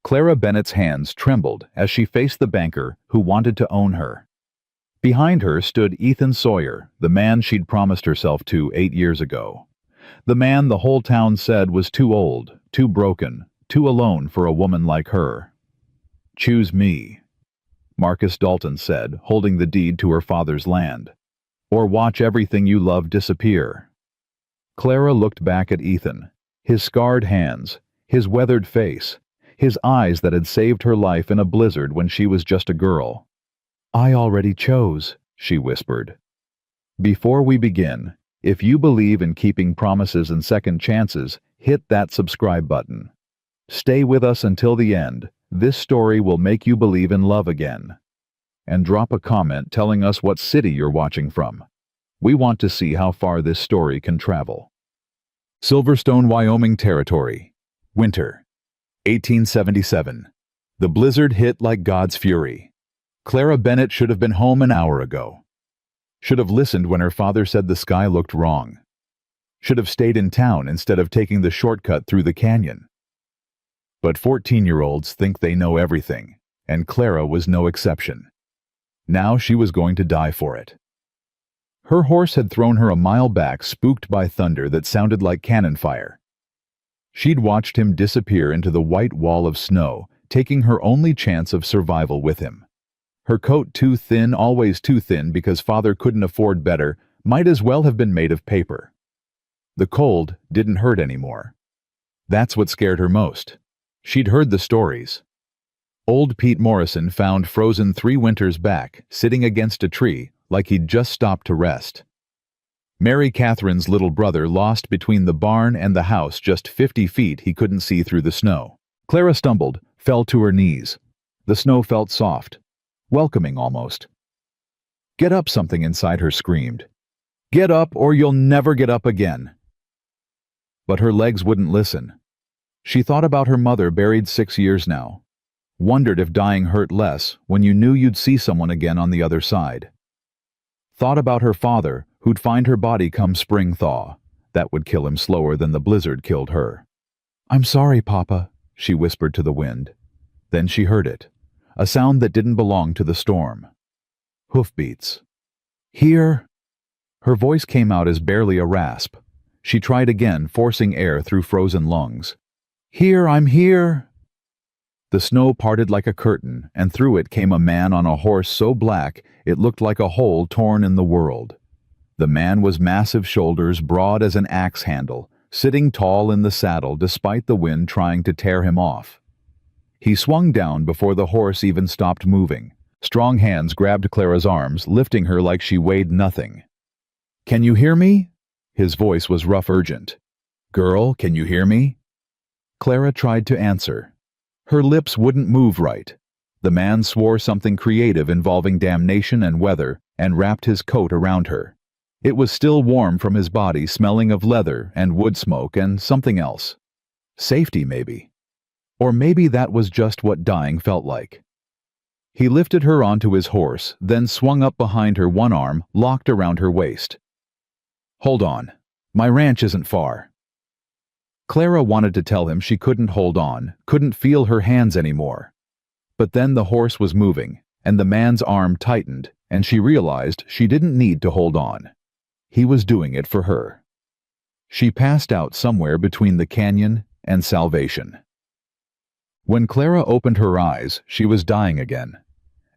Clara Bennett's hands trembled as she faced the banker who wanted to own her. Behind her stood Ethan Sawyer, the man she'd promised herself to 8 years ago. The man the whole town said was too old, too broken, too alone for a woman like her. "Choose me," Marcus Dalton said, holding the deed to her father's land. "Or watch everything you love disappear." Clara looked back at Ethan, his scarred hands, his weathered face, his eyes that had saved her life in a blizzard when she was just a girl. "I already chose," she whispered. Before we begin, if you believe in keeping promises and second chances, hit that subscribe button. Stay with us until the end. This story will make you believe in love again. And drop a comment telling us what city you're watching from. We want to see how far this story can travel. Silverstone, Wyoming Territory. Winter. 1877. The blizzard hit like God's fury. Clara Bennett should have been home an hour ago. Should have listened when her father said the sky looked wrong. Should have stayed in town instead of taking the shortcut through the canyon. But 14-year-olds think they know everything, and Clara was no exception. Now she was going to die for it. Her horse had thrown her a mile back, spooked by thunder that sounded like cannon fire. She'd watched him disappear into the white wall of snow, taking her only chance of survival with him. Her coat, too thin, always too thin because father couldn't afford better, might as well have been made of paper. The cold didn't hurt anymore. That's what scared her most. She'd heard the stories. Old Pete Morrison found frozen 3 winters back, sitting against a tree, like he'd just stopped to rest. Mary Catherine's little brother lost between the barn and the house just 50 feet he couldn't see through the snow. Clara stumbled, fell to her knees. The snow felt soft, welcoming almost. "Get up," something inside her screamed. "Get up or you'll never get up again." But her legs wouldn't listen. She thought about her mother, buried 6 years now. Wondered if dying hurt less when you knew you'd see someone again on the other side. Thought about her father, who'd find her body come spring thaw. That would kill him slower than the blizzard killed her. "I'm sorry, Papa," she whispered to the wind. Then she heard it, a sound that didn't belong to the storm. Hoofbeats. "Here." Her voice came out as barely a rasp. She tried again, forcing air through frozen lungs. "Here, I'm here." The snow parted like a curtain, and through it came a man on a horse so black it looked like a hole torn in the world. The man was massive shoulders, broad as an axe handle, sitting tall in the saddle despite the wind trying to tear him off. He swung down before the horse even stopped moving. Strong hands grabbed Clara's arms, lifting her like she weighed nothing. "Can you hear me?" His voice was rough, urgent. "Girl, can you hear me?" Clara tried to answer. Her lips wouldn't move right. The man swore something creative involving damnation and weather and wrapped his coat around her. It was still warm from his body, smelling of leather and wood smoke and something else. Safety, maybe. Or maybe that was just what dying felt like. He lifted her onto his horse, then swung up behind her, one arm locked around her waist. "Hold on. My ranch isn't far." Clara wanted to tell him she couldn't hold on, couldn't feel her hands anymore. But then the horse was moving, and the man's arm tightened, and she realized she didn't need to hold on. He was doing it for her. She passed out somewhere between the canyon and salvation. When Clara opened her eyes, she was dying again.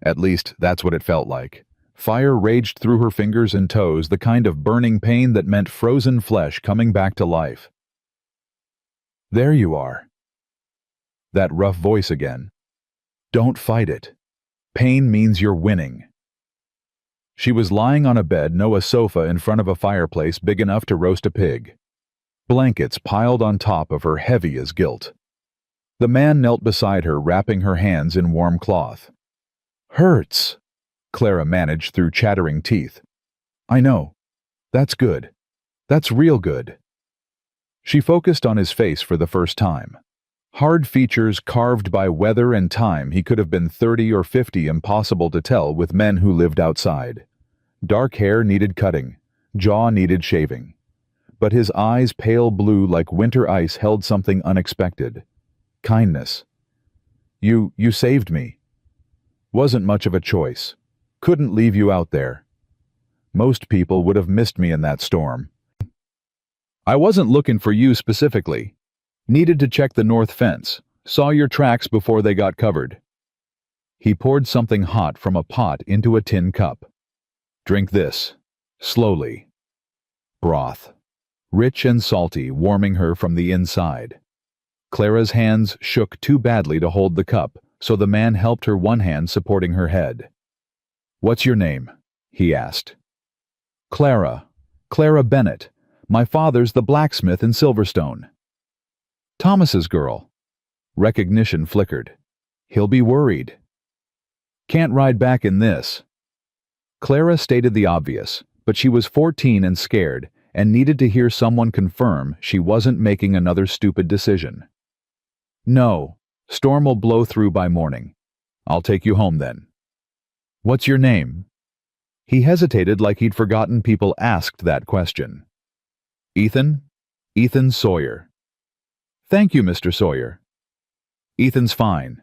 At least, that's what it felt like. Fire raged through her fingers and toes, the kind of burning pain that meant frozen flesh coming back to life. "There you are." That rough voice again. "Don't fight it. Pain means you're winning." She was lying on a bed, no a sofa, in front of a fireplace big enough to roast a pig. Blankets piled on top of her, heavy as guilt. The man knelt beside her, wrapping her hands in warm cloth. "Hurts," Clara managed through chattering teeth. "I know. That's good. That's real good." She focused on his face for the first time. Hard features carved by weather and time. He could have been 30 or 50, impossible to tell with men who lived outside. Dark hair needed cutting, jaw needed shaving. But his eyes, pale blue like winter ice, held something unexpected. Kindness. You saved me. Wasn't much of a choice. Couldn't leave you out there. Most people would have missed me in that storm. I wasn't looking for you specifically. Needed to check the north fence. Saw your tracks before they got covered. He poured something hot from a pot into a tin cup. Drink this. Slowly. Broth. Rich and salty, warming her from the inside. Clara's hands shook too badly to hold the cup, so the man helped her, one hand supporting her head. "What's your name?" he asked. "Clara. Clara Bennett. My father's the blacksmith in Silverstone." "Thomas's girl." Recognition flickered. "He'll be worried." "Can't ride back in this." Clara stated the obvious, but she was 14 and scared, and needed to hear someone confirm she wasn't making another stupid decision. "No. Storm will blow through by morning. I'll take you home then." "What's your name?" He hesitated like he'd forgotten people asked that question. "Ethan? Ethan Sawyer." "Thank you, Mr. Sawyer." "Ethan's fine."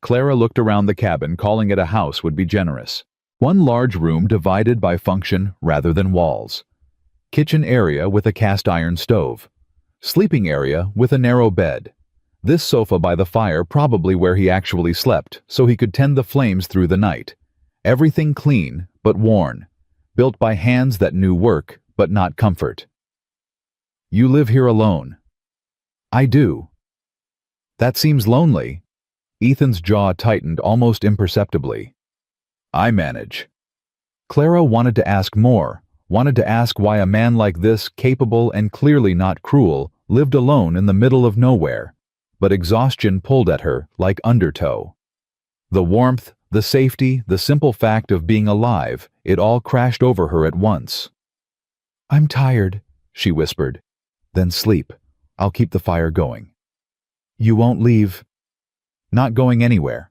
Clara looked around the cabin, calling it a house would be generous. One large room divided by function rather than walls. Kitchen area with a cast iron stove. Sleeping area with a narrow bed. This sofa by the fire probably where he actually slept, so he could tend the flames through the night. Everything clean, but worn. Built by hands that knew work, but not comfort. "You live here alone." "I do." "That seems lonely." Ethan's jaw tightened almost imperceptibly. "I manage." Clara wanted to ask more, wanted to ask why a man like this, capable and clearly not cruel, lived alone in the middle of nowhere, but exhaustion pulled at her like undertow. The warmth, the safety, the simple fact of being alive, it all crashed over her at once. "I'm tired," she whispered. "Then sleep. I'll keep the fire going." "You won't leave?" "Not going anywhere."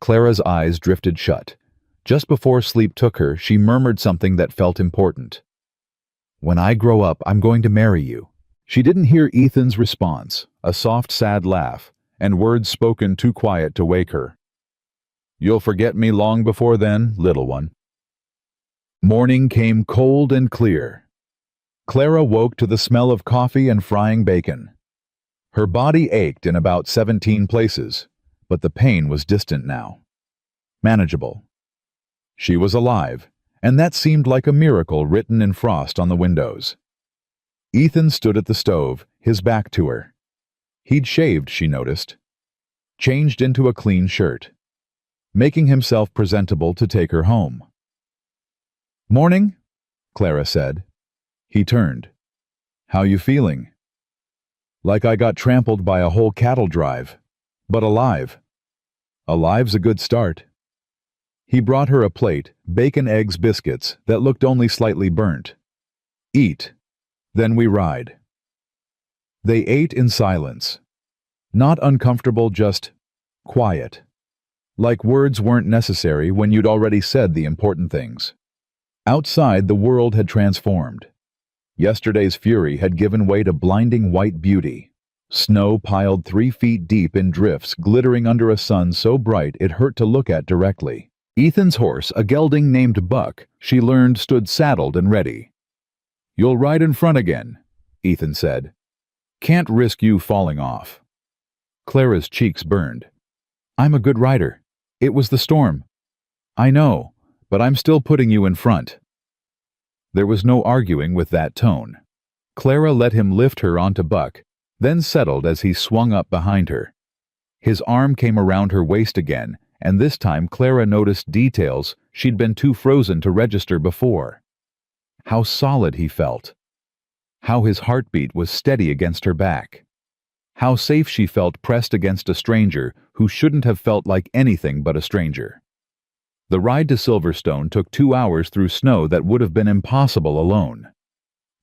Clara's eyes drifted shut. Just before sleep took her, she murmured something that felt important. "When I grow up, I'm going to marry you." She didn't hear Ethan's response, a soft, sad laugh, and words spoken too quiet to wake her. "You'll forget me long before then, little one." Morning came cold and clear. Clara woke to the smell of coffee and frying bacon. Her body ached in about 17 places, but the pain was distant now. Manageable. She was alive, and that seemed like a miracle written in frost on the windows. Ethan stood at the stove, his back to her. He'd shaved, she noticed. Changed into a clean shirt. Making himself presentable to take her home. "Morning," Clara said. He turned. "How you feeling?" "Like I got trampled by a whole cattle drive. But alive." "Alive's a good start." He brought her a plate, bacon, eggs, biscuits, that looked only slightly burnt. "Eat. Then we ride." They ate in silence. Not uncomfortable, just quiet. Like words weren't necessary when you'd already said the important things. Outside, the world had transformed. Yesterday's fury had given way to blinding white beauty. Snow piled 3 feet deep in drifts, glittering under a sun so bright it hurt to look at directly. Ethan's horse, a gelding named Buck, she learned stood saddled and ready. "You'll ride in front again," Ethan said. "Can't risk you falling off." Clara's cheeks burned. "I'm a good rider. It was the storm." "I know, but I'm still putting you in front." There was no arguing with that tone. Clara let him lift her onto Buck, then settled as he swung up behind her. His arm came around her waist again, and this time Clara noticed details she'd been too frozen to register before. How solid he felt. How his heartbeat was steady against her back. How safe she felt pressed against a stranger who shouldn't have felt like anything but a stranger. The ride to Silverstone took 2 hours through snow that would have been impossible alone.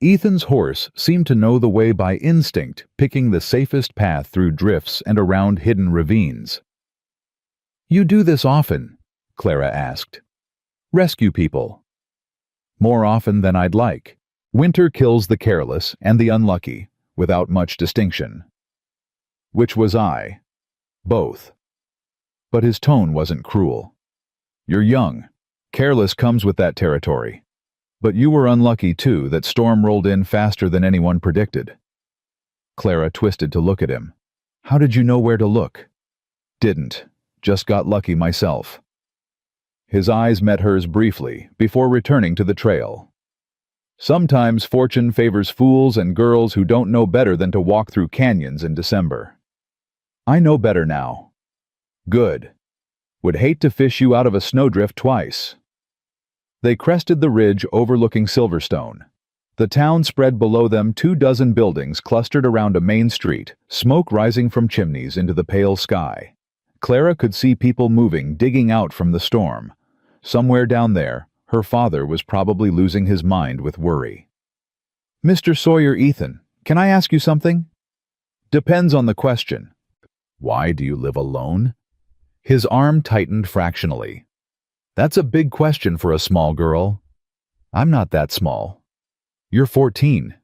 Ethan's horse seemed to know the way by instinct, picking the safest path through drifts and around hidden ravines. "You do this often?" Clara asked. "Rescue people?" "More often than I'd like. Winter kills the careless and the unlucky, without much distinction." "Which was I." "Both." but his tone wasn't cruel. "You're young. Careless comes with that territory. But you were unlucky, too, that storm rolled in faster than anyone predicted." Clara twisted to look at him. "How did you know where to look?" "Didn't. Just got lucky myself." His eyes met hers briefly, before returning to the trail. "Sometimes fortune favors fools and girls who don't know better than to walk through canyons in December. I know better now." "Good. Would hate to fish you out of a snowdrift twice." They crested the ridge overlooking Silverstone. The town spread below them 24 buildings clustered around a main street, smoke rising from chimneys into the pale sky. Clara could see people moving, digging out from the storm. Somewhere down there, her father was probably losing his mind with worry. "Mr. Sawyer, Ethan, can I ask you something?" "Depends on the question." "Why do you live alone?" His arm tightened fractionally. "That's a big question for a small girl." "I'm not that small." "You're 14.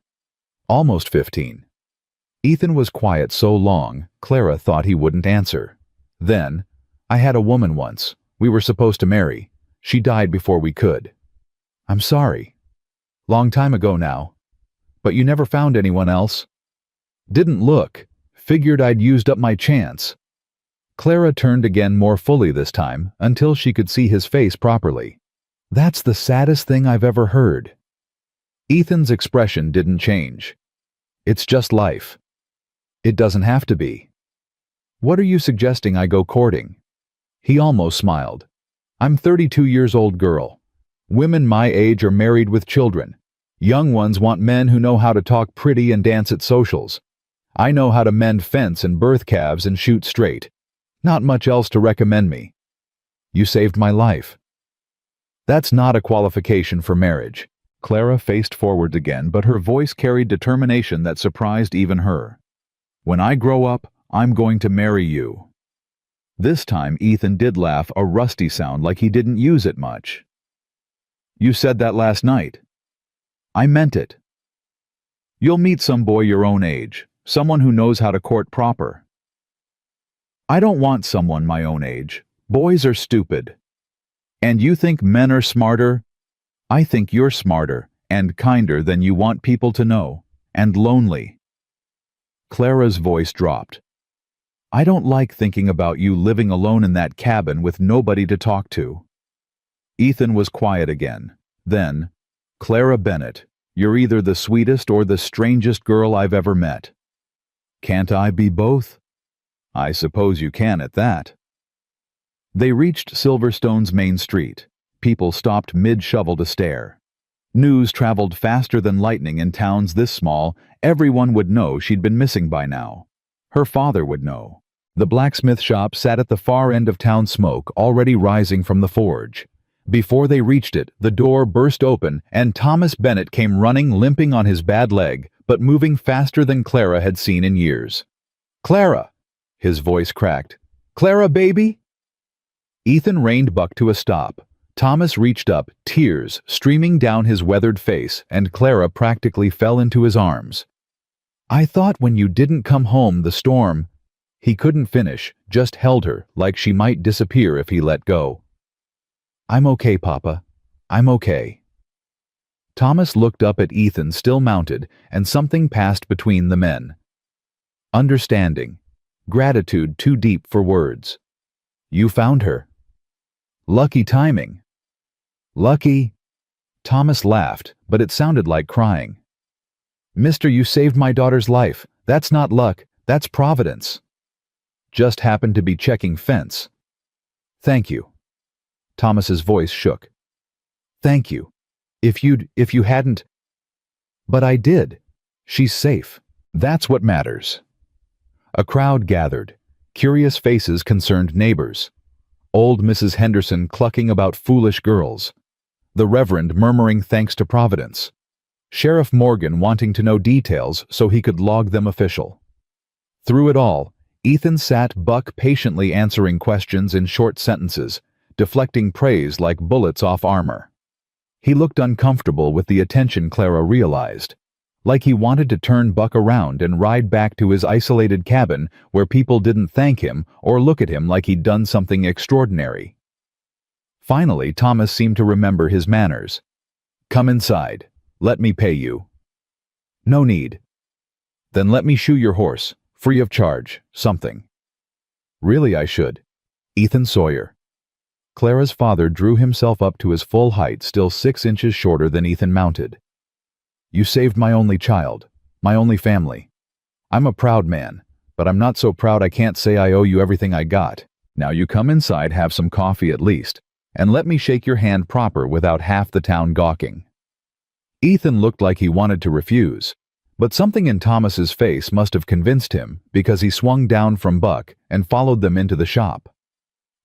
Almost 15. Ethan was quiet so long, Clara thought he wouldn't answer. Then, "I had a woman once. We were supposed to marry. She died before we could." "I'm sorry." "Long time ago now. But you never found anyone else?" "Didn't look. Figured I'd used up my chance." Clara turned again more fully this time, until she could see his face properly. "That's the saddest thing I've ever heard." Ethan's expression didn't change. "It's just life." "It doesn't have to be." "What are you suggesting I go courting?" He almost smiled. "I'm 32 years old girl. Women my age are married with children. Young ones want men who know how to talk pretty and dance at socials. I know how to mend fence and birth calves and shoot straight. Not much else to recommend me." "You saved my life." "That's not a qualification for marriage." Clara faced forward again, but her voice carried determination that surprised even her. "When I grow up, I'm going to marry you." This time Ethan did laugh, a rusty sound like he didn't use it much. "You said that last night." "I meant it." "You'll meet some boy your own age, someone who knows how to court proper." "I don't want someone my own age. Boys are stupid." "And you think men are smarter?" "I think you're smarter, and kinder than you want people to know, and lonely." Clara's voice dropped. "I don't like thinking about you living alone in that cabin with nobody to talk to." Ethan was quiet again. Then, "Clara Bennett, you're either the sweetest or the strangest girl I've ever met." "Can't I be both?" "I suppose you can at that." They reached Silverstone's main street. People stopped mid-shovel to stare. News traveled faster than lightning in towns this small. Everyone would know she'd been missing by now. Her father would know. The blacksmith shop sat at the far end of town, smoke already rising from the forge. Before they reached it, the door burst open, and Thomas Bennett came running, limping on his bad leg, but moving faster than Clara had seen in years. "Clara!" His voice cracked. "Clara, baby?" Ethan reined Buck to a stop. Thomas reached up, tears streaming down his weathered face, and Clara practically fell into his arms. "I thought when you didn't come home, the storm—" He couldn't finish, just held her, like she might disappear if he let go. "I'm okay, Papa. I'm okay." Thomas looked up at Ethan, still mounted, and something passed between the men. Understanding. Gratitude too deep for words. "You found her." "Lucky timing." "Lucky?" Thomas laughed, but it sounded like crying. "Mister, you saved my daughter's life. That's not luck, that's providence." "Just happened to be checking fence." "Thank you." Thomas's voice shook. "Thank you. If you hadn't—" "But I did. She's safe. That's what matters." A crowd gathered. Curious faces concerned neighbors. Old Mrs. Henderson clucking about foolish girls. The Reverend murmuring thanks to Providence. Sheriff Morgan wanting to know details so he could log them official. Through it all, Ethan sat Buck patiently answering questions in short sentences, deflecting praise like bullets off armor. He looked uncomfortable with the attention Clara realized. like he wanted to turn Buck around and ride back to his isolated cabin where people didn't thank him or look at him like he'd done something extraordinary. Finally, Thomas seemed to remember his manners. "Come inside. Let me pay you." "No need." "Then let me shoe your horse, free of charge, something." "Really, I should." Ethan Sawyer. Clara's father drew himself up to his full height, still 6 inches shorter than Ethan mounted. "You saved my only child, my only family. I'm a proud man, but I'm not so proud I can't say I owe you everything I got. Now you come inside, have some coffee at least, and let me shake your hand proper without half the town gawking." Ethan looked like he wanted to refuse, but something in Thomas's face must have convinced him, because he swung down from Buck and followed them into the shop.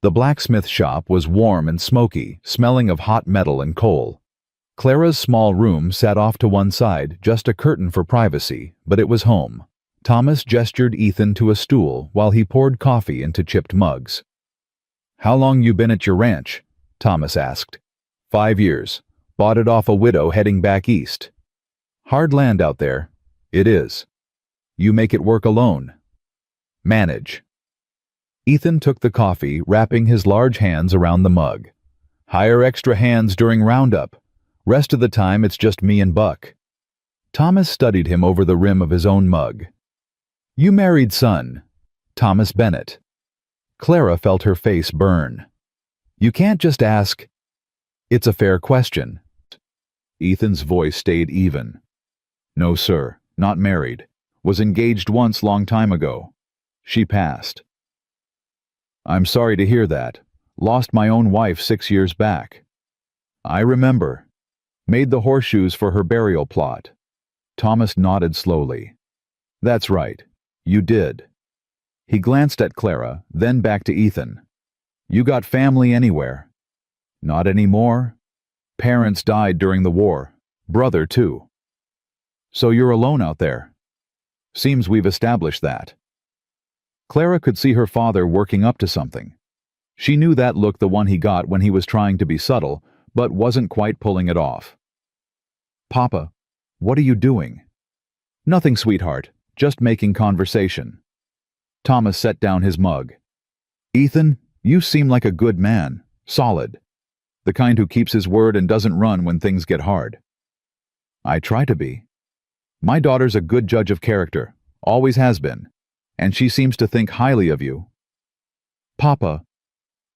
The blacksmith shop was warm and smoky, smelling of hot metal and coal. Clara's small room sat off to one side, just a curtain for privacy, but it was home. Thomas gestured Ethan to a stool while he poured coffee into chipped mugs. "How long you been at your ranch?" Thomas asked. 5 years. Bought it off a widow heading back east." "Hard land out there." "It is." "You make it work alone?" "Manage." Ethan took the coffee, wrapping his large hands around the mug. "Hire extra hands during roundup. Rest of the time it's just me and Buck." Thomas studied him over the rim of his own mug. "You married son." "Thomas Bennett." Clara felt her face burn. "You can't just ask." "It's a fair question." Ethan's voice stayed even. "No, sir, not married. Was engaged once long time ago. She passed." "I'm sorry to hear that. Lost my own wife 6 years back." "I remember. Made the horseshoes for her burial plot." Thomas nodded slowly. "That's right. You did." He glanced at Clara, then back to Ethan. "You got family anywhere?" "Not anymore. Parents died during the war. Brother, too." "So you're alone out there?" "Seems we've established that." Clara could see her father working up to something. She knew that look, the one he got when he was trying to be subtle, but wasn't quite pulling it off. "Papa, what are you doing?" "Nothing, sweetheart. Just making conversation." Thomas set down his mug. "Ethan, you seem like a good man. Solid. The kind who keeps his word and doesn't run when things get hard." "I try to be. My daughter's a good judge of character. Always has been. And she seems to think highly of you." "Papa."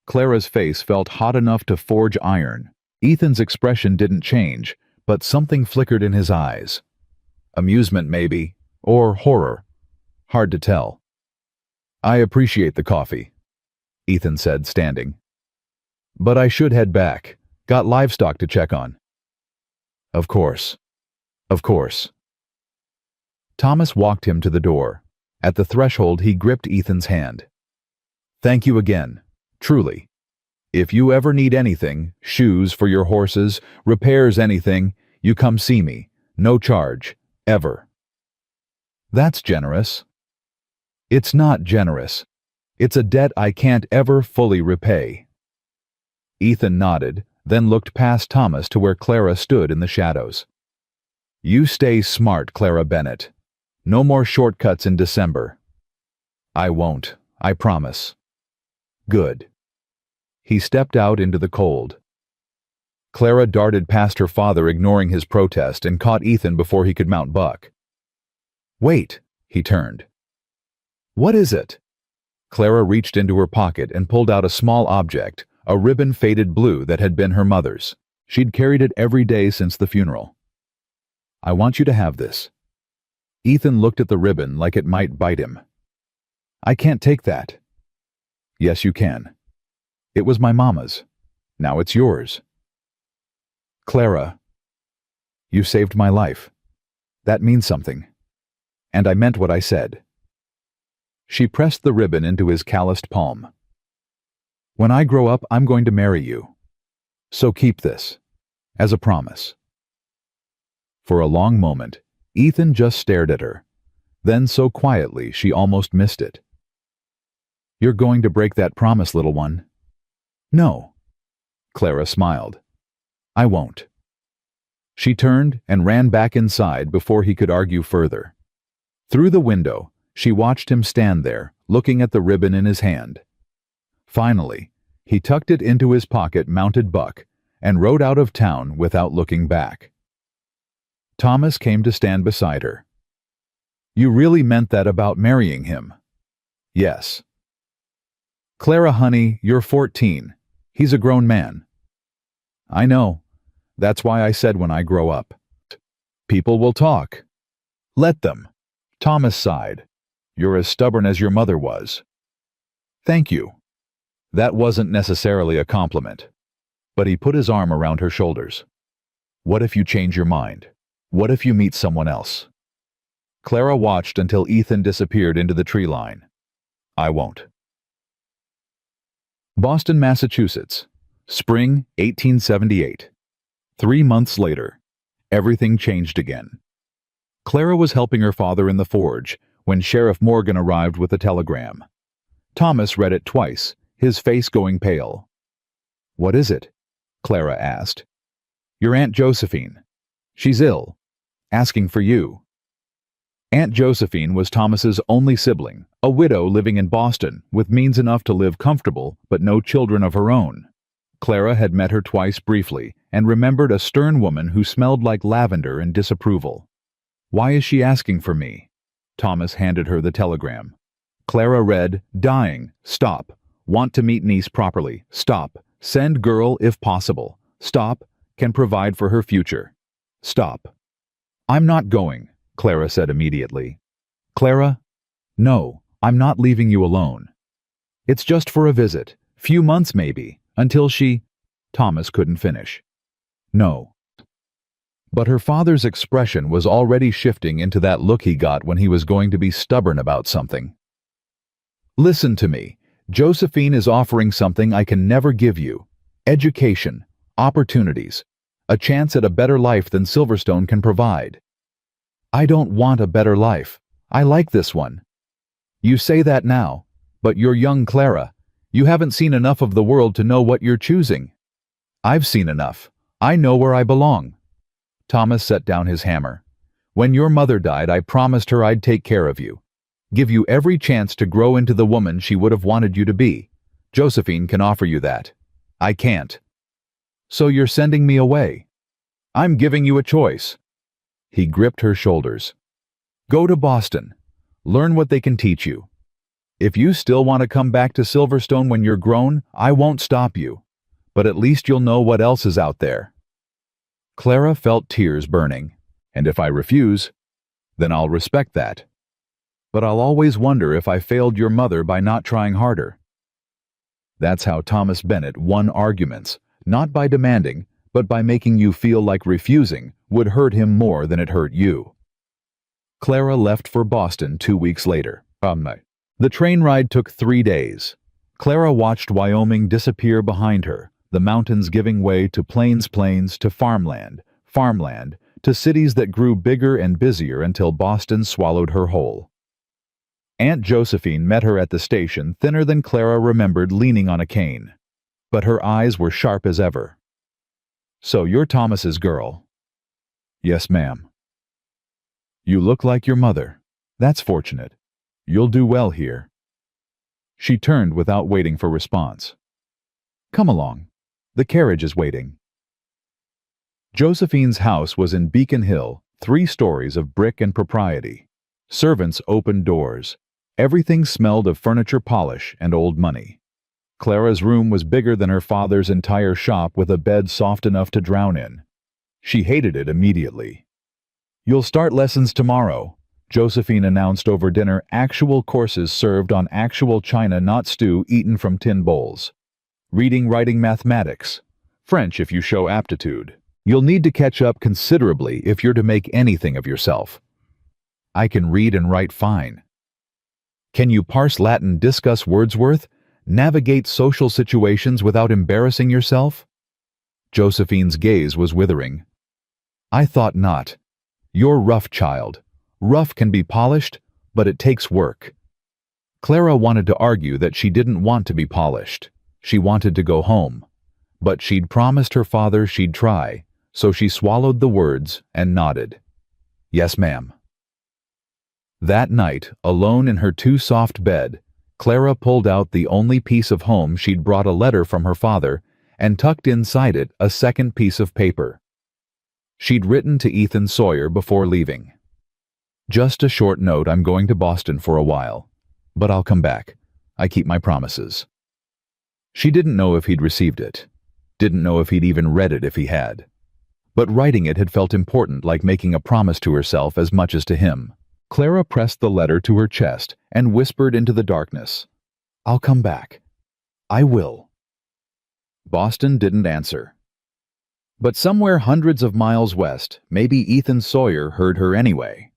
Clara's face felt hot enough to forge iron. Ethan's expression didn't change, but something flickered in his eyes. Amusement, maybe, or horror. Hard to tell. "I appreciate the coffee," Ethan said, standing. "But I should head back. Got livestock to check on." "Of course. Of course." Thomas walked him to the door. At the threshold, he gripped Ethan's hand. "Thank you again, truly. If you ever need anything, shoes for your horses, repairs, anything, you come see me. No charge, ever." "That's generous." "It's not generous. It's a debt I can't ever fully repay." Ethan nodded, then looked past Thomas to where Clara stood in the shadows. "You stay smart, Clara Bennett. No more shortcuts in December." "I won't, I promise." "Good." He stepped out into the cold. Clara darted past her father, ignoring his protest, and caught Ethan before he could mount Buck. "Wait," he turned. "What is it?" Clara reached into her pocket and pulled out a small object, a ribbon faded blue that had been her mother's. She'd carried it every day since the funeral. "I want you to have this." Ethan looked at the ribbon like it might bite him. "I can't take that." "Yes, you can. It was my mama's. Now it's yours." "Clara, you saved my life. That means something. And I meant what I said." She pressed the ribbon into his calloused palm. "When I grow up, I'm going to marry you. So keep this, as a promise." For a long moment, Ethan just stared at her. Then so quietly she almost missed it. "You're going to break that promise, little one." "No." Clara smiled. "I won't." She turned and ran back inside before he could argue further. Through the window, she watched him stand there, looking at the ribbon in his hand. Finally, he tucked it into his pocket-mounted buck and rode out of town without looking back. Thomas came to stand beside her. "You really meant that about marrying him?" "Yes." "Clara, honey, you're 14. He's a grown man." "I know. That's why I said when I grow up." "People will talk." "Let them." Thomas sighed. "You're as stubborn as your mother was." "Thank you." That wasn't necessarily a compliment. But he put his arm around her shoulders. "What if you change your mind? What if you meet someone else?" Clara watched until Ethan disappeared into the tree line. "I won't." Boston, Massachusetts. Spring 1878. 3 months later, everything changed again. Clara was helping her father in the forge when Sheriff Morgan arrived with a telegram. Thomas read it twice, his face going pale. "What is it?" Clara asked. "Your Aunt Josephine. She's ill. Asking for you." Aunt Josephine was Thomas's only sibling, a widow living in Boston with means enough to live comfortable but no children of her own. Clara had met her twice briefly and remembered a stern woman who smelled like lavender and disapproval. "Why is she asking for me?" Thomas handed her the telegram. Clara read, "Dying. Stop. Want to meet niece properly. Stop. Send girl if possible. Stop. Can provide for her future. Stop." "I'm not going," Clara said immediately. "Clara? No, I'm not leaving you alone. It's just for a visit, few months maybe, until she—" Thomas couldn't finish. "No." But her father's expression was already shifting into that look he got when he was going to be stubborn about something. "Listen to me. Josephine is offering something I can never give you. Education, opportunities, a chance at a better life than Silverstone can provide." "I don't want a better life. I like this one." "You say that now, but you're young, Clara. You haven't seen enough of the world to know what you're choosing." "I've seen enough. I know where I belong." Thomas set down his hammer. "When your mother died, I promised her I'd take care of you. Give you every chance to grow into the woman she would have wanted you to be. Josephine can offer you that. I can't. So you're sending me away. I'm giving you a choice." He gripped her shoulders. "Go to Boston. Learn what they can teach you. If you still want to come back to Silverstone when you're grown, I won't stop you. But at least you'll know what else is out there." Clara felt tears burning. "And if I refuse, then I'll respect that. But I'll always wonder if I failed your mother by not trying harder." That's how Thomas Bennett won arguments, not by demanding, but by making you feel like refusing would hurt him more than it hurt you. Clara left for Boston 2 weeks later. The train ride took 3 days. Clara watched Wyoming disappear behind her, the mountains giving way to plains to farmland to cities that grew bigger and busier until Boston swallowed her whole. Aunt Josephine met her at the station, thinner than Clara remembered, leaning on a cane. But her eyes were sharp as ever. "So you're Thomas's girl?" "Yes, ma'am." "You look like your mother. That's fortunate. You'll do well here." She turned without waiting for response. "Come along. The carriage is waiting." Josephine's house was in Beacon Hill, 3 stories of brick and propriety. Servants opened doors. Everything smelled of furniture polish and old money. Clara's room was bigger than her father's entire shop, with a bed soft enough to drown in. She hated it immediately. "You'll start lessons tomorrow," Josephine announced over dinner, actual courses served on actual china, not stew eaten from tin bowls. "Reading, writing, mathematics. French if you show aptitude. You'll need to catch up considerably if you're to make anything of yourself." "I can read and write fine." "Can you parse Latin, discuss Wordsworth, navigate social situations without embarrassing yourself?" Josephine's gaze was withering. "I thought not. You're rough, child. Rough can be polished, but it takes work." Clara wanted to argue that she didn't want to be polished. She wanted to go home. But she'd promised her father she'd try, so she swallowed the words and nodded. "Yes, ma'am." That night, alone in her too-soft bed, Clara pulled out the only piece of home she'd brought, a letter from her father, and tucked inside it a second piece of paper. She'd written to Ethan Sawyer before leaving. "Just a short note, I'm going to Boston for a while. But I'll come back. I keep my promises." She didn't know if he'd received it. Didn't know if he'd even read it if he had. But writing it had felt important, like making a promise to herself as much as to him. Clara pressed the letter to her chest and whispered into the darkness, "I'll come back. I will." Boston didn't answer. But somewhere hundreds of miles west, maybe Ethan Sawyer heard her anyway.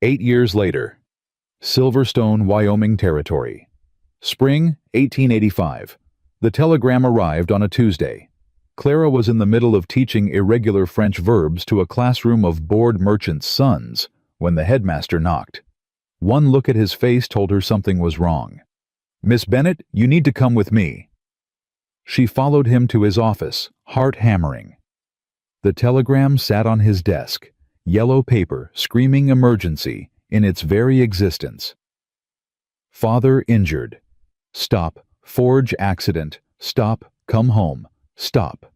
"8 years later. Silverstone, Wyoming Territory. Spring, 1885. The telegram arrived on a Tuesday. Clara was in the middle of teaching irregular French verbs to a classroom of bored merchants' sons when the headmaster knocked. One look at his face told her something was wrong. "Miss Bennett, you need to come with me." She followed him to his office, heart hammering. The telegram sat on his desk, yellow paper screaming emergency in its very existence. "Father injured. Stop. Forge accident. Stop. Come home. Stop."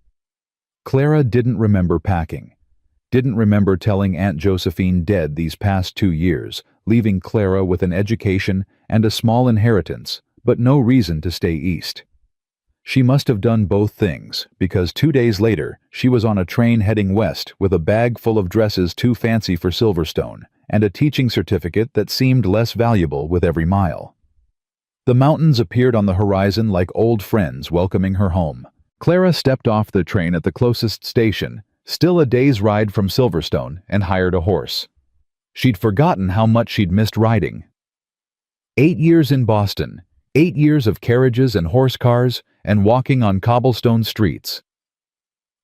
Clara didn't remember packing. Didn't remember telling Aunt Josephine dead these past 2 years, leaving Clara with an education and a small inheritance, but no reason to stay east. She must have done both things, because 2 days later she was on a train heading west with a bag full of dresses too fancy for Silverstone and a teaching certificate that seemed less valuable with every mile. The mountains appeared on the horizon like old friends welcoming her home. Clara stepped off the train at the closest station, still a day's ride from Silverstone, and hired a horse. She'd forgotten how much she'd missed riding. 8 years in Boston, 8 years of carriages and horse cars, and walking on cobblestone streets.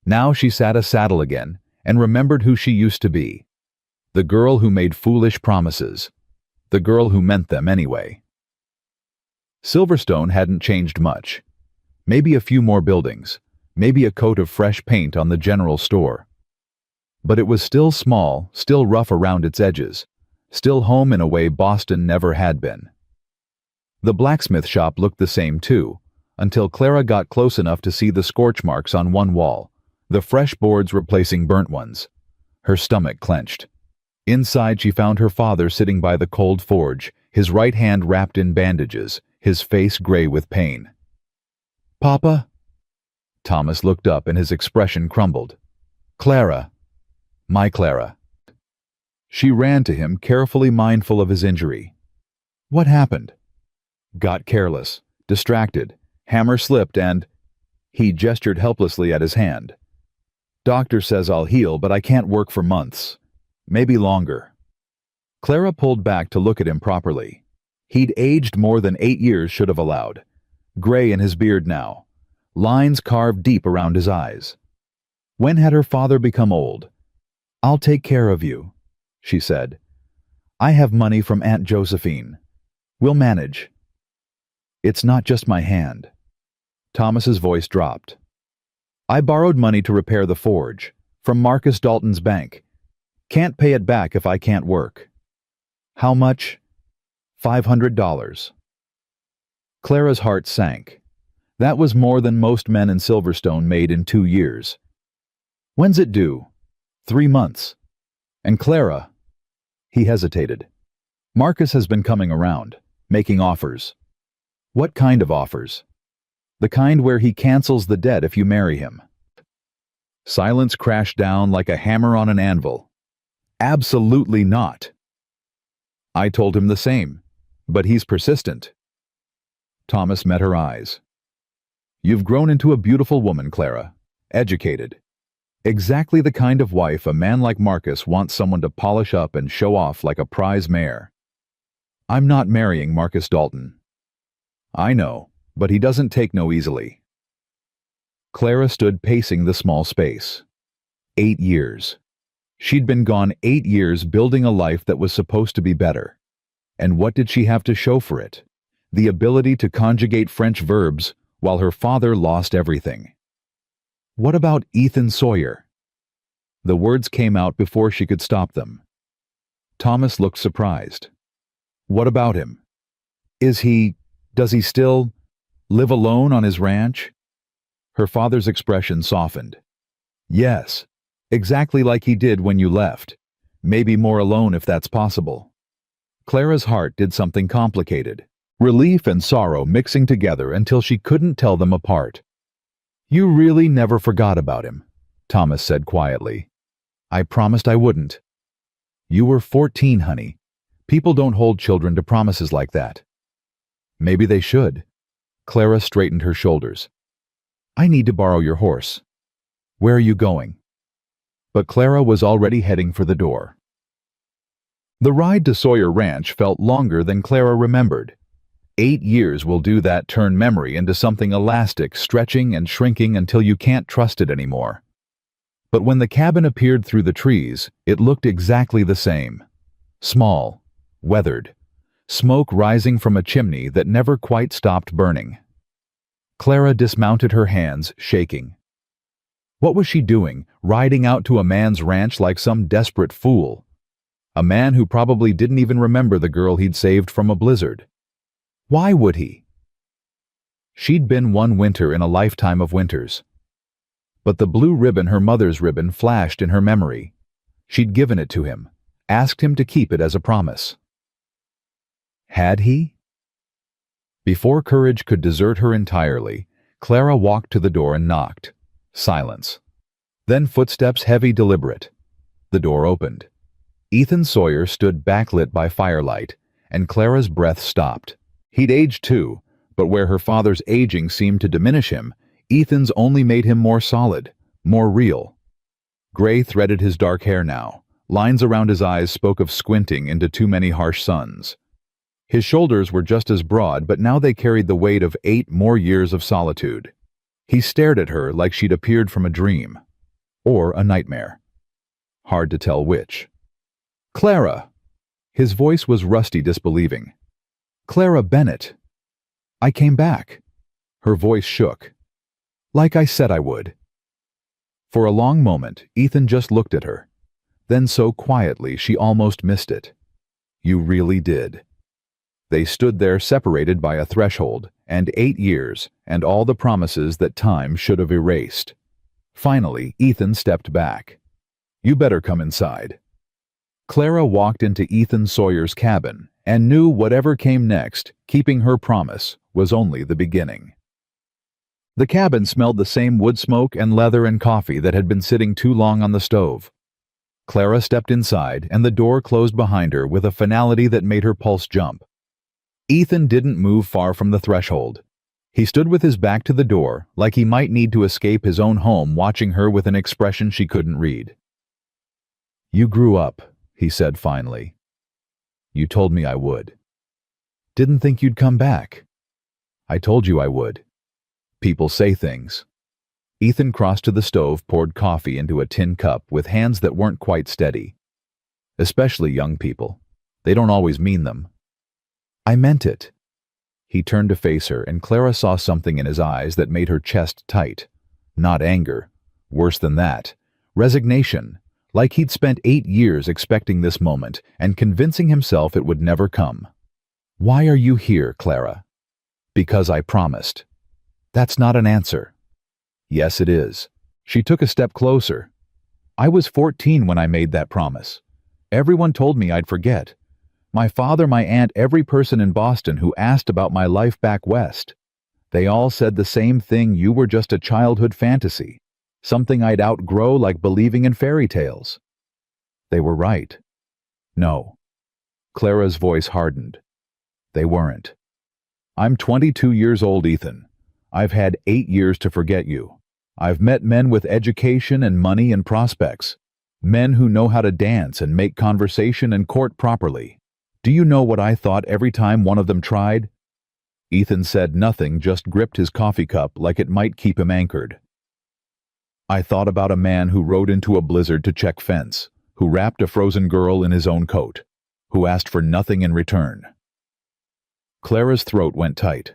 Now she sat a saddle again and remembered who she used to be. The girl who made foolish promises. The girl who meant them anyway. Silverstone hadn't changed much. Maybe a few more buildings, maybe a coat of fresh paint on the general store. But it was still small, still rough around its edges, still home in a way Boston never had been. The blacksmith shop looked the same too, until Clara got close enough to see the scorch marks on one wall, the fresh boards replacing burnt ones. Her stomach clenched. Inside she found her father sitting by the cold forge, his right hand wrapped in bandages, his face gray with pain. "Papa?" Thomas looked up and his expression crumbled. "Clara. My Clara." She ran to him, carefully mindful of his injury. "What happened?" "Got careless, distracted, hammer slipped and—" He gestured helplessly at his hand. "Doctor says I'll heal, but I can't work for months. Maybe longer." Clara pulled back to look at him properly. He'd aged more than 8 years should have allowed. Gray in his beard now, lines carved deep around his eyes. When had her father become old? "I'll take care of you," she said. "I have money from Aunt Josephine. We'll manage." "It's not just my hand." Thomas's voice dropped. "I borrowed money to repair the forge, from Marcus Dalton's bank. Can't pay it back if I can't work." "How much?" $500. Clara's heart sank. That was more than most men in Silverstone made in 2 years. "When's it due?" 3 months. "And Clara—" He hesitated. "Marcus has been coming around, making offers." "What kind of offers?" "The kind where he cancels the debt if you marry him." Silence crashed down like a hammer on an anvil. "Absolutely not." "I told him the same, but he's persistent." Thomas met her eyes. "You've grown into a beautiful woman, Clara. Educated. Exactly the kind of wife a man like Marcus wants someone to polish up and show off like a prize mare." "I'm not marrying Marcus Dalton." "I know, but he doesn't take no easily." Clara stood pacing the small space. 8 years. She'd been gone 8 years building a life that was supposed to be better. And what did she have to show for it? the ability to conjugate French verbs, while her father lost everything. What about Ethan Sawyer? The words came out before she could stop them. Thomas looked surprised. What about him? Does he still live alone on his ranch? Her father's expression softened. Yes, exactly like he did when you left. Maybe more alone if that's possible. Clara's heart did something complicated. Relief and sorrow mixing together until she couldn't tell them apart. You really never forgot about him, Thomas said quietly. I promised I wouldn't. You were 14, honey. People don't hold children to promises like that. Maybe they should. Clara straightened her shoulders. I need to borrow your horse. Where are you going? But Clara was already heading for the door. The ride to Sawyer Ranch felt longer than Clara remembered. 8 years will do that, turn memory into something elastic, stretching and shrinking until you can't trust it anymore. But when the cabin appeared through the trees, it looked exactly the same. Small, weathered, smoke rising from a chimney that never quite stopped burning. Clara dismounted, her hands shaking. What was she doing, riding out to a man's ranch like some desperate fool? A man who probably didn't even remember the girl he'd saved from a blizzard. Why would he? She'd been one winter in a lifetime of winters. But the blue ribbon, her mother's ribbon, flashed in her memory. She'd given it to him, asked him to keep it as a promise. Had he? Before courage could desert her entirely, Clara walked to the door and knocked. Silence. Then footsteps, heavy, deliberate. The door opened. Ethan Sawyer stood backlit by firelight, and Clara's breath stopped. He'd aged too, but where her father's aging seemed to diminish him, Ethan's only made him more solid, more real. Gray threaded his dark hair now. Lines around his eyes spoke of squinting into too many harsh suns. His shoulders were just as broad, but now they carried the weight of 8 more years of solitude. He stared at her like she'd appeared from a dream. Or a nightmare. Hard to tell which. Clara! His voice was rusty, disbelieving. Clara Bennett. I came back. Her voice shook. Like I said I would. For a long moment, Ethan just looked at her. Then so quietly she almost missed it. You really did. They stood there separated by a threshold, and 8 years, and all the promises that time should have erased. Finally, Ethan stepped back. You better come inside. Clara walked into Ethan Sawyer's cabin, and knew whatever came next, keeping her promise, was only the beginning. The cabin smelled the same wood smoke and leather and coffee that had been sitting too long on the stove. Clara stepped inside, and the door closed behind her with a finality that made her pulse jump. Ethan didn't move far from the threshold. He stood with his back to the door, like he might need to escape his own home, watching her with an expression she couldn't read. You grew up, he said finally. You told me I would. Didn't think you'd come back. I told you I would. People say things. Ethan crossed to the stove, poured coffee into a tin cup with hands that weren't quite steady. Especially young people. They don't always mean them. I meant it. He turned to face her, and Clara saw something in his eyes that made her chest tight. Not anger. Worse than that. Resignation. Like he'd spent 8 years expecting this moment and convincing himself it would never come. Why are you here, Clara? Because I promised. That's not an answer. Yes, it is. She took a step closer. I was 14 when I made that promise. Everyone told me I'd forget. My father, my aunt, every person in Boston who asked about my life back west. They all said the same thing: you were just a childhood fantasy. Something I'd outgrow, like believing in fairy tales. They were right. No. Clara's voice hardened. They weren't. I'm 22 years old, Ethan. I've had 8 years to forget you. I've met men with education and money and prospects. Men who know how to dance and make conversation and court properly. Do you know what I thought every time one of them tried? Ethan said nothing, just gripped his coffee cup like it might keep him anchored. I thought about a man who rode into a blizzard to check fence, who wrapped a frozen girl in his own coat, who asked for nothing in return. Clara's throat went tight.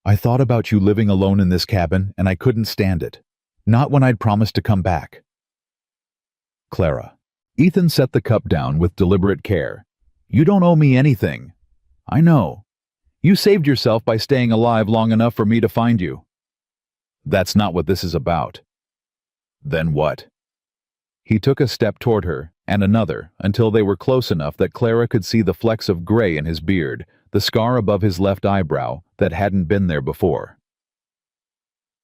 I thought about you living alone in this cabin, and I couldn't stand it. Not when I'd promised to come back. Clara. Ethan set the cup down with deliberate care. You don't owe me anything. I know. You saved yourself by staying alive long enough for me to find you. That's not what this is about. Then what? He took a step toward her, and another, until they were close enough that Clara could see the flecks of gray in his beard, the scar above his left eyebrow that hadn't been there before.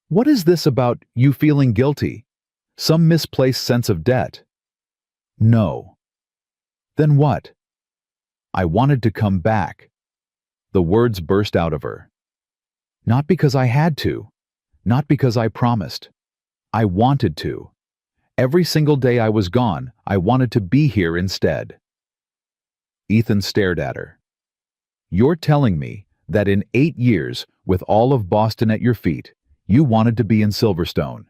What is this about you feeling guilty? Some misplaced sense of debt? No. Then what? I wanted to come back. The words burst out of her. Not because I had to. Not because I promised. I wanted to. Every single day I was gone, I wanted to be here instead. Ethan stared at her. You're telling me that in 8 years, with all of Boston at your feet, you wanted to be in Silverstone.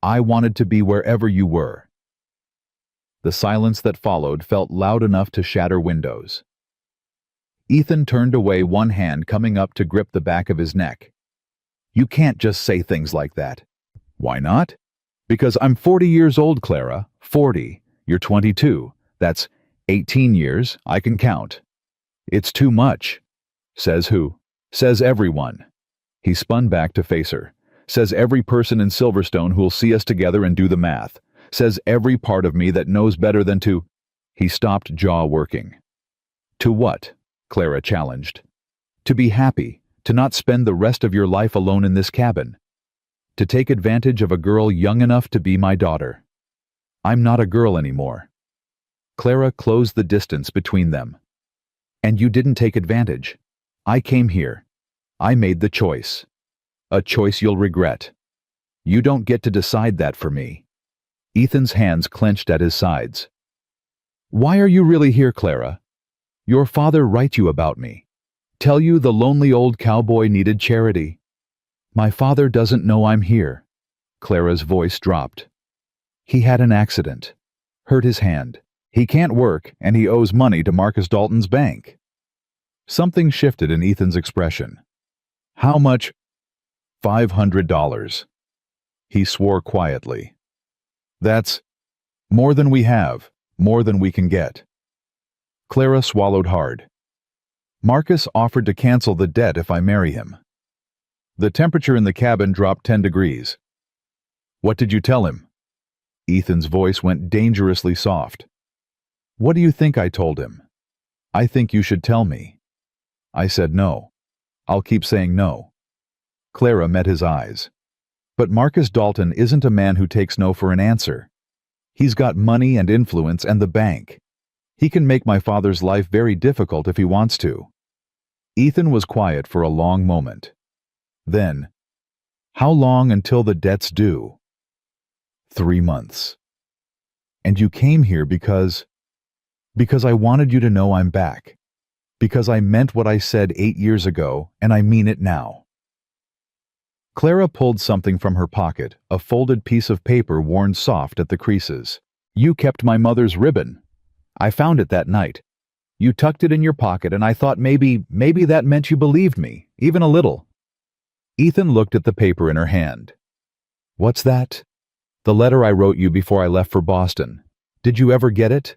I wanted to be wherever you were. The silence that followed felt loud enough to shatter windows. Ethan turned away, one hand coming up to grip the back of his neck. You can't just say things like that. Why not? Because I'm 40 years old, Clara. 40. You're 22. That's 18 years. I can count. It's too much. Says who? Says everyone. He spun back to face her. Says every person in Silverstone who'll see us together and do the math. Says every part of me that knows better than to... He stopped, jaw working. To what? Clara challenged. To be happy, to not spend the rest of your life alone in this cabin. To take advantage of a girl young enough to be my daughter. I'm not a girl anymore. Clara closed the distance between them. And you didn't take advantage. I came here. I made the choice. A choice you'll regret. You don't get to decide that for me. Ethan's hands clenched at his sides. Why are you really here, Clara? Your father write you about me. Tell you the lonely old cowboy needed charity. My father doesn't know I'm here. Clara's voice dropped. He had an accident. Hurt his hand. He can't work, and he owes money to Marcus Dalton's bank. Something shifted in Ethan's expression. How much? $500. He swore quietly. That's more than we have, more than we can get. Clara swallowed hard. Marcus offered to cancel the debt if I marry him. The temperature in the cabin dropped 10 degrees. What did you tell him? Ethan's voice went dangerously soft. What do you think I told him? I think you should tell me. I said no. I'll keep saying no. Clara met his eyes. But Marcus Dalton isn't a man who takes no for an answer. He's got money and influence and the bank. He can make my father's life very difficult if he wants to. Ethan was quiet for a long moment. Then, how long until the debt's due? 3 months. And you came here because I wanted you to know I'm back. Because I meant what I said 8 years ago, and I mean it now. Clara pulled something from her pocket, a folded piece of paper worn soft at the creases. You kept my mother's ribbon. I found it that night. You tucked it in your pocket, and I thought maybe that meant you believed me, even a little. Ethan looked at the paper in her hand. What's that? The letter I wrote you before I left for Boston. Did you ever get it?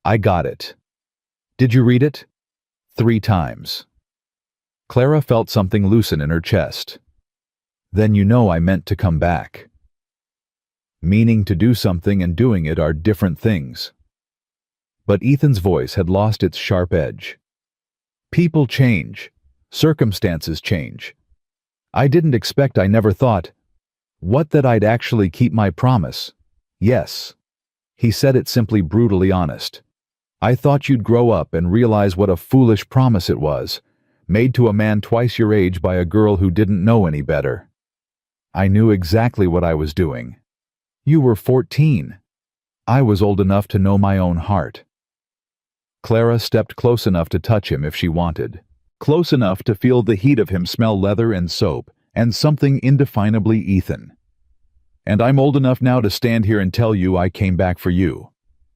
I got it. Did you read it? 3 times. Clara felt something loosen in her chest. Then you know I meant to come back. Meaning to do something and doing it are different things. But Ethan's voice had lost its sharp edge. People change. Circumstances change. I didn't expect, I never thought. What, that I'd actually keep my promise? Yes. He said it simply brutally honest. I thought you'd grow up and realize what a foolish promise it was, made to a man twice your age by a girl who didn't know any better. I knew exactly what I was doing. You were 14. I was old enough to know my own heart. Clara stepped close enough to touch him if she wanted, close enough to feel the heat of him smell leather and soap and something indefinably Ethan. And I'm old enough now to stand here and tell you I came back for you.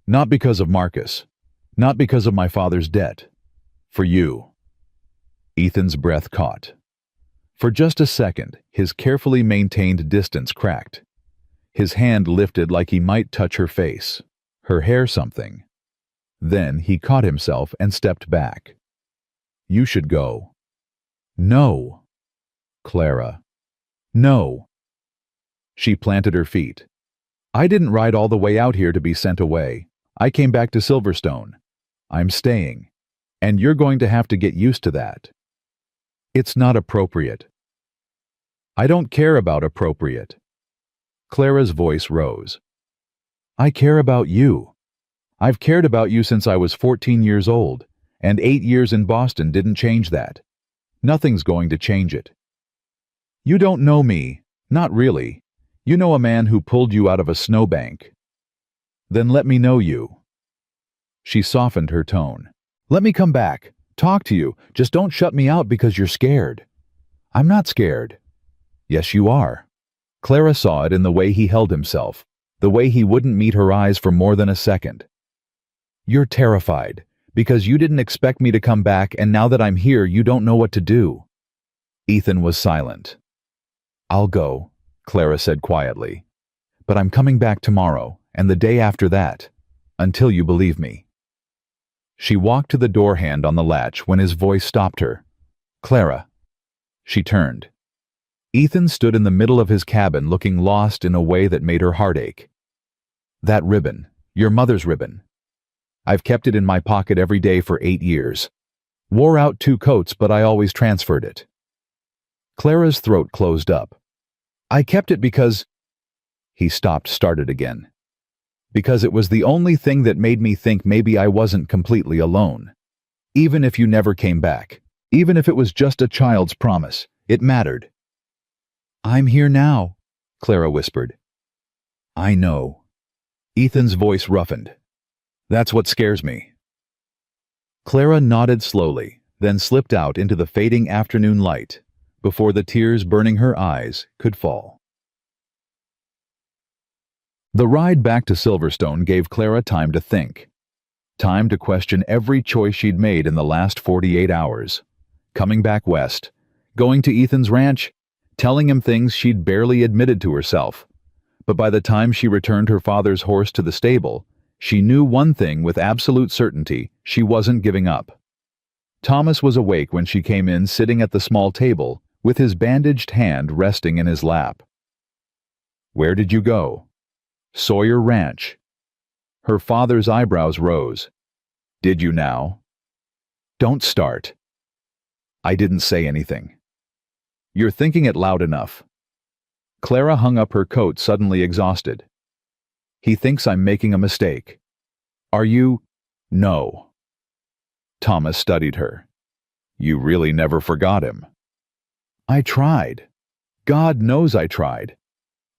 Not because of Marcus. Not because of my father's debt. For you. Ethan's breath caught. For just a second, his carefully maintained distance cracked. His hand lifted like he might touch her face, her hair something. Then he caught himself and stepped back. You should go. No. Clara. No. She planted her feet. I didn't ride all the way out here to be sent away. I came back to Silverstone. I'm staying. And you're going to have to get used to that. It's not appropriate. I don't care about appropriate. Clara's voice rose. I care about you. I've cared about you since I was 14 years old, and 8 years in Boston didn't change that. Nothing's going to change it. You don't know me, not really. You know a man who pulled you out of a snowbank. Then let me know you. She softened her tone. Let me come back, talk to you, just don't shut me out because you're scared. I'm not scared. Yes, you are. Clara saw it in the way he held himself, the way he wouldn't meet her eyes for more than a second. You're terrified, because you didn't expect me to come back, and now that I'm here you don't know what to do. Ethan was silent. I'll go, Clara said quietly. But I'm coming back tomorrow, and the day after that, until you believe me. She walked to the door hand on the latch when his voice stopped her. Clara. She turned. Ethan stood in the middle of his cabin looking lost in a way that made her heart ache. That ribbon, your mother's ribbon. I've kept it in my pocket every day for 8 years. Wore out 2 coats, but I always transferred it. Clara's throat closed up. I kept it because... He stopped, started again. Because it was the only thing that made me think maybe I wasn't completely alone. Even if you never came back, even if it was just a child's promise, it mattered. I'm here now, Clara whispered. I know. Ethan's voice roughened. That's what scares me. Clara nodded slowly, then slipped out into the fading afternoon light, before the tears burning her eyes could fall. The ride back to Silverstone gave Clara time to think. Time to question every choice she'd made in the last 48 hours. Coming back west, going to Ethan's ranch, telling him things she'd barely admitted to herself. But by the time she returned her father's horse to the stable, she knew one thing with absolute certainty: she wasn't giving up. Thomas was awake when she came in, sitting at the small table, with his bandaged hand resting in his lap. Where did you go? Sawyer Ranch. Her father's eyebrows rose. Did you now? Don't start. I didn't say anything. You're thinking it loud enough. Clara hung up her coat, suddenly exhausted. He thinks I'm making a mistake. Are you? No. Thomas studied her. You really never forgot him. I tried. God knows I tried.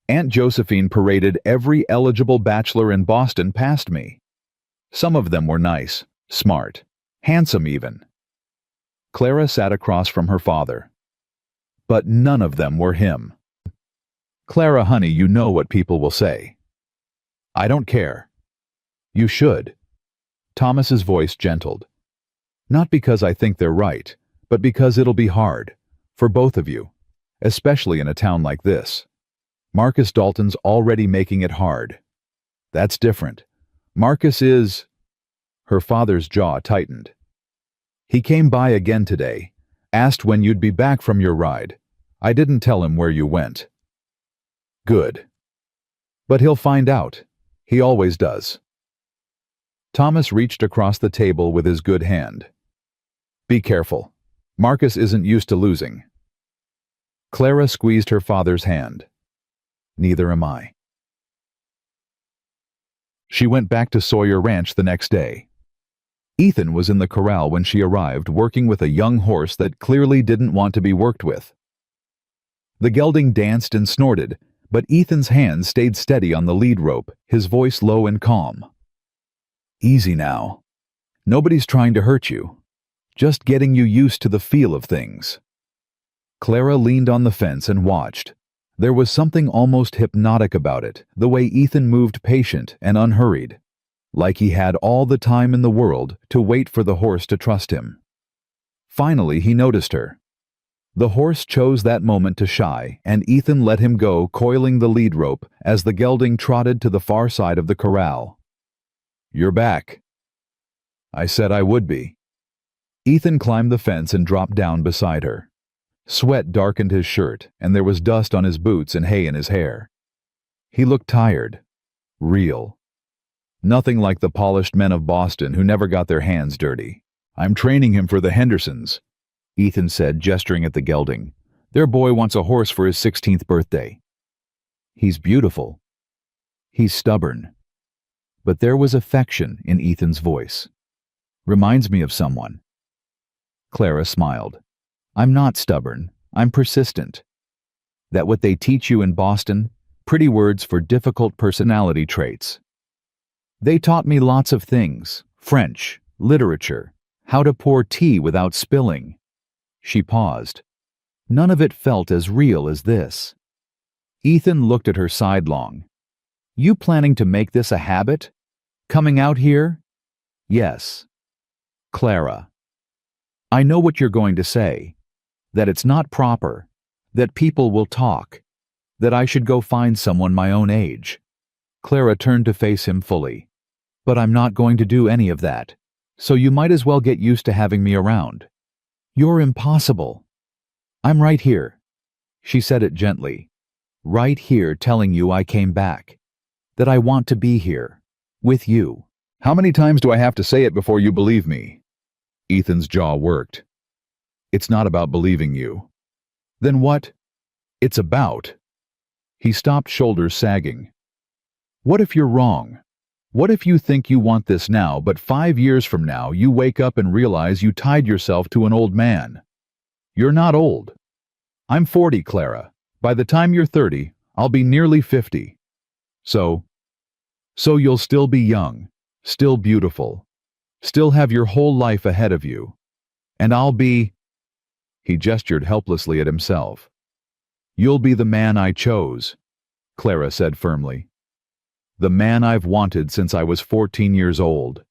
Aunt Josephine paraded every eligible bachelor in Boston past me. Some of them were nice, smart, handsome even. Clara sat across from her father. But none of them were him. Clara, honey, you know what people will say. I don't care. You should. Thomas's voice gentled. Not because I think they're right, but because it'll be hard, for both of you, especially in a town like this. Marcus Dalton's already making it hard. That's different. Marcus is... Her father's jaw tightened. He came by again today, asked when you'd be back from your ride. I didn't tell him where you went. Good. But he'll find out. He always does. Thomas reached across the table with his good hand. Be careful. Marcus isn't used to losing. Clara squeezed her father's hand. Neither am I. She went back to Sawyer Ranch the next day. Ethan was in the corral when she arrived, working with a young horse that clearly didn't want to be worked with. The gelding danced and snorted, but Ethan's hand stayed steady on the lead rope, his voice low and calm. Easy now. Nobody's trying to hurt you. Just getting you used to the feel of things. Clara leaned on the fence and watched. There was something almost hypnotic about it, the way Ethan moved, patient and unhurried, like he had all the time in the world to wait for the horse to trust him. Finally, he noticed her. The horse chose that moment to shy, and Ethan let him go, coiling the lead rope as the gelding trotted to the far side of the corral. "You're back." "I said I would be." Ethan climbed the fence and dropped down beside her. Sweat darkened his shirt, and there was dust on his boots and hay in his hair. He looked tired. Real. Nothing like the polished men of Boston who never got their hands dirty. "I'm training him for the Hendersons," Ethan said, gesturing at the gelding. "Their boy wants a horse for his 16th birthday. He's beautiful. He's stubborn." But there was affection in Ethan's voice. "Reminds me of someone." Clara smiled. "I'm not stubborn. I'm persistent. That what they teach you in Boston? Pretty words for difficult personality traits. They taught me lots of things. French, literature, how to pour tea without spilling." She paused. None of it felt as real as this. Ethan looked at her sidelong. "You planning to make this a habit? Coming out here?" "Yes." "Clara, I know what you're going to say. That it's not proper. That people will talk. That I should go find someone my own age." Clara turned to face him fully. "But I'm not going to do any of that. So you might as well get used to having me around." "You're impossible." "I'm right here." She said it gently. "Right here telling you I came back. That I want to be here. With you." "How many times do I have to say it before you believe me?" Ethan's jaw worked. "It's not about believing you." "Then what?" "It's about." He stopped, shoulders sagging. "What if you're wrong? What if you think you want this now, but 5 years from now you wake up and realize you tied yourself to an old man? You're not old. I'm 40, Clara. By the time you're 30, I'll be nearly 50. So you'll still be young, still beautiful, still have your whole life ahead of you. And I'll be..." He gestured helplessly at himself. "You'll be the man I chose," Clara said firmly. "The man I've wanted since I was 14 years old.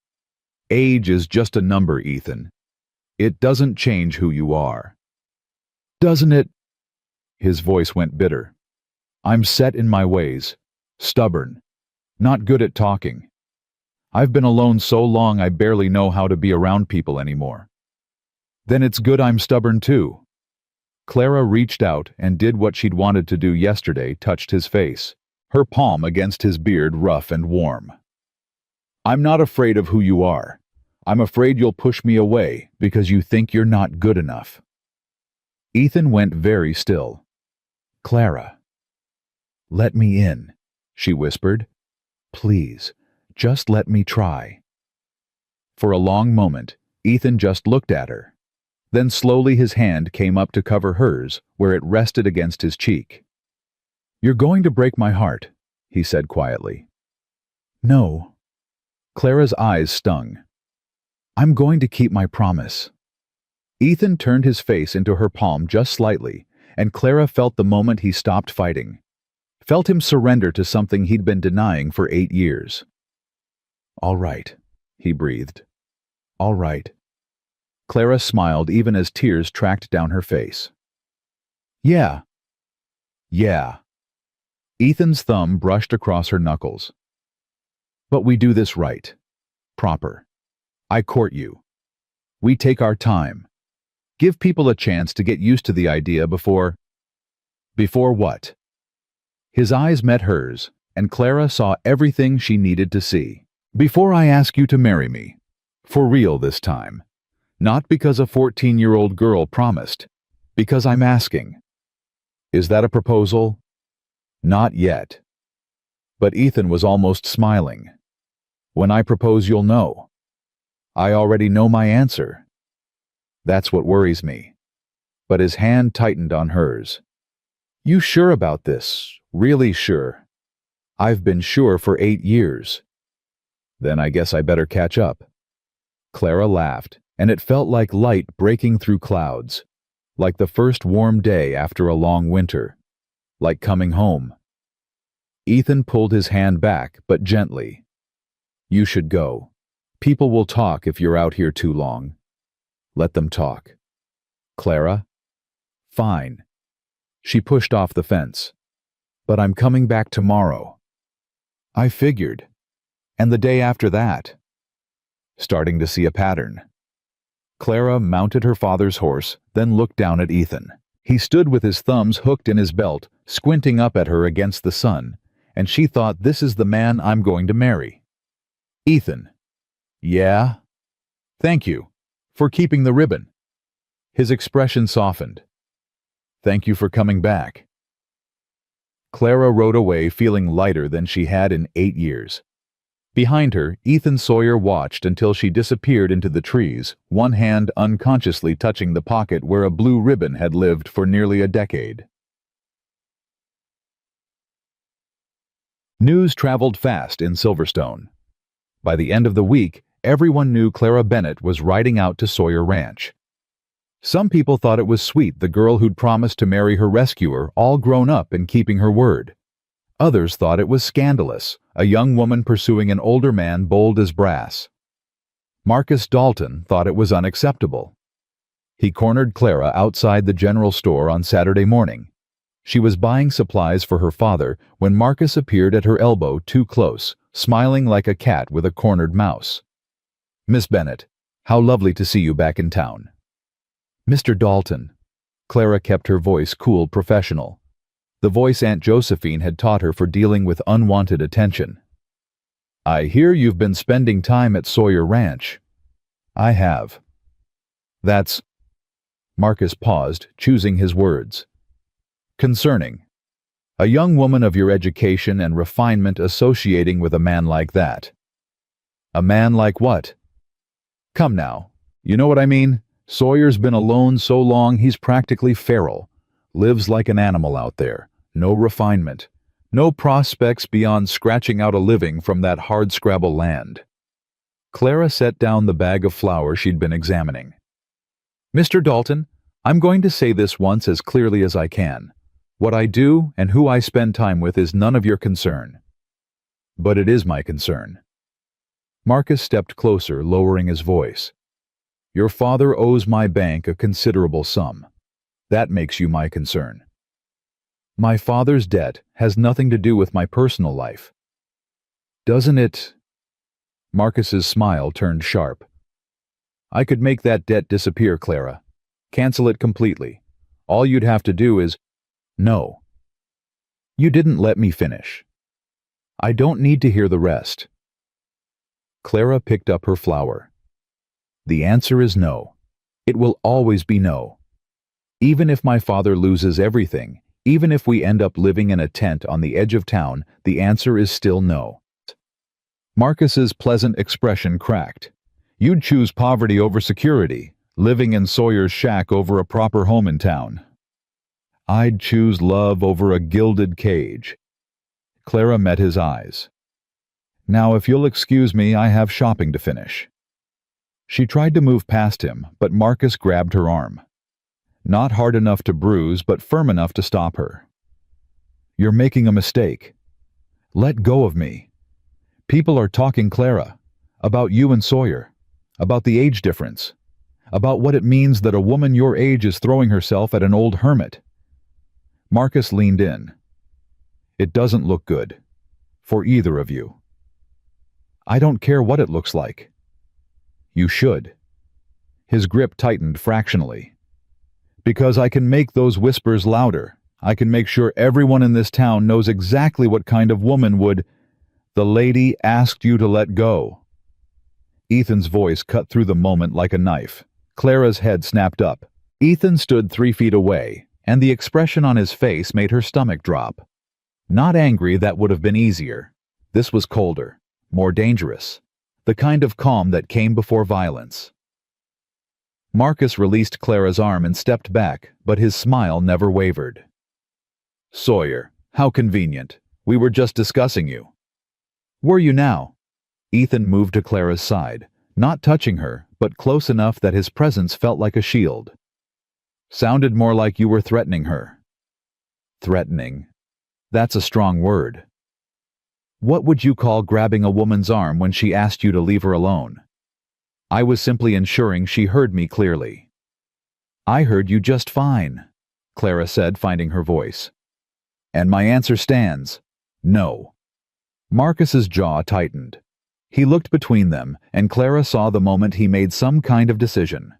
Age is just a number, Ethan. It doesn't change who you are." "Doesn't it?" His voice went bitter. "I'm set in my ways, stubborn, not good at talking. I've been alone so long I barely know how to be around people anymore." "Then it's good I'm stubborn too." Clara reached out and did what she'd wanted to do yesterday, touched his face, her palm against his beard, rough and warm. "I'm not afraid of who you are. I'm afraid you'll push me away because you think you're not good enough." Ethan went very still. "Clara." "Let me in," she whispered. "Please, just let me try." For a long moment, Ethan just looked at her. Then slowly his hand came up to cover hers where it rested against his cheek. "You're going to break my heart," he said quietly. "No." Clara's eyes stung. "I'm going to keep my promise." Ethan turned his face into her palm just slightly, and Clara felt the moment he stopped fighting. Felt him surrender to something he'd been denying for 8 years. "All right," he breathed. "All right." Clara smiled even as tears tracked down her face. "Yeah." "Yeah." Ethan's thumb brushed across her knuckles. "But we do this right. Proper. I court you. We take our time. Give people a chance to get used to the idea before..." "Before what?" His eyes met hers, and Clara saw everything she needed to see. "Before I ask you to marry me. For real this time. Not because a 14-year-old girl promised. Because I'm asking." "Is that a proposal?" "Not yet." But Ethan was almost smiling. "When I propose, you'll know." "I already know my answer." "That's what worries me." But his hand tightened on hers. "You sure about this? Really sure?" "I've been sure for 8 years." "Then I guess I better catch up." Clara laughed, and it felt like light breaking through clouds. Like the first warm day after a long winter. Like coming home. Ethan pulled his hand back, but gently. "You should go. People will talk if you're out here too long. Let them talk." Clara? Fine. She pushed off the fence. But I'm coming back tomorrow. I figured. And the day after that. Starting to see a pattern. Clara mounted her father's horse, then looked down at Ethan. He stood with his thumbs hooked in his belt, squinting up at her against the sun, and she thought, this is the man I'm going to marry. Ethan. Yeah? Thank you. For keeping the ribbon. His expression softened. Thank you for coming back. Clara rode away feeling lighter than she had in 8 years. Behind her, Ethan Sawyer watched until she disappeared into the trees, one hand unconsciously touching the pocket where a blue ribbon had lived for nearly a decade. News traveled fast in Silverstone. By the end of the week, everyone knew Clara Bennett was riding out to Sawyer Ranch. Some people thought it was sweet, the girl who'd promised to marry her rescuer, all grown up and keeping her word. Others thought it was scandalous, a young woman pursuing an older man bold as brass. Marcus Dalton thought it was unacceptable. He cornered Clara outside the general store on Saturday morning. She was buying supplies for her father when Marcus appeared at her elbow too close, smiling like a cat with a cornered mouse. Miss Bennett, how lovely to see you back in town. Mr. Dalton. Clara kept her voice cool, professional. The voice Aunt Josephine had taught her for dealing with unwanted attention. I hear you've been spending time at Sawyer Ranch. I have. That's... Marcus paused, choosing his words. Concerning. A young woman of your education and refinement associating with a man like that. A man like what? Come now, you know what I mean? Sawyer's been alone so long he's practically feral. Lives like an animal out there. No refinement. No prospects beyond scratching out a living from that hardscrabble land. Clara set down the bag of flour she'd been examining. Mr. Dalton, I'm going to say this once as clearly as I can. What I do and who I spend time with is none of your concern. But it is my concern. Marcus stepped closer, lowering his voice. Your father owes my bank a considerable sum. That makes you my concern. My father's debt has nothing to do with my personal life. Doesn't it? Marcus's smile turned sharp. I could make that debt disappear, Clara. Cancel it completely. All you'd have to do is... No. You didn't let me finish. I don't need to hear the rest. Clara picked up her flour. The answer is no. It will always be no. Even if my father loses everything, even if we end up living in a tent on the edge of town, the answer is still no. Marcus's pleasant expression cracked. You'd choose poverty over security, living in Sawyer's shack over a proper home in town. I'd choose love over a gilded cage. Clara met his eyes. Now, if you'll excuse me, I have shopping to finish. She tried to move past him, but Marcus grabbed her arm. Not hard enough to bruise, but firm enough to stop her. You're making a mistake. Let go of me. People are talking, Clara, about you and Sawyer, about the age difference, about what it means that a woman your age is throwing herself at an old hermit. Marcus leaned in. It doesn't look good. For either of you. I don't care what it looks like. You should. His grip tightened fractionally. Because I can make those whispers louder. I can make sure everyone in this town knows exactly what kind of woman would... The lady asked you to let go. Ethan's voice cut through the moment like a knife. Clara's head snapped up. Ethan stood 3 feet away, and the expression on his face made her stomach drop. Not angry, that would have been easier. This was colder, more dangerous. The kind of calm that came before violence. Marcus released Clara's arm and stepped back, but his smile never wavered. Sawyer, how convenient. We were just discussing you. Were you now? Ethan moved to Clara's side, not touching her, but close enough that his presence felt like a shield. Sounded more like you were threatening her. Threatening. That's a strong word. What would you call grabbing a woman's arm when she asked you to leave her alone? I was simply ensuring she heard me clearly. I heard you just fine, Clara said, finding her voice. And my answer stands. No. Marcus's jaw tightened. He looked between them, and Clara saw the moment he made some kind of decision.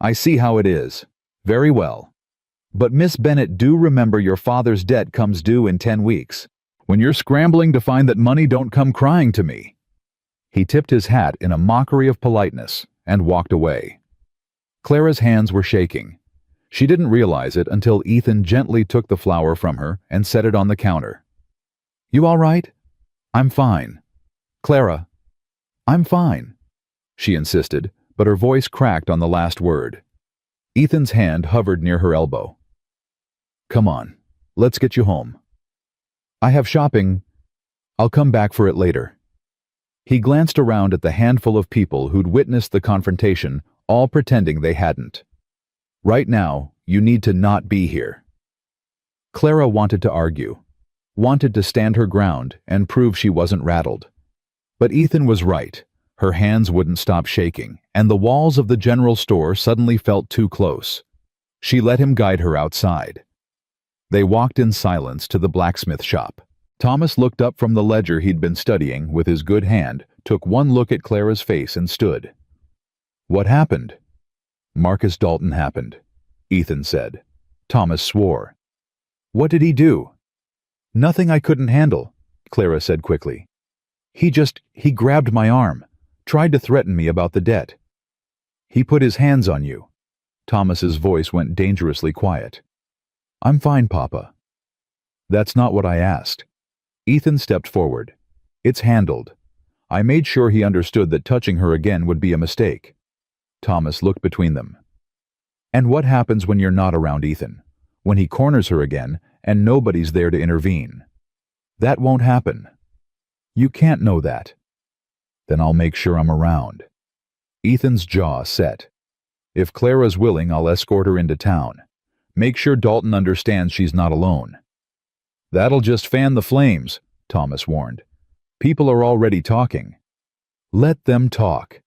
I see how it is. Very well. But Miss Bennet, do remember your father's debt comes due in 10 weeks. When you're scrambling to find that money, don't come crying to me. He tipped his hat in a mockery of politeness and walked away. Clara's hands were shaking. She didn't realize it until Ethan gently took the flower from her and set it on the counter. You all right? I'm fine. Clara, I'm fine, she insisted, but her voice cracked on the last word. Ethan's hand hovered near her elbow. Come on, let's get you home. I have shopping. I'll come back for it later. He glanced around at the handful of people who'd witnessed the confrontation, all pretending they hadn't. Right now, you need to not be here. Clara wanted to argue, wanted to stand her ground and prove she wasn't rattled. But Ethan was right. Her hands wouldn't stop shaking, and the walls of the general store suddenly felt too close. She let him guide her outside. They walked in silence to the blacksmith shop. Thomas looked up from the ledger he'd been studying with his good hand, took one look at Clara's face and stood. What happened? Marcus Dalton happened, Ethan said. Thomas swore. What did he do? Nothing I couldn't handle, Clara said quickly. He grabbed my arm, tried to threaten me about the debt. He put his hands on you. Thomas's voice went dangerously quiet. I'm fine, Papa. That's not what I asked. Ethan stepped forward. It's handled. I made sure he understood that touching her again would be a mistake. Thomas looked between them. And what happens when you're not around Ethan? When he corners her again and nobody's there to intervene? That won't happen. You can't know that. Then I'll make sure I'm around. Ethan's jaw set. If Clara's willing, I'll escort her into town. Make sure Dalton understands she's not alone. That'll just fan the flames, Thomas warned. People are already talking. Let them talk.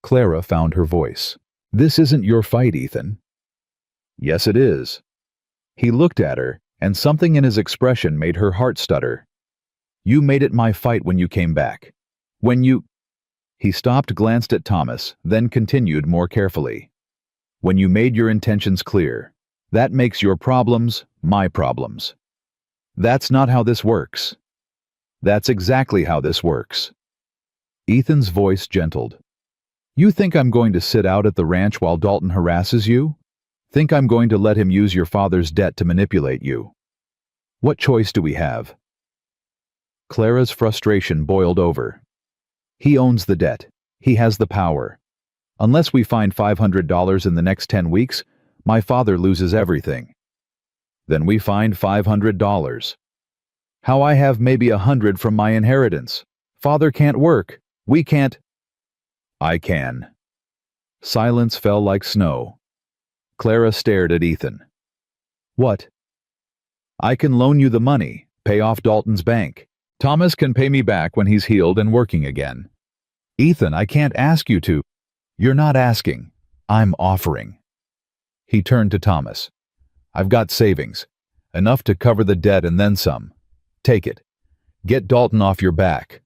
Clara found her voice. This isn't your fight, Ethan. Yes, it is. He looked at her, and something in his expression made her heart stutter. You made it my fight when you came back. When you... He stopped, glanced at Thomas, then continued more carefully. When you made your intentions clear. That makes your problems my problems. That's not how this works. That's exactly how this works. Ethan's voice gentled. You think I'm going to sit out at the ranch while Dalton harasses you? Think I'm going to let him use your father's debt to manipulate you? What choice do we have? Clara's frustration boiled over. He owns the debt. He has the power. Unless we find $500 in the next 10 weeks, my father loses everything. Then we find $500. How I have maybe 100 from my inheritance. Father can't work. We can't. I can. Silence fell like snow. Clara stared at Ethan. What? I can loan you the money, pay off Dalton's bank. Thomas can pay me back when he's healed and working again. Ethan, I can't ask you to. You're not asking. I'm offering. He turned to Thomas. I've got savings. Enough to cover the debt and then some. Take it. Get Dalton off your back.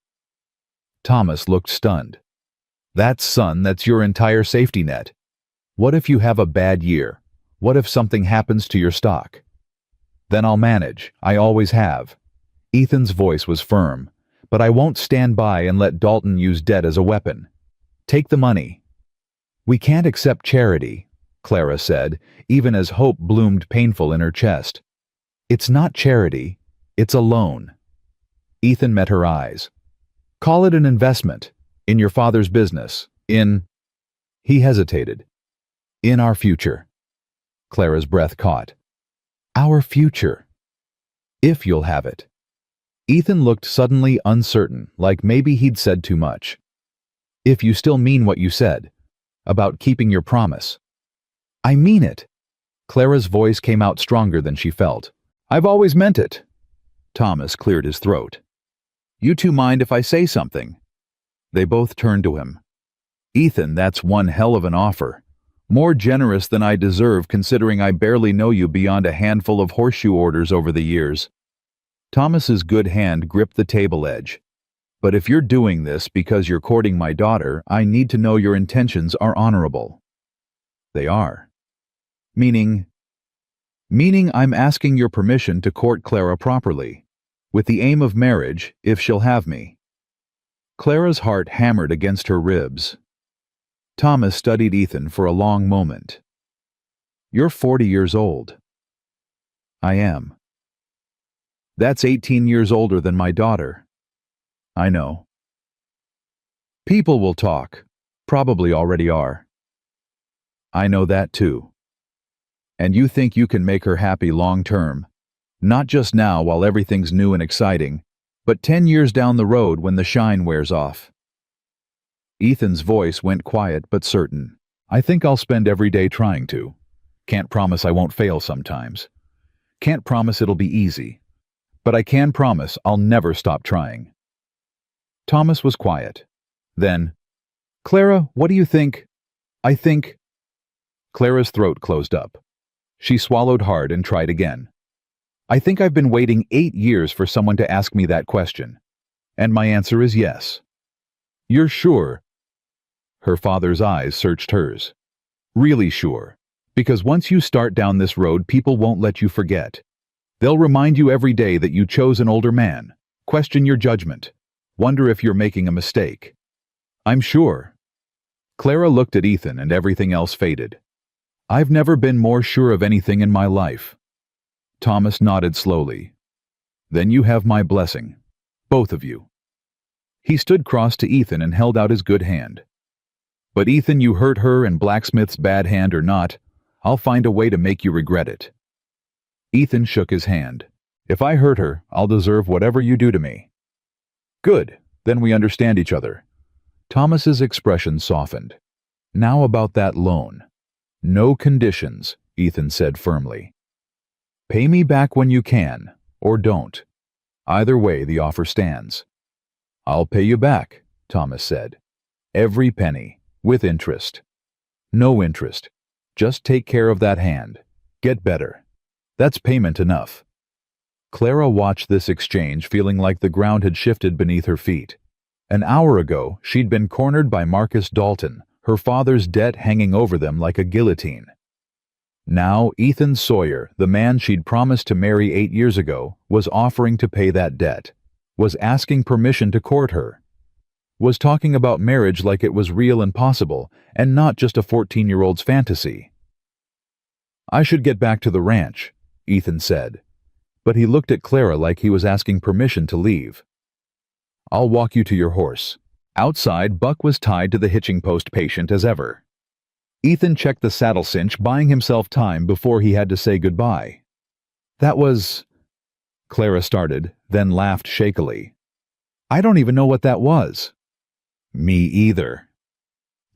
Thomas looked stunned. That's your entire safety net. What if you have a bad year? What if something happens to your stock? Then I'll manage. I always have. Ethan's voice was firm. But I won't stand by and let Dalton use debt as a weapon. Take the money. We can't accept charity, Clara said, even as hope bloomed painful in her chest. It's not charity. It's a loan. Ethan met her eyes. Call it an investment. In your father's business. He hesitated. In our future. Clara's breath caught. Our future. If you'll have it. Ethan looked suddenly uncertain, like maybe he'd said too much. If you still mean what you said. About keeping your promise. I mean it. Clara's voice came out stronger than she felt. I've always meant it. Thomas cleared his throat. You two mind if I say something? They both turned to him. Ethan, that's one hell of an offer. More generous than I deserve considering I barely know you beyond a handful of horseshoe orders over the years. Thomas's good hand gripped the table edge. But if you're doing this because you're courting my daughter, I need to know your intentions are honorable. They are. Meaning I'm asking your permission to court Clara properly, with the aim of marriage, if she'll have me. Clara's heart hammered against her ribs. Thomas studied Ethan for a long moment. You're 40 years old. I am. That's 18 years older than my daughter. I know. People will talk. Probably already are. I know that too. And you think you can make her happy long term, not just now while everything's new and exciting, but 10 years down the road when the shine wears off. Ethan's voice went quiet but certain. I think I'll spend every day trying to. Can't promise I won't fail sometimes. Can't promise it'll be easy. But I can promise I'll never stop trying. Thomas was quiet. Then, Clara, what do you think? I think... Clara's throat closed up. She swallowed hard and tried again. I think I've been waiting 8 years for someone to ask me that question. And my answer is yes. You're sure? Her father's eyes searched hers. Really sure. Because once you start down this road, people won't let you forget. They'll remind you every day that you chose an older man, question your judgment, wonder if you're making a mistake. I'm sure. Clara looked at Ethan and everything else faded. I've never been more sure of anything in my life. Thomas nodded slowly. Then you have my blessing. Both of you. He stood cross to Ethan and held out his good hand. But Ethan, you hurt her and Blacksmith's bad hand or not, I'll find a way to make you regret it. Ethan shook his hand. If I hurt her, I'll deserve whatever you do to me. Good, then we understand each other. Thomas's expression softened. Now about that loan. No conditions, Ethan said firmly. Pay me back when you can, or don't. Either way, the offer stands. I'll pay you back, Thomas said. Every penny, with interest. No interest. Just take care of that hand. Get better. That's payment enough. Clara watched this exchange feeling like the ground had shifted beneath her feet. An hour ago, she'd been cornered by Marcus Dalton, her father's debt hanging over them like a guillotine. Now, Ethan Sawyer, the man she'd promised to marry 8 years ago, was offering to pay that debt, was asking permission to court her, was talking about marriage like it was real and possible, and not just a 14-year-old's fantasy. I should get back to the ranch, Ethan said, but he looked at Clara like he was asking permission to leave. I'll walk you to your horse. Outside, Buck was tied to the hitching post patient as ever. Ethan checked the saddle cinch, buying himself time before he had to say goodbye. That was... Clara started, then laughed shakily. I don't even know what that was. Me either.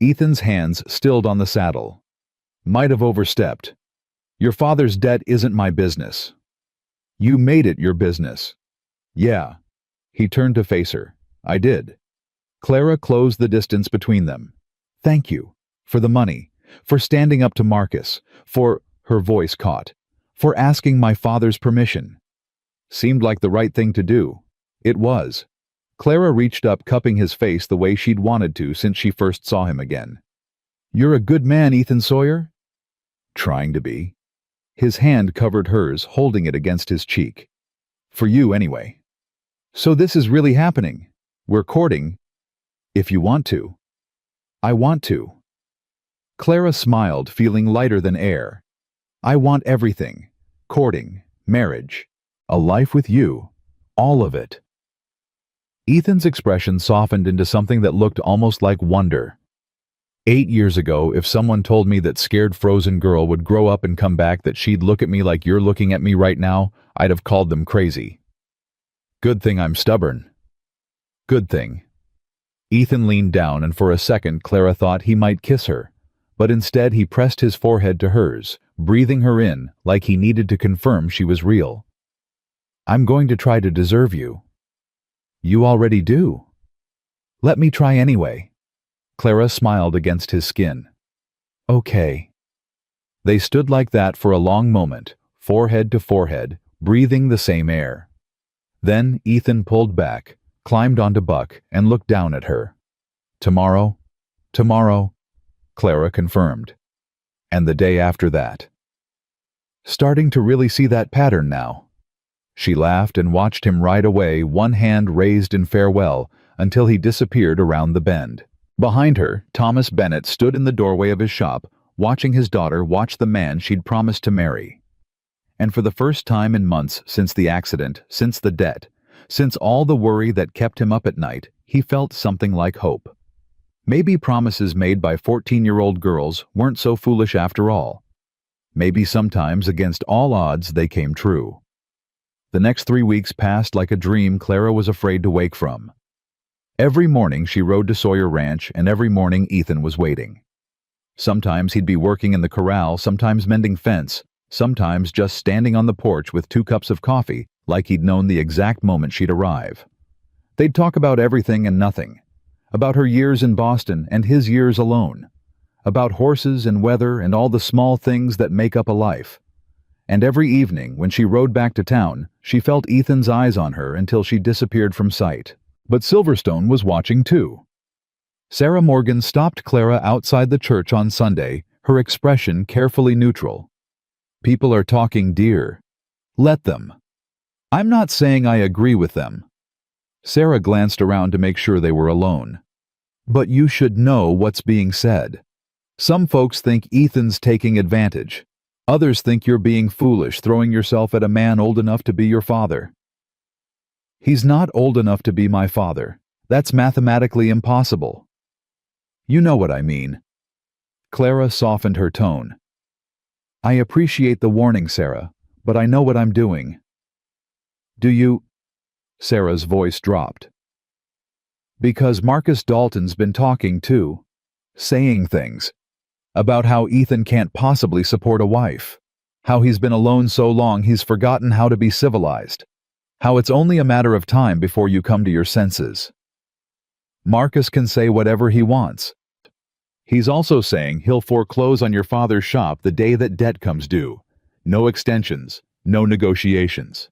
Ethan's hands stilled on the saddle. Might have overstepped. Your father's debt isn't my business. You made it your business. Yeah. He turned to face her. I did. Clara closed the distance between them. Thank you. For the money. For standing up to Marcus. For, her voice caught, for asking my father's permission. Seemed like the right thing to do. It was. Clara reached up, cupping his face the way she'd wanted to since she first saw him again. You're a good man, Ethan Sawyer? Trying to be. His hand covered hers, holding it against his cheek. For you, anyway. So this is really happening. We're courting. If you want to. I want to. Clara smiled, feeling lighter than air. I want everything. Courting, marriage, a life with you. All of it. Ethan's expression softened into something that looked almost like wonder. 8 years ago, if someone told me that scared frozen girl would grow up and come back, that she'd look at me like you're looking at me right now, I'd have called them crazy. Good thing I'm stubborn. Good thing. Ethan leaned down, and for a second Clara thought he might kiss her, but instead he pressed his forehead to hers, breathing her in like he needed to confirm she was real. I'm going to try to deserve you. You already do. Let me try anyway. Clara smiled against his skin. Okay. They stood like that for a long moment, forehead to forehead, breathing the same air. Then Ethan pulled back, climbed onto Buck, and looked down at her. Tomorrow? Tomorrow, Clara confirmed. And the day after that. Starting to really see that pattern now. She laughed and watched him ride away, one hand raised in farewell, until he disappeared around the bend. Behind her, Thomas Bennett stood in the doorway of his shop, watching his daughter watch the man she'd promised to marry. And for the first time in months since the accident, since the debt, since all the worry that kept him up at night, he felt something like hope. Maybe promises made by 14-year-old girls weren't so foolish after all. Maybe sometimes, against all odds, they came true. The next 3 weeks passed like a dream Clara was afraid to wake from. Every morning she rode to Sawyer Ranch, and every morning Ethan was waiting. Sometimes he'd be working in the corral, sometimes mending fence, sometimes just standing on the porch with 2 cups of coffee, like he'd known the exact moment she'd arrive. They'd talk about everything and nothing. About her years in Boston and his years alone. About horses and weather and all the small things that make up a life. And every evening, when she rode back to town, she felt Ethan's eyes on her until she disappeared from sight. But Silverstone was watching too. Sarah Morgan stopped Clara outside the church on Sunday, her expression carefully neutral. People are talking, dear. Let them. I'm not saying I agree with them. Sarah glanced around to make sure they were alone. But you should know what's being said. Some folks think Ethan's taking advantage. Others think you're being foolish, throwing yourself at a man old enough to be your father. He's not old enough to be my father. That's mathematically impossible. You know what I mean. Clara softened her tone. I appreciate the warning, Sarah, but I know what I'm doing. Do you? Sarah's voice dropped. Because Marcus Dalton's been talking too. Saying things. About how Ethan can't possibly support a wife. How he's been alone so long he's forgotten how to be civilized. How it's only a matter of time before you come to your senses. Marcus can say whatever he wants. He's also saying he'll foreclose on your father's shop the day that debt comes due. No extensions, no negotiations.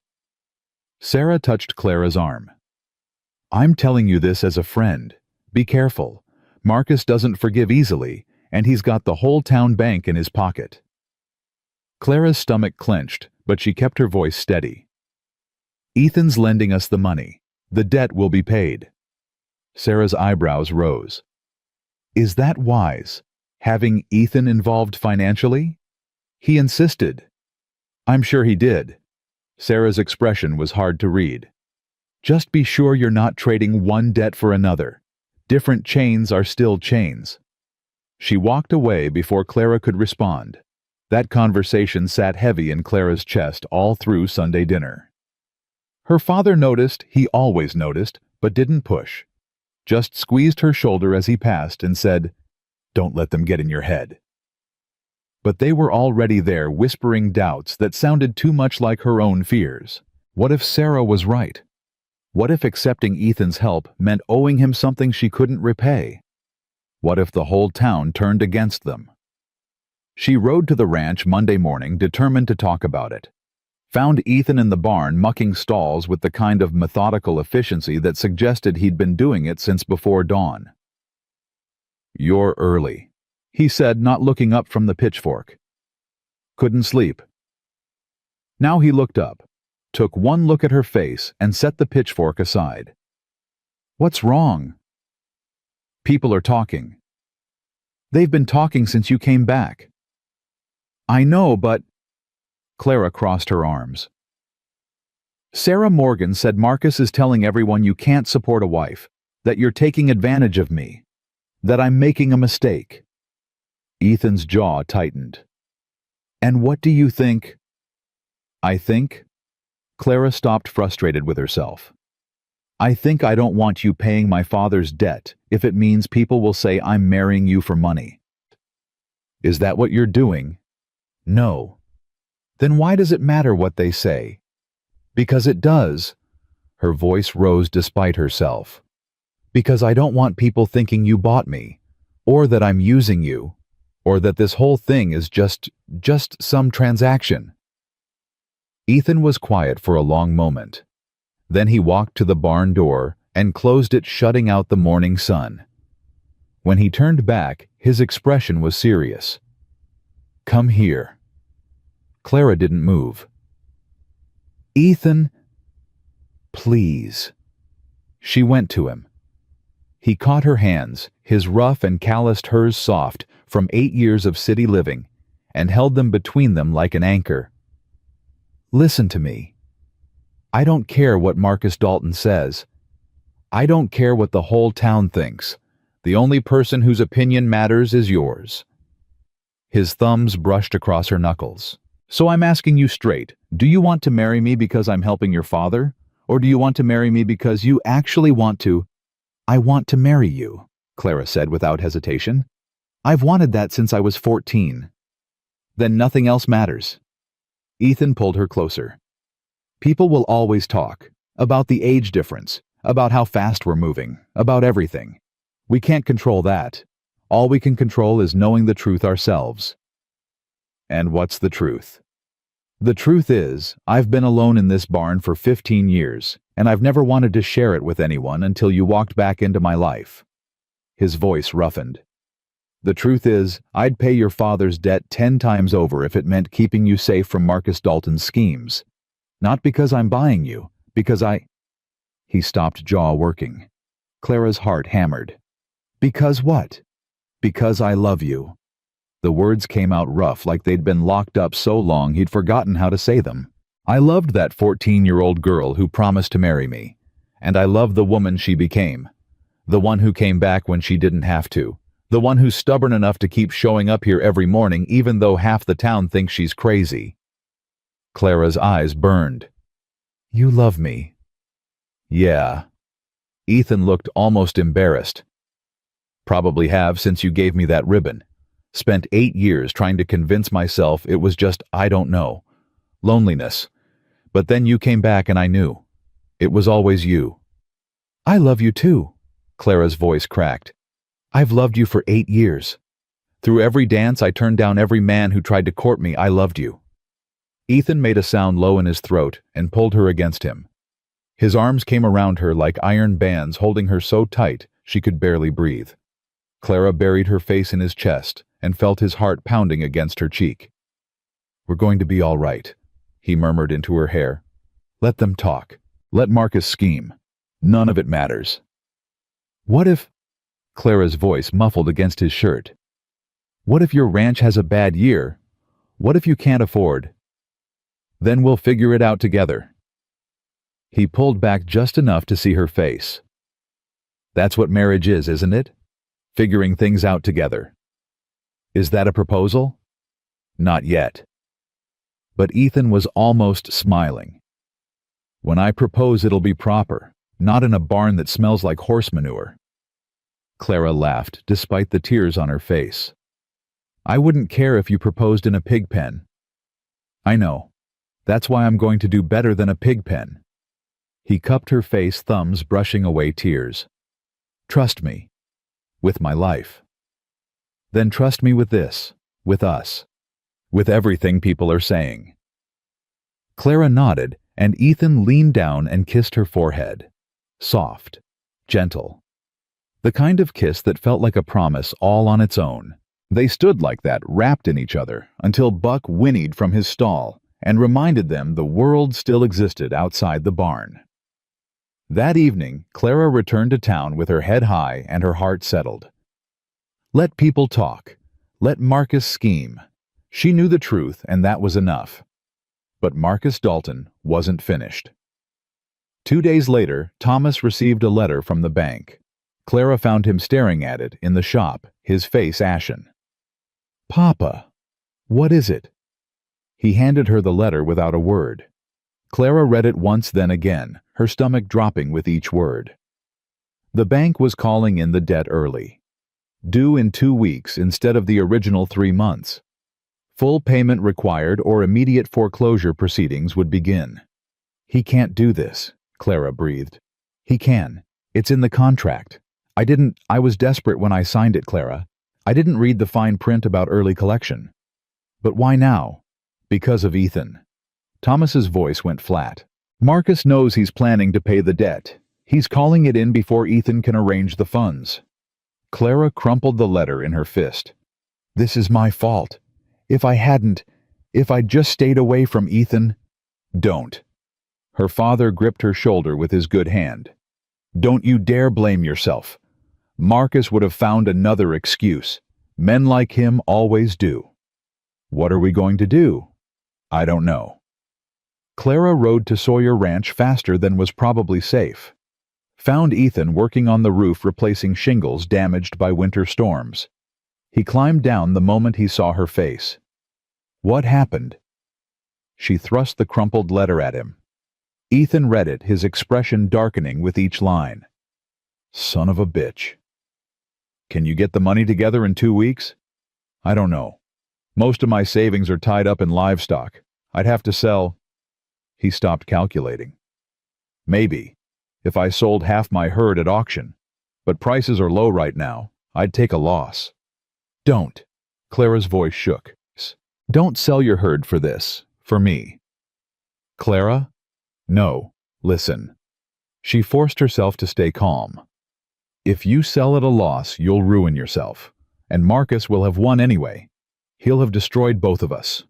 Sarah touched Clara's arm. I'm telling you this as a friend. Be careful. Marcus doesn't forgive easily, and he's got the whole town bank in his pocket. Clara's stomach clenched, but she kept her voice steady. Ethan's lending us the money. The debt will be paid. Sarah's eyebrows rose. Is that wise, having Ethan involved financially? He insisted. I'm sure he did. Sarah's expression was hard to read. Just be sure you're not trading one debt for another. Different chains are still chains. She walked away before Clara could respond. That conversation sat heavy in Clara's chest all through Sunday dinner. Her father noticed, he always noticed, but didn't push. Just squeezed her shoulder as he passed and said, Don't let them get in your head. But they were already there whispering doubts that sounded too much like her own fears. What if Sarah was right? What if accepting Ethan's help meant owing him something she couldn't repay? What if the whole town turned against them? She rode to the ranch Monday morning, determined to talk about it. Found Ethan in the barn mucking stalls with the kind of methodical efficiency that suggested he'd been doing it since before dawn. You're early, he said, not looking up from the pitchfork. Couldn't sleep. Now he looked up, took one look at her face, and set the pitchfork aside. What's wrong? People are talking. They've been talking since you came back. I know, but... Clara crossed her arms. Sarah Morgan said Marcus is telling everyone you can't support a wife, that you're taking advantage of me, that I'm making a mistake. Ethan's jaw tightened. And what do you think? I think... Clara stopped, frustrated with herself. I think I don't want you paying my father's debt if it means people will say I'm marrying you for money. Is that what you're doing? No. Then why does it matter what they say? Because it does. Her voice rose despite herself. Because I don't want people thinking you bought me, or that I'm using you, Or that this whole thing is just some transaction. Ethan was quiet for a long moment. Then he walked to the barn door and closed it, shutting out the morning sun. When he turned back, his expression was serious. "Come here." Clara didn't move. "Ethan, please." She went to him. He caught her hands, his rough and calloused, hers soft, from 8 years of city living, and held them between them like an anchor. "Listen to me. I don't care what Marcus Dalton says. I don't care what the whole town thinks. The only person whose opinion matters is yours." His thumbs brushed across her knuckles. "So I'm asking you straight, do you want to marry me because I'm helping your father? Or do you want to marry me because you actually want to?" "I want to marry you," Clara said without hesitation. "I've wanted that since I was 14. "Then nothing else matters." Ethan pulled her closer. "People will always talk. About the age difference. About how fast we're moving. About everything. We can't control that. All we can control is knowing the truth ourselves." "And what's the truth?" "The truth is, I've been alone in this barn for 15 years, and I've never wanted to share it with anyone until you walked back into my life." His voice roughened. "The truth is, I'd pay your father's debt 10 times over if it meant keeping you safe from Marcus Dalton's schemes. Not because I'm buying you, because I—" He stopped, jaw working. Clara's heart hammered. "Because what?" "Because I love you." The words came out rough, like they'd been locked up so long he'd forgotten how to say them. "I loved that 14-year-old girl who promised to marry me. And I love the woman she became. The one who came back when she didn't have to. The one who's stubborn enough to keep showing up here every morning even though half the town thinks she's crazy." Clara's eyes burned. "You love me?" "Yeah." Ethan looked almost embarrassed. "Probably have since you gave me that ribbon. Spent 8 years trying to convince myself it was just, I don't know, loneliness. But then you came back and I knew. It was always you." "I love you too." Clara's voice cracked. "I've loved you for 8 years. Through every dance I turned down every man who tried to court me, I loved you." Ethan made a sound low in his throat and pulled her against him. His arms came around her like iron bands, holding her so tight she could barely breathe. Clara buried her face in his chest and felt his heart pounding against her cheek. "We're going to be all right," he murmured into her hair. "Let them talk. Let Marcus scheme. None of it matters." "What if—" Clara's voice muffled against his shirt. "What if your ranch has a bad year? What if you can't afford?" "Then we'll figure it out together." He pulled back just enough to see her face. "That's what marriage is, isn't it? Figuring things out together. Is that a proposal?" "Not yet." But Ethan was almost smiling. "When I propose it'll be proper, not in a barn that smells like horse manure." Clara laughed, despite the tears on her face. "I wouldn't care if you proposed in a pig pen." "I know. That's why I'm going to do better than a pig pen." He cupped her face, thumbs brushing away tears. "Trust me. With my life. Then trust me with this, with us, with everything people are saying." Clara nodded, and Ethan leaned down and kissed her forehead. Soft, gentle. The kind of kiss that felt like a promise all on its own. They stood like that, wrapped in each other, until Buck whinnied from his stall and reminded them the world still existed outside the barn. That evening, Clara returned to town with her head high and her heart settled. Let people talk. Let Marcus scheme. She knew the truth, and that was enough. But Marcus Dalton wasn't finished. 2 days later, Thomas received a letter from the bank. Clara found him staring at it in the shop, his face ashen. "Papa, what is it?" He handed her the letter without a word. Clara read it once, then again, her stomach dropping with each word. The bank was calling in the debt early. Due in 2 weeks instead of the original 3 months. Full payment required or immediate foreclosure proceedings would begin. "He can't do this," Clara breathed. "He can. It's in the contract. I was desperate when I signed it, Clara. I didn't read the fine print about early collection. But why now? Because of Ethan. Thomas's voice went flat. Marcus knows he's planning to pay the debt. He's calling it in before Ethan can arrange the funds. Clara crumpled the letter in her fist. This is my fault. If I'd just stayed away from Ethan. Don't. Her father gripped her shoulder with his good hand. Don't you dare blame yourself. Marcus would have found another excuse. Men like him always do. What are we going to do? I don't know. Clara rode to Sawyer Ranch faster than was probably safe. Found Ethan working on the roof replacing shingles damaged by winter storms. He climbed down the moment he saw her face. What happened? She thrust the crumpled letter at him. Ethan read it, his expression darkening with each line. Son of a bitch. Can you get the money together in 2 weeks? I don't know. Most of my savings are tied up in livestock. I'd have to sell. He stopped calculating. Maybe, if I sold half my herd at auction. But prices are low right now. I'd take a loss. Don't. Clara's voice shook. Don't sell your herd for this, for me. Clara? No, listen. She forced herself to stay calm. If you sell at a loss, you'll ruin yourself. And Marcus will have won anyway. He'll have destroyed both of us.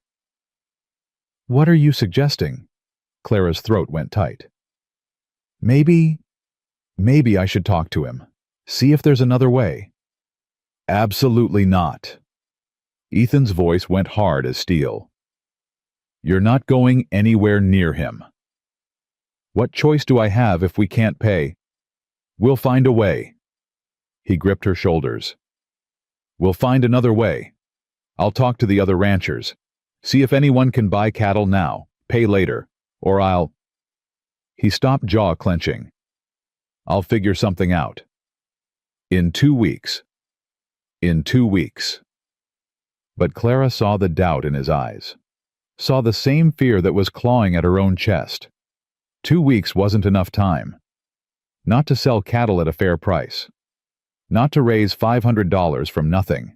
What are you suggesting? Clara's throat went tight. Maybe I should talk to him. See if there's another way. Absolutely not. Ethan's voice went hard as steel. You're not going anywhere near him. What choice do I have if we can't pay? We'll find a way. He gripped her shoulders. We'll find another way. I'll talk to the other ranchers. See if anyone can buy cattle now, pay later, or I'll... He stopped, jaw clenching. I'll figure something out. In 2 weeks. In 2 weeks. But Clara saw the doubt in his eyes. Saw the same fear that was clawing at her own chest. 2 weeks wasn't enough time. Not to sell cattle at a fair price. Not to raise $500 from nothing.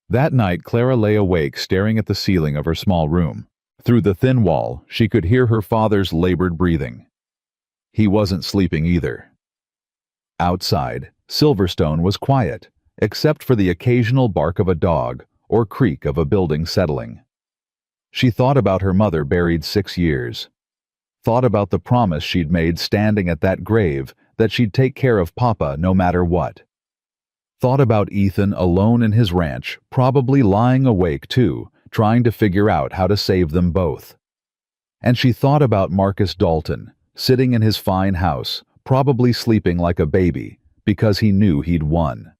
That night, Clara lay awake staring at the ceiling of her small room. Through the thin wall, she could hear her father's labored breathing. He wasn't sleeping either. Outside, Silverstone was quiet, except for the occasional bark of a dog or creak of a building settling. She thought about her mother buried 6 years. Thought about the promise she'd made standing at that grave that she'd take care of Papa no matter what. Thought about Ethan alone in his ranch, probably lying awake too, trying to figure out how to save them both. And she thought about Marcus Dalton, sitting in his fine house, probably sleeping like a baby, because he knew he'd won.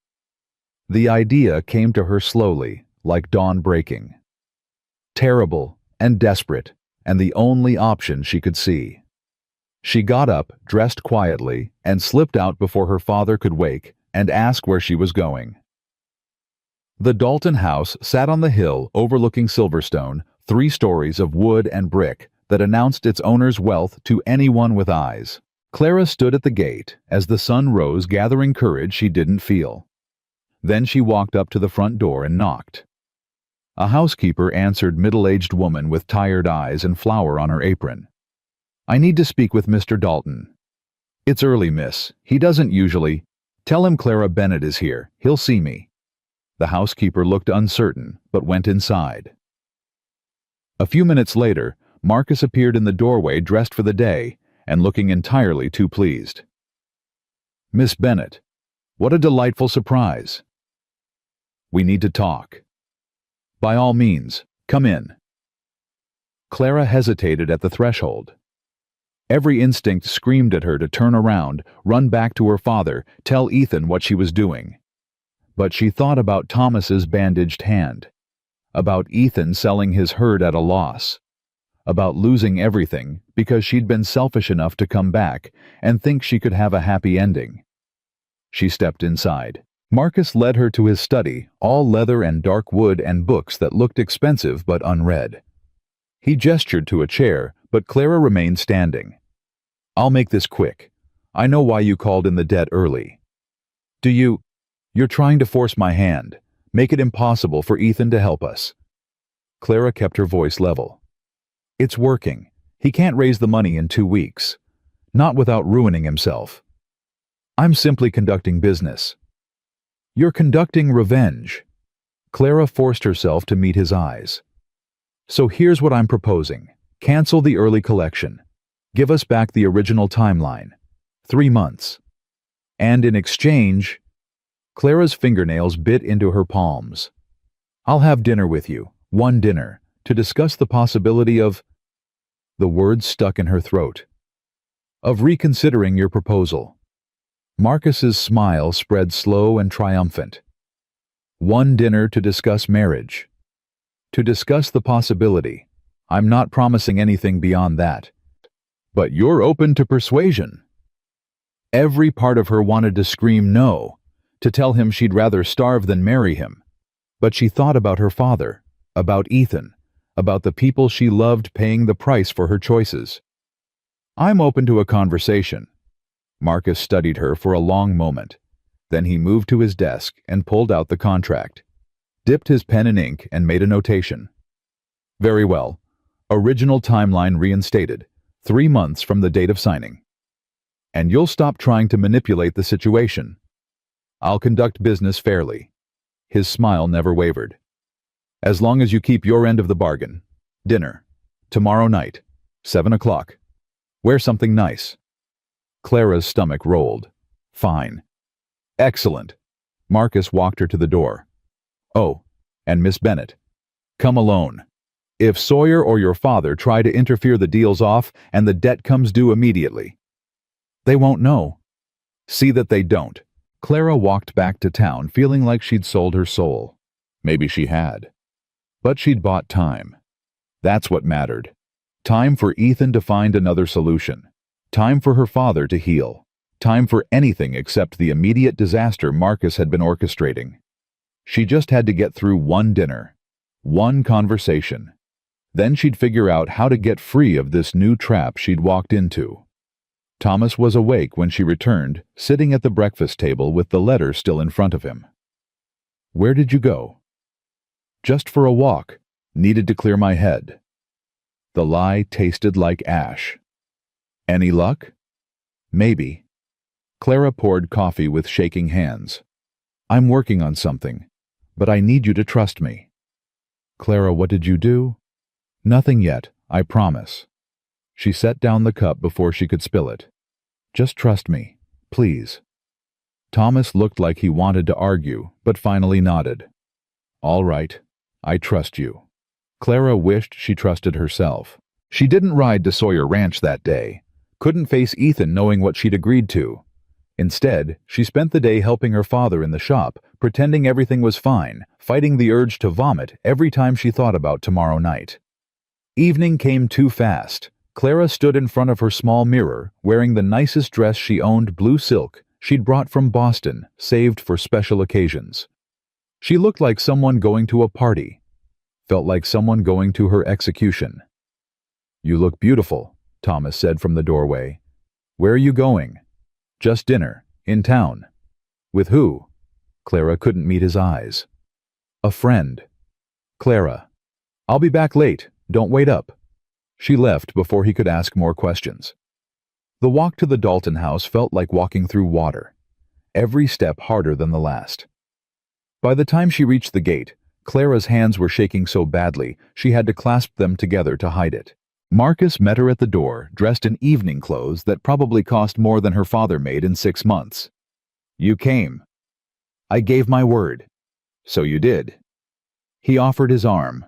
The idea came to her slowly, like dawn breaking. Terrible and desperate, and the only option she could see. She got up, dressed quietly, and slipped out before her father could wake and ask where she was going. The Dalton house sat on the hill overlooking Silverstone, 3 stories of wood and brick that announced its owner's wealth to anyone with eyes. Clara stood at the gate as the sun rose, gathering courage she didn't feel. Then she walked up to the front door and knocked. A housekeeper answered, middle-aged woman with tired eyes and flour on her apron. I need to speak with Mr. Dalton. It's early, miss. He doesn't usually. Tell him Clara Bennett is here. He'll see me. The housekeeper looked uncertain, but went inside. A few minutes later, Marcus appeared in the doorway dressed for the day and looking entirely too pleased. Miss Bennett, what a delightful surprise. We need to talk. By all means, come in. Clara hesitated at the threshold. Every instinct screamed at her to turn around, run back to her father, tell Ethan what she was doing. But she thought about Thomas's bandaged hand, about Ethan selling his herd at a loss, about losing everything because she'd been selfish enough to come back and think she could have a happy ending. She stepped inside. Marcus led her to his study, all leather and dark wood and books that looked expensive but unread. He gestured to a chair, but Clara remained standing. I'll make this quick. I know why you called in the debt early. Do you... You're trying to force my hand, make it impossible for Ethan to help us. Clara kept her voice level. It's working. He can't raise the money in 2 weeks. Not without ruining himself. I'm simply conducting business. You're conducting revenge. Clara forced herself to meet his eyes. So here's what I'm proposing. Cancel the early collection. Give us back the original timeline. 3 months. And in exchange, Clara's fingernails bit into her palms. I'll have dinner with you, one dinner, to discuss the possibility of... The words stuck in her throat. Of reconsidering your proposal. Marcus's smile spread slow and triumphant. One dinner to discuss marriage. To discuss the possibility. I'm not promising anything beyond that. But you're open to persuasion. Every part of her wanted to scream no, to tell him she'd rather starve than marry him. But she thought about her father, about Ethan, about the people she loved paying the price for her choices. I'm open to a conversation. Marcus studied her for a long moment. Then he moved to his desk and pulled out the contract, dipped his pen in ink and made a notation. Very well. Original timeline reinstated, 3 months from the date of signing. And you'll stop trying to manipulate the situation. I'll conduct business fairly. His smile never wavered. As long as you keep your end of the bargain. Dinner. Tomorrow night. 7 o'clock. Wear something nice. Clara's stomach rolled. Fine. Excellent. Marcus walked her to the door. Oh, and Miss Bennet. Come alone. If Sawyer or your father try to interfere, the deal's off and the debt comes due immediately. They won't know. See that they don't. Clara walked back to town feeling like she'd sold her soul. Maybe she had. But she'd bought time. That's what mattered. Time for Ethan to find another solution. Time for her father to heal. Time for anything except the immediate disaster Marcus had been orchestrating. She just had to get through one dinner. One conversation. Then she'd figure out how to get free of this new trap she'd walked into. Thomas was awake when she returned, sitting at the breakfast table with the letter still in front of him. Where did you go? Just for a walk. Needed to clear my head. The lie tasted like ash. Any luck? Maybe. Clara poured coffee with shaking hands. I'm working on something, but I need you to trust me. Clara, what did you do? Nothing yet, I promise. She set down the cup before she could spill it. Just trust me, please. Thomas looked like he wanted to argue, but finally nodded. All right, I trust you. Clara wished she trusted herself. She didn't ride to Sawyer Ranch that day, couldn't face Ethan knowing what she'd agreed to. Instead, she spent the day helping her father in the shop, pretending everything was fine, fighting the urge to vomit every time she thought about tomorrow night. Evening came too fast. Clara stood in front of her small mirror, wearing the nicest dress she owned, blue silk, she'd brought from Boston, saved for special occasions. She looked like someone going to a party. Felt like someone going to her execution. You look beautiful, Thomas said from the doorway. Where are you going? Just dinner, in town. With who? Clara couldn't meet his eyes. A friend. Clara. I'll be back late, don't wait up. She left before he could ask more questions. The walk to the Dalton house felt like walking through water, every step harder than the last. By the time she reached the gate, Clara's hands were shaking so badly she had to clasp them together to hide it. Marcus met her at the door, dressed in evening clothes that probably cost more than her father made in 6 months. You came. I gave my word. So you did. He offered his arm.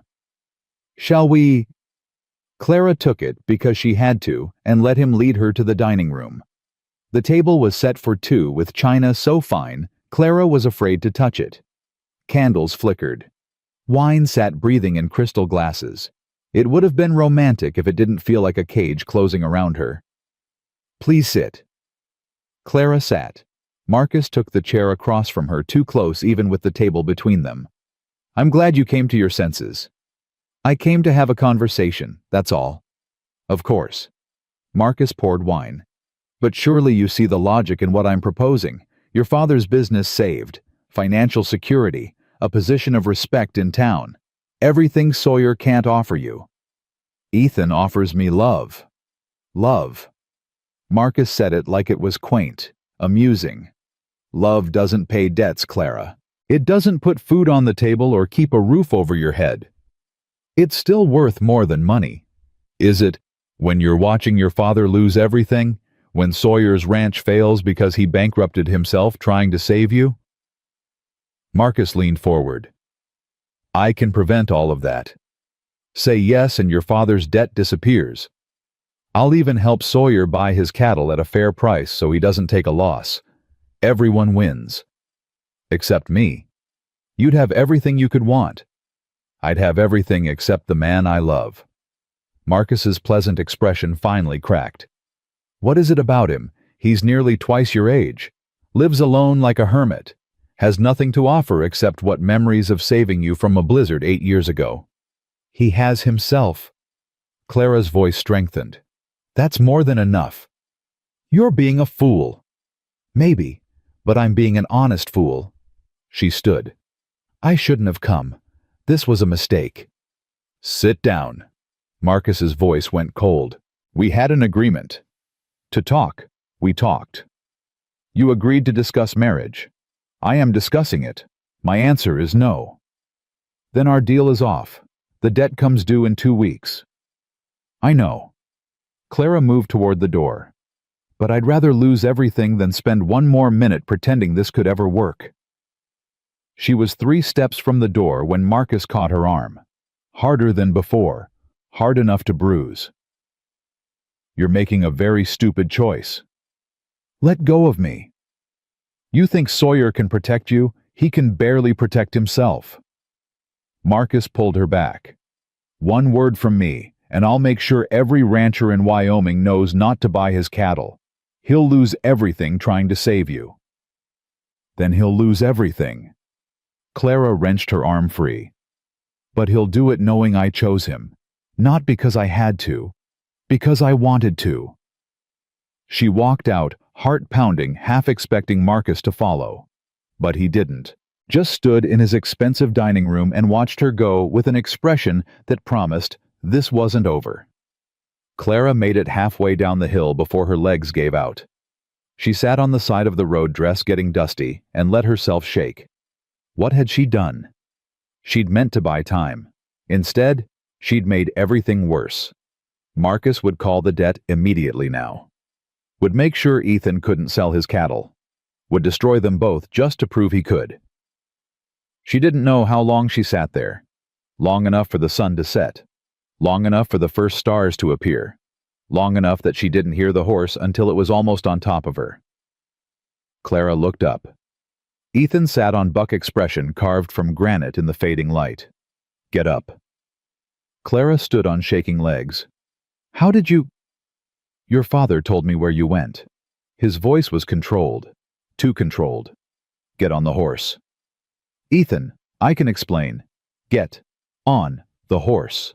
Shall we... Clara took it because she had to and let him lead her to the dining room. The table was set for 2 with china so fine, Clara was afraid to touch it. Candles flickered. Wine sat breathing in crystal glasses. It would have been romantic if it didn't feel like a cage closing around her. Please sit. Clara sat. Marcus took the chair across from her, too close even with the table between them. I'm glad you came to your senses. I came to have a conversation, that's all. Of course. Marcus poured wine. But surely you see the logic in what I'm proposing. Your father's business saved. financial security, a position of respect in town. Everything Sawyer can't offer you. Ethan offers me love. Love. Marcus said it like it was quaint, amusing. Love doesn't pay debts, Clara. It doesn't put food on the table or keep a roof over your head. It's still worth more than money. Is it, when you're watching your father lose everything? When Sawyer's ranch fails because he bankrupted himself trying to save you? Marcus leaned forward. I can prevent all of that. Say yes and your father's debt disappears. I'll even help Sawyer buy his cattle at a fair price so he doesn't take a loss. Everyone wins. Except me. You'd have everything you could want. I'd have everything except the man I love. Marcus's pleasant expression finally cracked. What is it about him? He's nearly twice your age. Lives alone like a hermit. Has nothing to offer except what memories of saving you from a blizzard 8 years ago. He has himself. Clara's voice strengthened. That's more than enough. You're being a fool. Maybe, but I'm being an honest fool. She stood. I shouldn't have come. This was a mistake. Sit down. Marcus's voice went cold. We had an agreement. To talk. We talked. You agreed to discuss marriage. I am discussing it. My answer is no. Then our deal is off. The debt comes due in 2 weeks. I know. Clara moved toward the door. But I'd rather lose everything than spend one more minute pretending this could ever work. She was 3 steps from the door when Marcus caught her arm. Harder than before. Hard enough to bruise. You're making a very stupid choice. Let go of me. You think Sawyer can protect you? He can barely protect himself. Marcus pulled her back. One word from me, and I'll make sure every rancher in Wyoming knows not to buy his cattle. He'll lose everything trying to save you. Then he'll lose everything. Clara wrenched her arm free. But he'll do it knowing I chose him. Not because I had to. Because I wanted to. She walked out, heart pounding, half expecting Marcus to follow. But he didn't. Just stood in his expensive dining room and watched her go with an expression that promised this wasn't over. Clara made it halfway down the hill before her legs gave out. She sat on the side of the road, dress getting dusty, and let herself shake. What had she done? She'd meant to buy time. Instead, she'd made everything worse. Marcus would call the debt immediately now. Would make sure Ethan couldn't sell his cattle. Would destroy them both just to prove he could. She didn't know how long she sat there. Long enough for the sun to set. Long enough for the first stars to appear. Long enough that she didn't hear the horse until it was almost on top of her. Clara looked up. Ethan sat on buck expression carved from granite in the fading light. Get up. Clara stood on shaking legs. How did you... Your father told me where you went. His voice was controlled. Too controlled. Get on the horse. Ethan, I can explain. Get on the horse.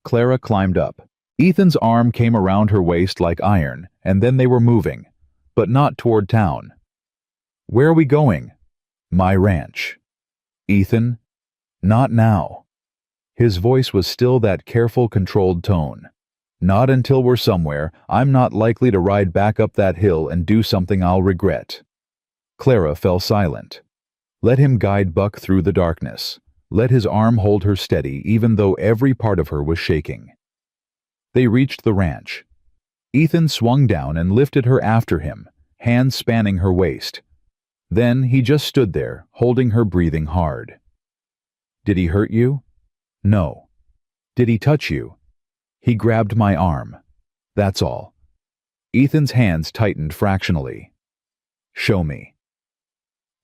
Clara climbed up. Ethan's arm came around her waist like iron, and then they were moving, but not toward town. Where are we going? My ranch. Ethan, not now. His voice was still that careful, controlled tone. Not until we're somewhere. I'm not likely to ride back up that hill and do something I'll regret. Clara fell silent. Let him guide Buck through the darkness. Let his arm hold her steady even though every part of her was shaking. They reached the ranch. Ethan swung down and lifted her after him, hands spanning her waist. Then he just stood there, holding her, breathing hard. Did he hurt you? No. Did he touch you? He grabbed my arm. That's all. Ethan's hands tightened fractionally. Show me.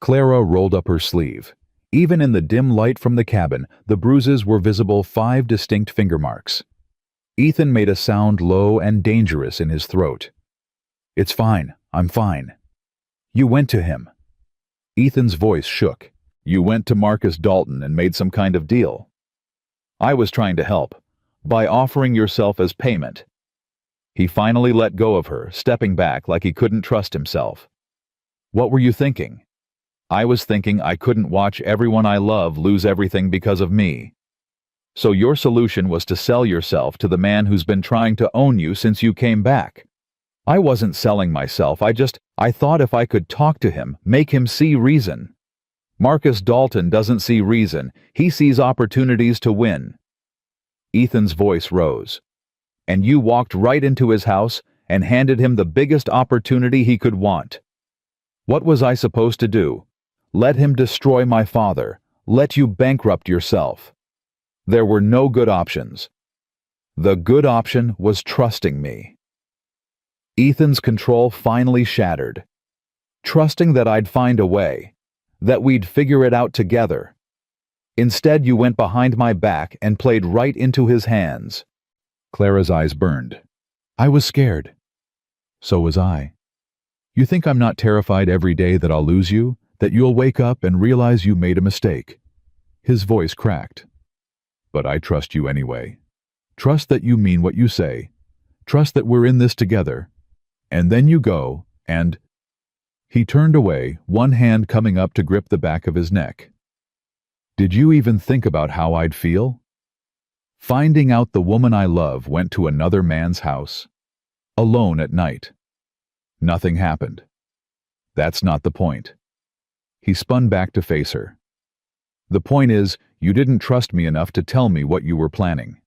Clara rolled up her sleeve. Even in the dim light from the cabin, the bruises were visible, 5 distinct finger marks. Ethan made a sound low and dangerous in his throat. It's fine. I'm fine. You went to him. Ethan's voice shook. You went to Marcus Dalton and made some kind of deal. I was trying to help, by offering yourself as payment. He finally let go of her, stepping back like he couldn't trust himself. What were you thinking? I was thinking I couldn't watch everyone I love lose everything because of me. So your solution was to sell yourself to the man who's been trying to own you since you came back. I wasn't selling myself, I thought if I could talk to him, make him see reason. Marcus Dalton doesn't see reason, he sees opportunities to win. Ethan's voice rose. And you walked right into his house and handed him the biggest opportunity he could want. What was I supposed to do? Let him destroy my father, let you bankrupt yourself. There were no good options. The good option was trusting me. Ethan's control finally shattered. Trusting that I'd find a way, that we'd figure it out together. Instead, you went behind my back and played right into his hands. Clara's eyes burned. I was scared. So was I. You think I'm not terrified every day that I'll lose you, that you'll wake up and realize you made a mistake? His voice cracked. But I trust you anyway. Trust that you mean what you say. Trust that we're in this together. And then you go, and... He turned away, one hand coming up to grip the back of his neck. Did you even think about how I'd feel? Finding out the woman I love went to another man's house, alone at night. Nothing happened. That's not the point. He spun back to face her. The point is, you didn't trust me enough to tell me what you were planning.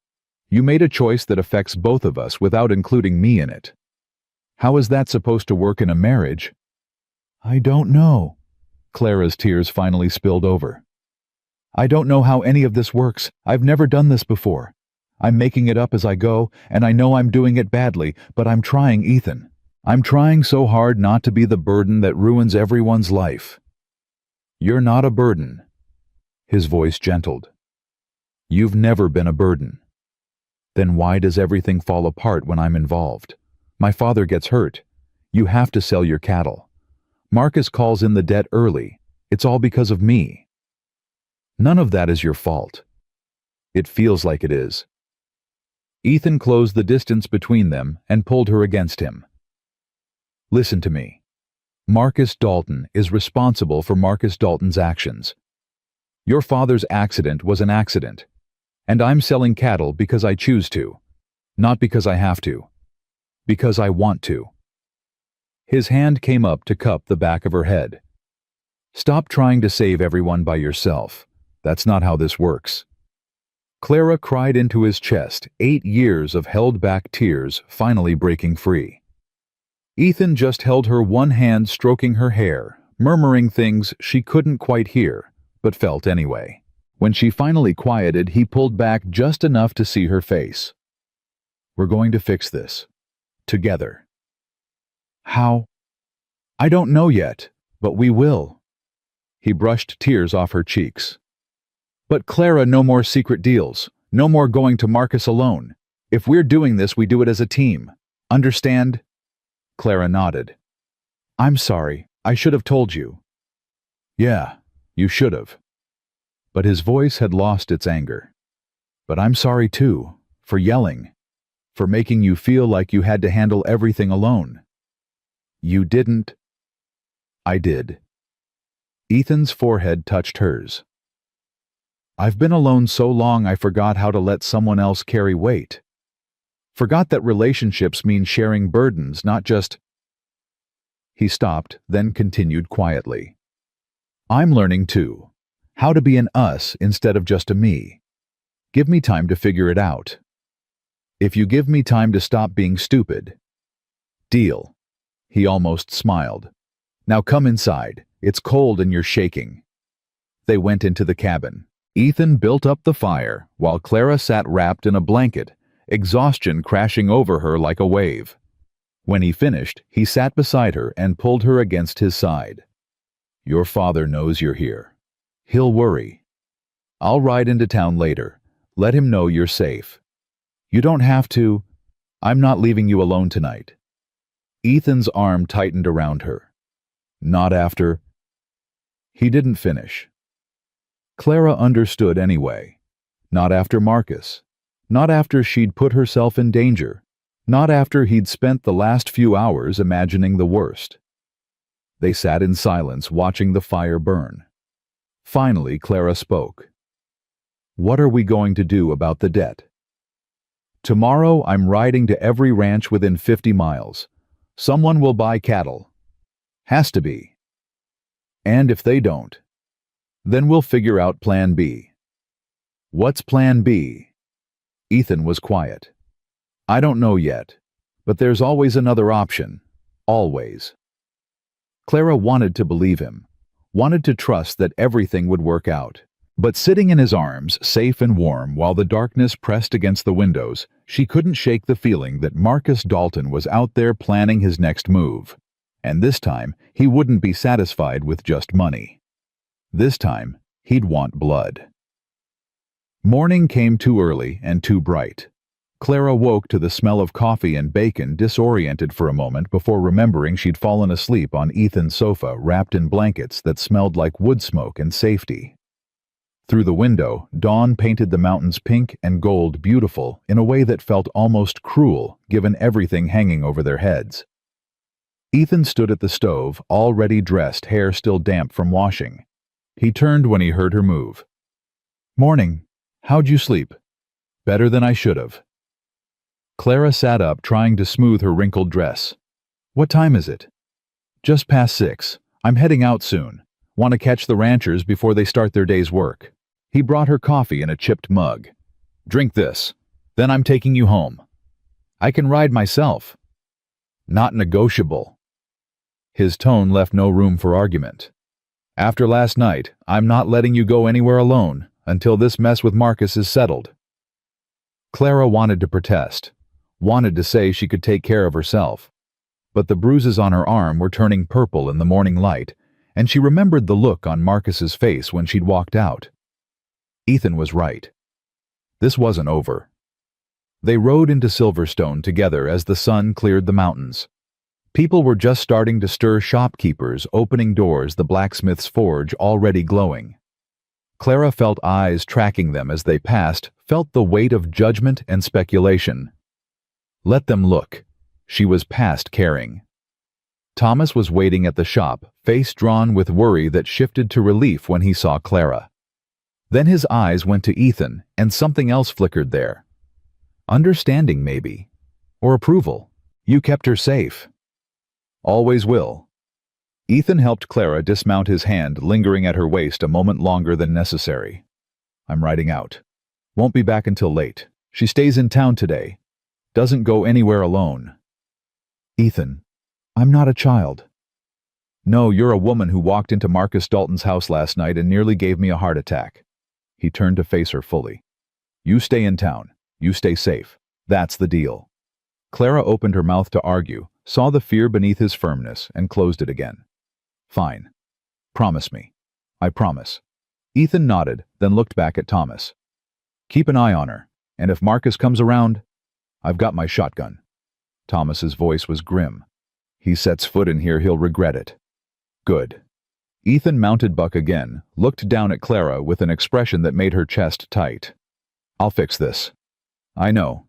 You made a choice that affects both of us without including me in it. How is that supposed to work in a marriage? I don't know. Clara's tears finally spilled over. I don't know how any of this works. I've never done this before. I'm making it up as I go, and I know I'm doing it badly, but I'm trying, Ethan. I'm trying so hard not to be the burden that ruins everyone's life. You're not a burden. His voice gentled. You've never been a burden. Then why does everything fall apart when I'm involved? My father gets hurt. You have to sell your cattle. Marcus calls in the debt early. It's all because of me. None of that is your fault. It feels like it is. Ethan closed the distance between them and pulled her against him. Listen to me. Marcus Dalton is responsible for Marcus Dalton's actions. Your father's accident was an accident, and I'm selling cattle because I choose to, not because I have to, because I want to. His hand came up to cup the back of her head. Stop trying to save everyone by yourself. That's not how this works. Clara cried into his chest, 8 years of held-back tears finally breaking free. Ethan just held her one hand stroking her hair, murmuring things she couldn't quite hear, but felt anyway. When she finally quieted, he pulled back just enough to see her face. We're going to fix this. Together. How? I don't know yet, but we will. He brushed tears off her cheeks. But Clara, no more secret deals. No more going to Marcus alone. If we're doing this, we do it as a team. Understand? Clara nodded. I'm sorry. I should have told you. Yeah, you should have. But his voice had lost its anger. But I'm sorry too, for yelling, for making you feel like you had to handle everything alone. You didn't. I did. Ethan's forehead touched hers. I've been alone so long I forgot how to let someone else carry weight. Forgot that relationships mean sharing burdens, not just... He stopped, then continued quietly. I'm learning too. How to be an us instead of just a me. Give me time to figure it out. If you give me time to stop being stupid. Deal. He almost smiled. Now come inside. It's cold and you're shaking. They went into the cabin. Ethan built up the fire while Clara sat wrapped in a blanket, exhaustion crashing over her like a wave. When he finished, he sat beside her and pulled her against his side. Your father knows you're here. He'll worry. I'll ride into town later. Let him know you're safe. You don't have to. I'm not leaving you alone tonight. Ethan's arm tightened around her. Not after. He didn't finish. Clara understood anyway. Not after Marcus. Not after she'd put herself in danger. Not after he'd spent the last few hours imagining the worst. They sat in silence, watching the fire burn. Finally, Clara spoke. "What are we going to do about the debt?" "Tomorrow I'm riding to every ranch within 50 miles. Someone will buy cattle. Has to be. And if they don't, then we'll figure out Plan B." "What's Plan B?" Ethan was quiet. "I don't know yet, but there's always another option. Always." Clara wanted to believe him, wanted to trust that everything would work out. But sitting in his arms, safe and warm, while the darkness pressed against the windows, she couldn't shake the feeling that Marcus Dalton was out there planning his next move. And this time, he wouldn't be satisfied with just money. This time, he'd want blood. Morning came too early and too bright. Clara woke to the smell of coffee and bacon, disoriented for a moment before remembering she'd fallen asleep on Ethan's sofa, wrapped in blankets that smelled like wood smoke and safety. Through the window, dawn painted the mountains pink and gold, beautiful in a way that felt almost cruel, given everything hanging over their heads. Ethan stood at the stove, already dressed, hair still damp from washing. He turned when he heard her move. "Morning. How'd you sleep?" "Better than I should have." Clara sat up, trying to smooth her wrinkled dress. "What time is it?" "Just past 6. I'm heading out soon. Want to catch the ranchers before they start their day's work." He brought her coffee in a chipped mug. "Drink this. Then I'm taking you home." "I can ride myself." "Not negotiable." His tone left no room for argument. "After last night, I'm not letting you go anywhere alone until this mess with Marcus is settled." Clara wanted to protest, wanted to say she could take care of herself. But the bruises on her arm were turning purple in the morning light, and she remembered the look on Marcus's face when she'd walked out. Ethan was right. This wasn't over. They rode into Silverstone together as the sun cleared the mountains. People were just starting to stir, shopkeepers opening doors, the blacksmith's forge already glowing. Clara felt eyes tracking them as they passed, felt the weight of judgment and speculation. Let them look. She was past caring. Thomas was waiting at the shop, face drawn with worry that shifted to relief when he saw Clara. Then his eyes went to Ethan, and something else flickered there. Understanding, maybe. Or approval. "You kept her safe." "Always will." Ethan helped Clara dismount, his hand lingering at her waist a moment longer than necessary. "I'm riding out. Won't be back until late. She stays in town today. Doesn't go anywhere alone." "Ethan, I'm not a child." "No, you're a woman who walked into Marcus Dalton's house last night and nearly gave me a heart attack." He turned to face her fully. "You stay in town. You stay safe. That's the deal." Clara opened her mouth to argue, saw the fear beneath his firmness, and closed it again. "Fine. Promise me." "I promise." Ethan nodded, then looked back at Thomas. "Keep an eye on her, and if Marcus comes around, I've got my shotgun." Thomas's voice was grim. "He sets foot in here, he'll regret it." "Good." Ethan mounted Buck again, looked down at Clara with an expression that made her chest tight. "I'll fix this." "I know."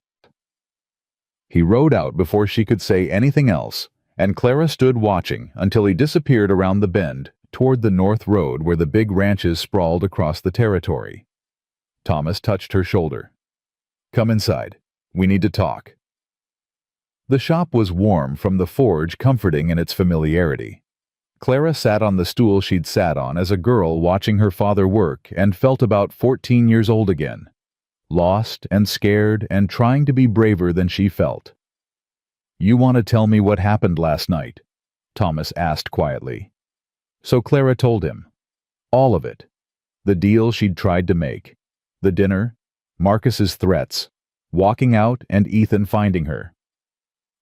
He rode out before she could say anything else, and Clara stood watching until he disappeared around the bend toward the north road where the big ranches sprawled across the territory. Thomas touched her shoulder. "Come inside. We need to talk." The shop was warm from the forge, comforting in its familiarity. Clara sat on the stool she'd sat on as a girl watching her father work and felt about 14 years old again, lost and scared and trying to be braver than she felt. "You want to tell me what happened last night?" Thomas asked quietly. So Clara told him. All of it. The deal she'd tried to make. The dinner, Marcus's threats, walking out and Ethan finding her.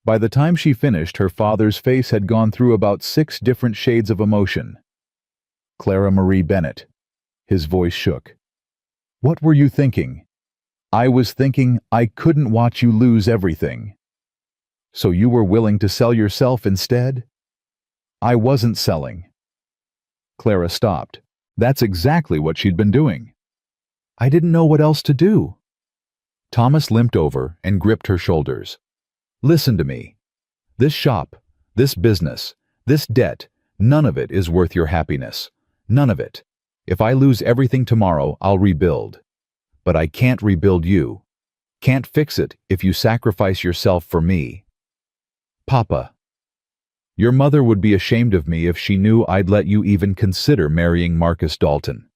By the time she finished, her father's face had gone through about 6 different shades of emotion. "Clara Marie Bennett." His voice shook. "What were you thinking?" "I was thinking I couldn't watch you lose everything." "So you were willing to sell yourself instead?" "I wasn't selling." Clara stopped. That's exactly what she'd been doing. "I didn't know what else to do." Thomas limped over and gripped her shoulders. "Listen to me. This shop, this business, this debt, None of it is worth your happiness. None of it. If I lose everything tomorrow, I'll rebuild. But I can't rebuild you. Can't fix it if you sacrifice yourself for me. Papa. Your mother would be ashamed of me if she knew I'd let you even consider marrying Marcus Dalton.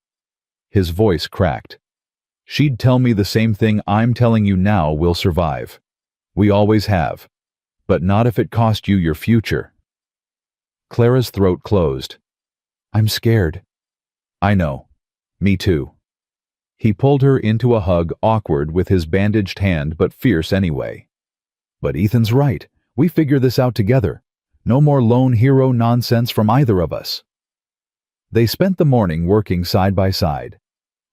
His voice cracked. She'd tell me the same thing I'm telling you now. We'll survive. We always have. But not if it cost you your future. Clara's throat closed. I'm scared. I know. Me too. He pulled her into a hug, awkward with his bandaged hand but fierce anyway. But Ethan's right. We figure this out together. No more lone hero nonsense from either of us. They spent the morning working side by side.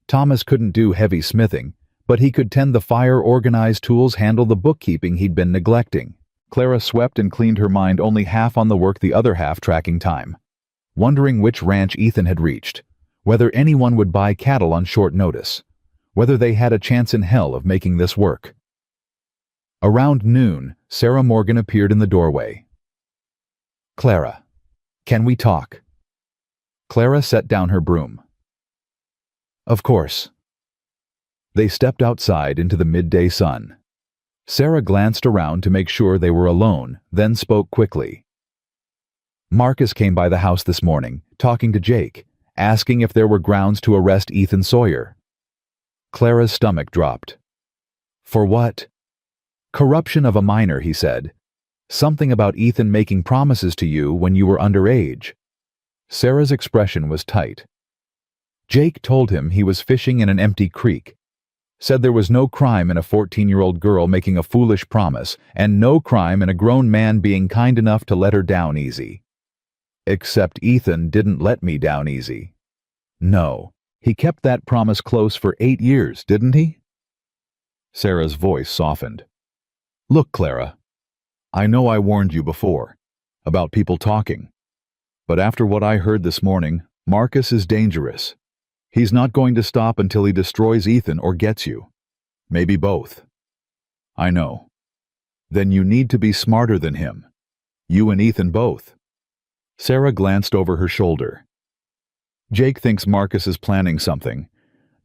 Thomas couldn't do heavy smithing, but he could tend the fire, organize tools, handle the bookkeeping he'd been neglecting. Clara swept and cleaned her mind, only half on the work, the other half tracking time. Wondering which ranch Ethan had reached, whether anyone would buy cattle on short notice, whether they had a chance in hell of making this work. Around noon, Sarah Morgan appeared in the doorway. Clara, can we talk? Clara set down her broom. Of course. They stepped outside into the midday sun. Sarah glanced around to make sure they were alone, then spoke quickly. Marcus came by the house this morning, talking to Jake, asking if there were grounds to arrest Ethan Sawyer. Clara's stomach dropped. For what? Corruption of a minor, he said. Something about Ethan making promises to you when you were underage. Sarah's expression was tight. Jake told him he was fishing in an empty creek. Said there was no crime in a 14-year-old girl making a foolish promise, and no crime in a grown man being kind enough to let her down easy. Except Ethan didn't let me down easy. No, he kept that promise close for 8 years, didn't he? Sarah's voice softened. Look, Clara, I know I warned you before, about people talking. But after what I heard this morning, Marcus is dangerous. He's not going to stop until he destroys Ethan or gets you. Maybe both. I know. Then you need to be smarter than him. You and Ethan both. Sarah glanced over her shoulder. Jake thinks Marcus is planning something.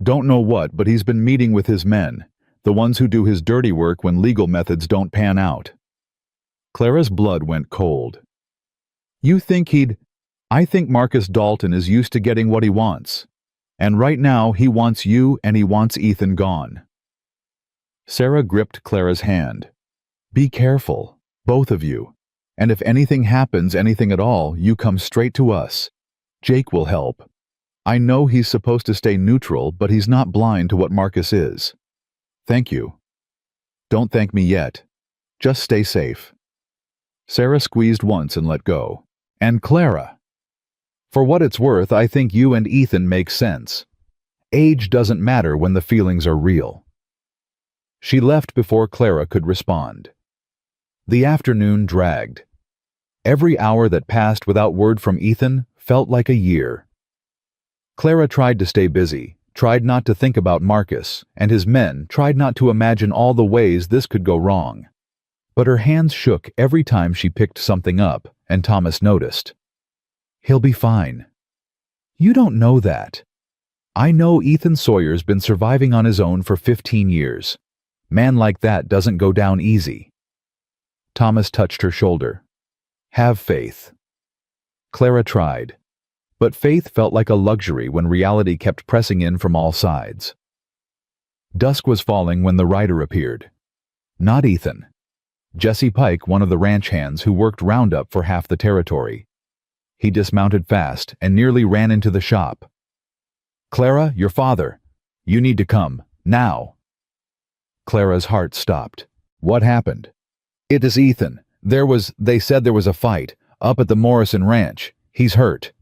Don't know what, but he's been meeting with his men, the ones who do his dirty work when legal methods don't pan out. Clara's blood went cold. You think I think Marcus Dalton is used to getting what he wants. And right now he wants you and he wants Ethan gone. Sarah gripped Clara's hand. Be careful, both of you. And if anything happens, anything at all, you come straight to us. Jake will help. I know he's supposed to stay neutral, but he's not blind to what Marcus is. Thank you. Don't thank me yet. Just stay safe. Sarah squeezed once and let go. And Clara. For what it's worth, I think you and Ethan make sense. Age doesn't matter when the feelings are real. She left before Clara could respond. The afternoon dragged. Every hour that passed without word from Ethan felt like a year. Clara tried to stay busy, tried not to think about Marcus and his men, tried not to imagine all the ways this could go wrong. But her hands shook every time she picked something up, and Thomas noticed. He'll be fine. You don't know that. I know Ethan Sawyer's been surviving on his own for 15 years. Man like that doesn't go down easy. Thomas touched her shoulder. Have faith. Clara tried. But faith felt like a luxury when reality kept pressing in from all sides. Dusk was falling when the rider appeared. Not Ethan. Jesse Pike, one of the ranch hands who worked roundup for half the territory. He dismounted fast and nearly ran into the shop. Clara, your father. You need to come, now. Clara's heart stopped. What happened? It is Ethan. They said there was a fight, up at the Morrison Ranch. He's hurt.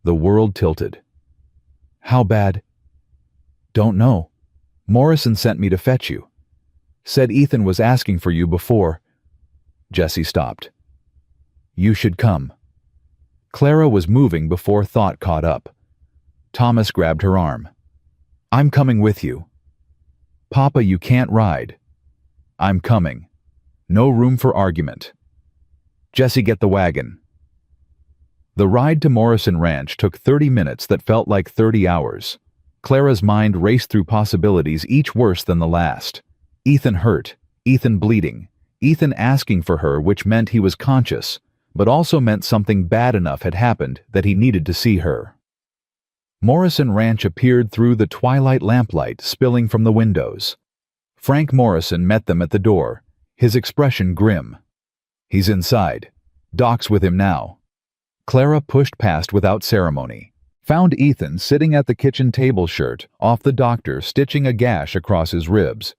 The world tilted. How bad? Don't know. Morrison sent me to fetch you. Said Ethan was asking for you before. Jesse stopped. You should come. Clara was moving before thought caught up. Thomas grabbed her arm. I'm coming with you. Papa, you can't ride. I'm coming. No room for argument. Jesse, get the wagon. The ride to Morrison Ranch took 30 minutes that felt like 30 hours. Clara's mind raced through possibilities, each worse than the last. Ethan hurt, Ethan bleeding, Ethan asking for her, which meant he was conscious, but also meant something bad enough had happened that he needed to see her. Morrison Ranch appeared through the twilight lamplight spilling from the windows. Frank Morrison met them at the door, his expression grim. "He's inside. Doc's with him now." Clara pushed past without ceremony, found Ethan sitting at the kitchen table, shirt off, the doctor stitching a gash across his ribs.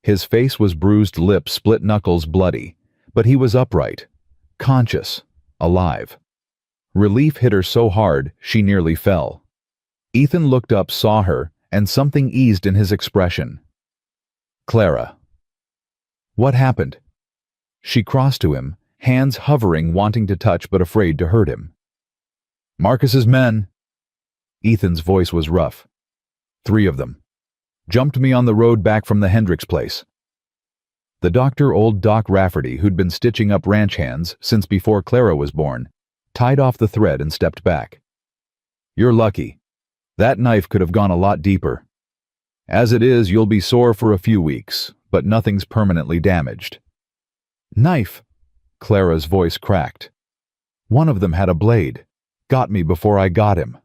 His face was bruised, lips, split knuckles, bloody, but he was upright, conscious, alive. Relief hit her so hard she nearly fell. Ethan looked up, saw her, and something eased in his expression. "Clara." "What happened?" She crossed to him, hands hovering, wanting to touch but afraid to hurt him. "Marcus's men." Ethan's voice was rough. "3 of them. Jumped me on the road back from the Hendricks place." The doctor, old Doc Rafferty, who'd been stitching up ranch hands since before Clara was born, tied off the thread and stepped back. "You're lucky. That knife could have gone a lot deeper. As it is, you'll be sore for a few weeks, but nothing's permanently damaged." "Knife?" Clara's voice cracked. "One of them had a blade. Got me before I got him."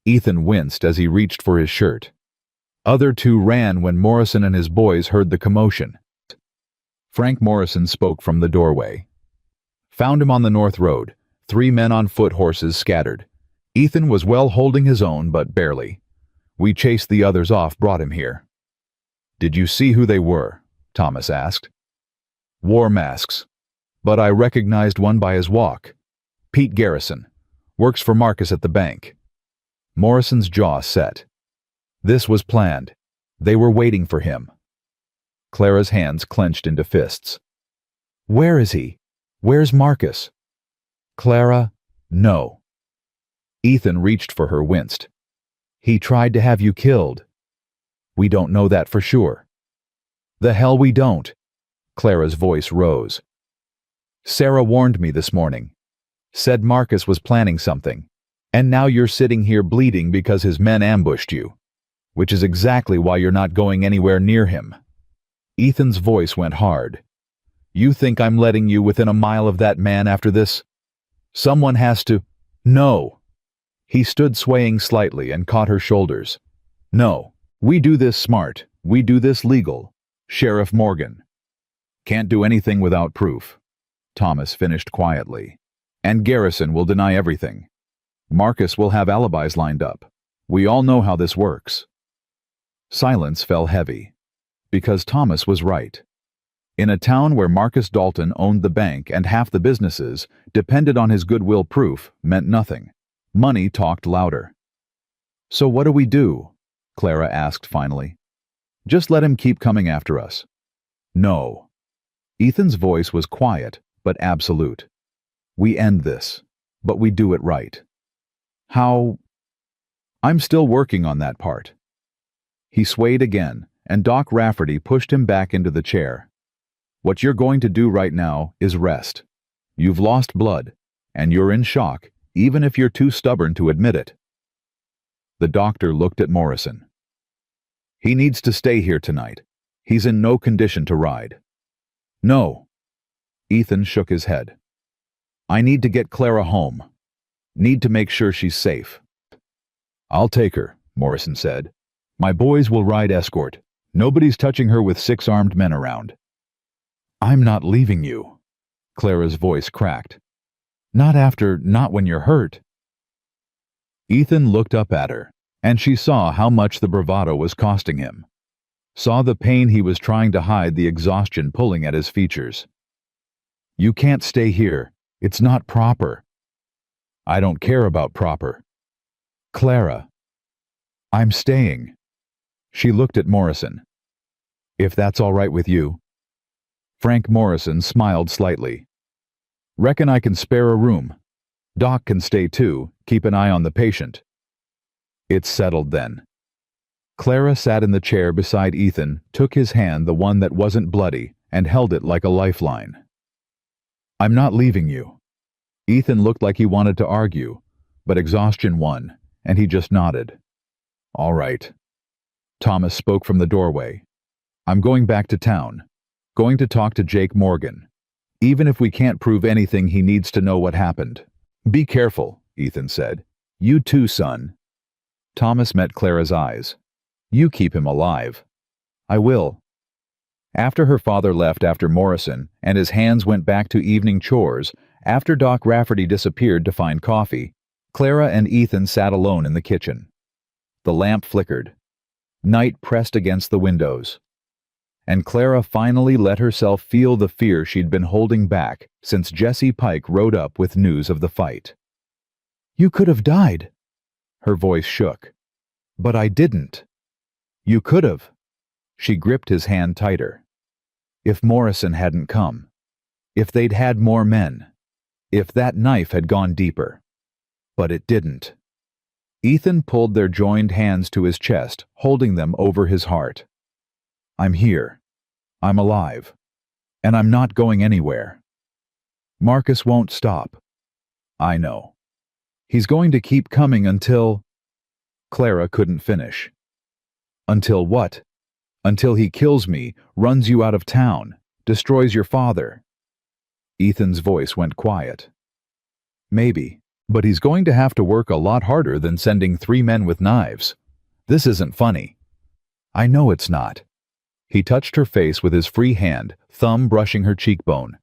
Ethan winced as he reached for his shirt. Other 2 ran when Morrison and his boys heard the commotion. Frank Morrison spoke from the doorway. "Found him on the North Road, 3 men on foot, horses scattered. Ethan was well holding his own, but barely. We chased the others off, brought him here." "Did you see who they were?" Thomas asked. "Wore masks, but I recognized one by his walk. Pete Garrison. Works for Marcus at the bank." Morrison's jaw set. This was planned. They were waiting for him. Clara's hands clenched into fists. "Where is he? Where's Marcus?" "Clara, no." Ethan reached for her, winced. "He tried to have you killed." "We don't know that for sure." "The hell we don't." Clara's voice rose. "Sarah warned me this morning. Said Marcus was planning something. And now you're sitting here bleeding because his men ambushed you. Which is exactly why you're not going anywhere near him." Ethan's voice went hard. "You think I'm letting you within a mile of that man after this? Someone has to—" "No." He stood swaying slightly and caught her shoulders. "No, we do this smart. We do this legal. Sheriff Morgan." "Can't do anything without proof," Thomas finished quietly. "And Garrison will deny everything. Marcus will have alibis lined up. We all know how this works." Silence fell heavy, because Thomas was right. In a town where Marcus Dalton owned the bank and half the businesses depended on his goodwill, proof meant nothing. Money talked louder. "So what do we do?" Clara asked finally. "Just let him keep coming after us." "No." Ethan's voice was quiet, but absolute. "We end this, but we do it right." "How?" "I'm still working on that part." He swayed again, and Doc Rafferty pushed him back into the chair. "What you're going to do right now is rest. You've lost blood, and you're in shock, even if you're too stubborn to admit it." The doctor looked at Morrison. "He needs to stay here tonight. He's in no condition to ride." "No." Ethan shook his head. "I need to get Clara home. Need to make sure she's safe." "I'll take her," Morrison said. "My boys will ride escort. Nobody's touching her with 6 armed men around." "I'm not leaving you." Clara's voice cracked. Not when you're hurt." Ethan looked up at her, and she saw how much the bravado was costing him. Saw the pain he was trying to hide, the exhaustion pulling at his features. "You can't stay here. It's not proper." "I don't care about proper." "Clara." "I'm staying." She looked at Morrison. "If that's all right with you." Frank Morrison smiled slightly. "Reckon I can spare a room. Doc can stay too, keep an eye on the patient." It's settled then. Clara sat in the chair beside Ethan, took his hand, the one that wasn't bloody, and held it like a lifeline. "I'm not leaving you." Ethan looked like he wanted to argue, but exhaustion won, and he just nodded. All right. Thomas spoke from the doorway. I'm going back to town. Going to talk to Jake Morgan. Even if we can't prove anything, he needs to know what happened. Be careful, Ethan said. You too, son. Thomas met Clara's eyes. You keep him alive. I will. After her father left after Morrison and his hands went back to evening chores, after Doc Rafferty disappeared to find coffee, Clara and Ethan sat alone in the kitchen. The lamp flickered. Night pressed against the windows. And Clara finally let herself feel the fear she'd been holding back since Jesse Pike rode up with news of the fight. You could have died. Her voice shook. But I didn't. You could have. She gripped his hand tighter. If Morrison hadn't come. If they'd had more men. If that knife had gone deeper. But it didn't. Ethan pulled their joined hands to his chest, holding them over his heart. I'm here. I'm alive. And I'm not going anywhere. Marcus won't stop. I know. He's going to keep coming until... Clara couldn't finish. Until what? Until he kills me, runs you out of town, destroys your father. Ethan's voice went quiet. Maybe, but he's going to have to work a lot harder than sending 3 men with knives. This isn't funny. I know it's not. He touched her face with his free hand, thumb brushing her cheekbone.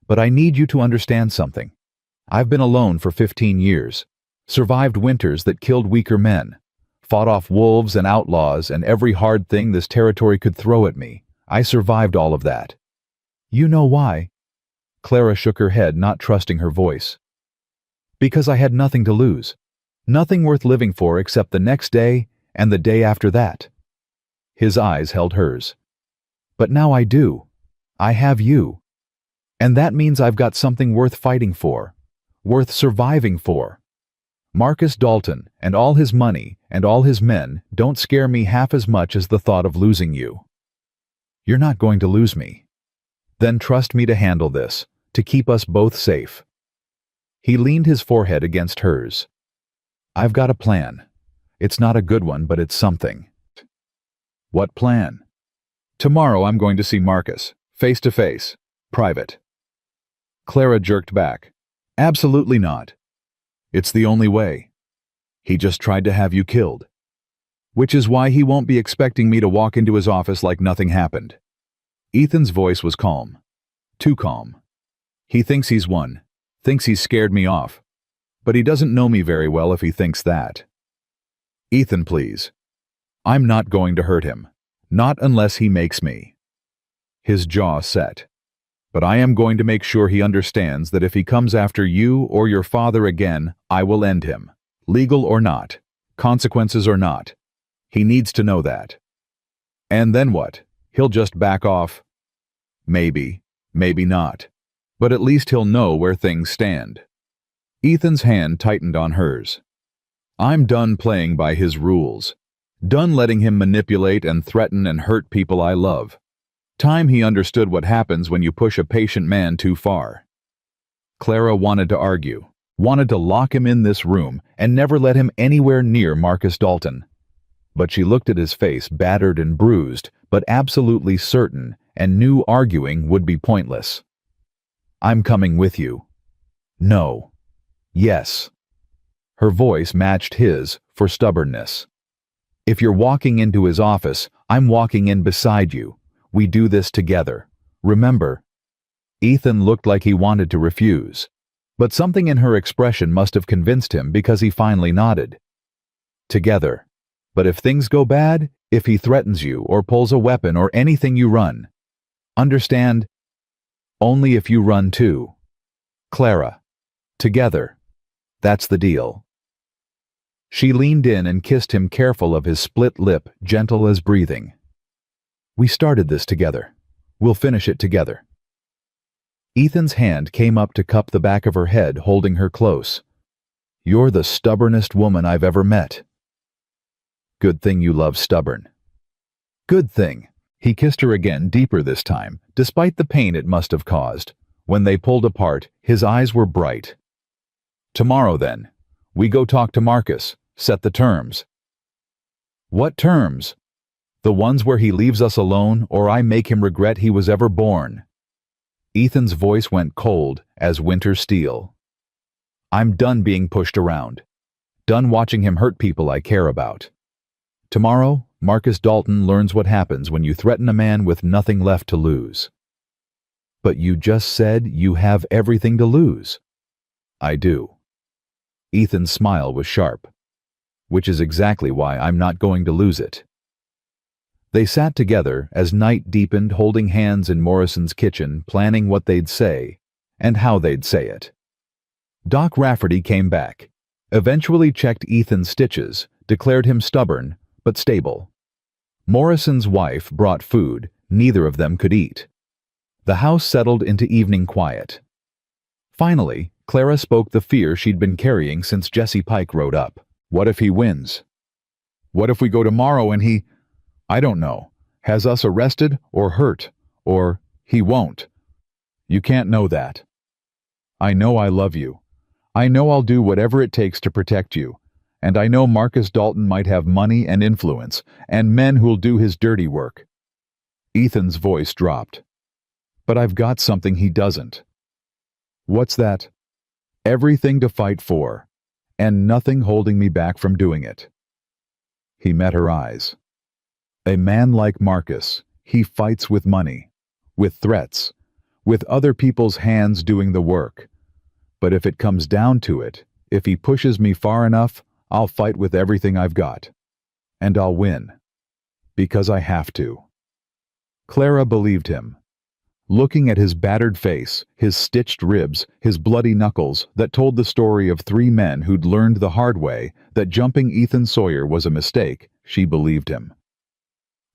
But I need you to understand something. I've been alone for 15 years, survived winters that killed weaker men, fought off wolves and outlaws and every hard thing this territory could throw at me. I survived all of that. You know why? Clara shook her head, not trusting her voice. Because I had nothing to lose. Nothing worth living for except the next day and the day after that. His eyes held hers. But now I do. I have you. And that means I've got something worth fighting for, worth surviving for. Marcus Dalton and all his money and all his men don't scare me half as much as the thought of losing you. You're not going to lose me. Then trust me to handle this, to keep us both safe. He leaned his forehead against hers. I've got a plan. It's not a good one, but it's something. What plan? Tomorrow I'm going to see Marcus, face to face, private. Clara jerked back. Absolutely not. It's the only way. He just tried to have you killed. Which is why he won't be expecting me to walk into his office like nothing happened. Ethan's voice was calm. Too calm. He thinks he's won, thinks he's scared me off. But he doesn't know me very well if he thinks that. Ethan, please. I'm not going to hurt him. Not unless he makes me. His jaw set. But I am going to make sure he understands that if he comes after you or your father again, I will end him. Legal or not. Consequences or not. He needs to know that. And then what? He'll just back off? Maybe. Maybe not. But at least he'll know where things stand. Ethan's hand tightened on hers. I'm done playing by his rules. Done letting him manipulate and threaten and hurt people I love. Time he understood what happens when you push a patient man too far. Clara wanted to argue, wanted to lock him in this room and never let him anywhere near Marcus Dalton. But she looked at his face, battered and bruised, but absolutely certain, and knew arguing would be pointless. I'm coming with you. No. Yes. Her voice matched his for stubbornness. If you're walking into his office, I'm walking in beside you. We do this together. Remember? Ethan looked like he wanted to refuse. But something in her expression must have convinced him because he finally nodded. Together. But if things go bad, if he threatens you or pulls a weapon or anything, you run. Understand? Only if you run too. Clara. Together. That's the deal. She leaned in and kissed him, careful of his split lip, gentle as breathing. We started this together. We'll finish it together. Ethan's hand came up to cup the back of her head, holding her close. You're the stubbornest woman I've ever met. Good thing you love stubborn. Good thing. He kissed her again, deeper this time, despite the pain it must have caused. When they pulled apart, his eyes were bright. "Tomorrow, then. We go talk to Marcus, set the terms." "What terms?" "The ones where he leaves us alone or I make him regret he was ever born." Ethan's voice went cold as winter steel. "I'm done being pushed around. Done watching him hurt people I care about. Tomorrow, Marcus Dalton learns what happens when you threaten a man with nothing left to lose." "But you just said you have everything to lose." "I do." Ethan's smile was sharp. "Which is exactly why I'm not going to lose it." They sat together as night deepened, holding hands in Morrison's kitchen, planning what they'd say and how they'd say it. Doc Rafferty came back, eventually checked Ethan's stitches, declared him stubborn but stable. Morrison's wife brought food neither of them could eat. The house settled into evening quiet. Finally, Clara spoke the fear she'd been carrying since Jesse Pike rode up. "What if he wins? What if we go tomorrow and he, I don't know, has us arrested or hurt, or he won't?" "You can't know that." "I know I love you. I know I'll do whatever it takes to protect you. And I know Marcus Dalton might have money and influence, and men who'll do his dirty work." Ethan's voice dropped. "But I've got something he doesn't." "What's that?" "Everything to fight for, and nothing holding me back from doing it." He met her eyes. "A man like Marcus, he fights with money, with threats, with other people's hands doing the work. But if it comes down to it, if he pushes me far enough, I'll fight with everything I've got. And I'll win. Because I have to." Clara believed him. Looking at his battered face, his stitched ribs, his bloody knuckles that told the story of 3 men who'd learned the hard way that jumping Ethan Sawyer was a mistake, she believed him.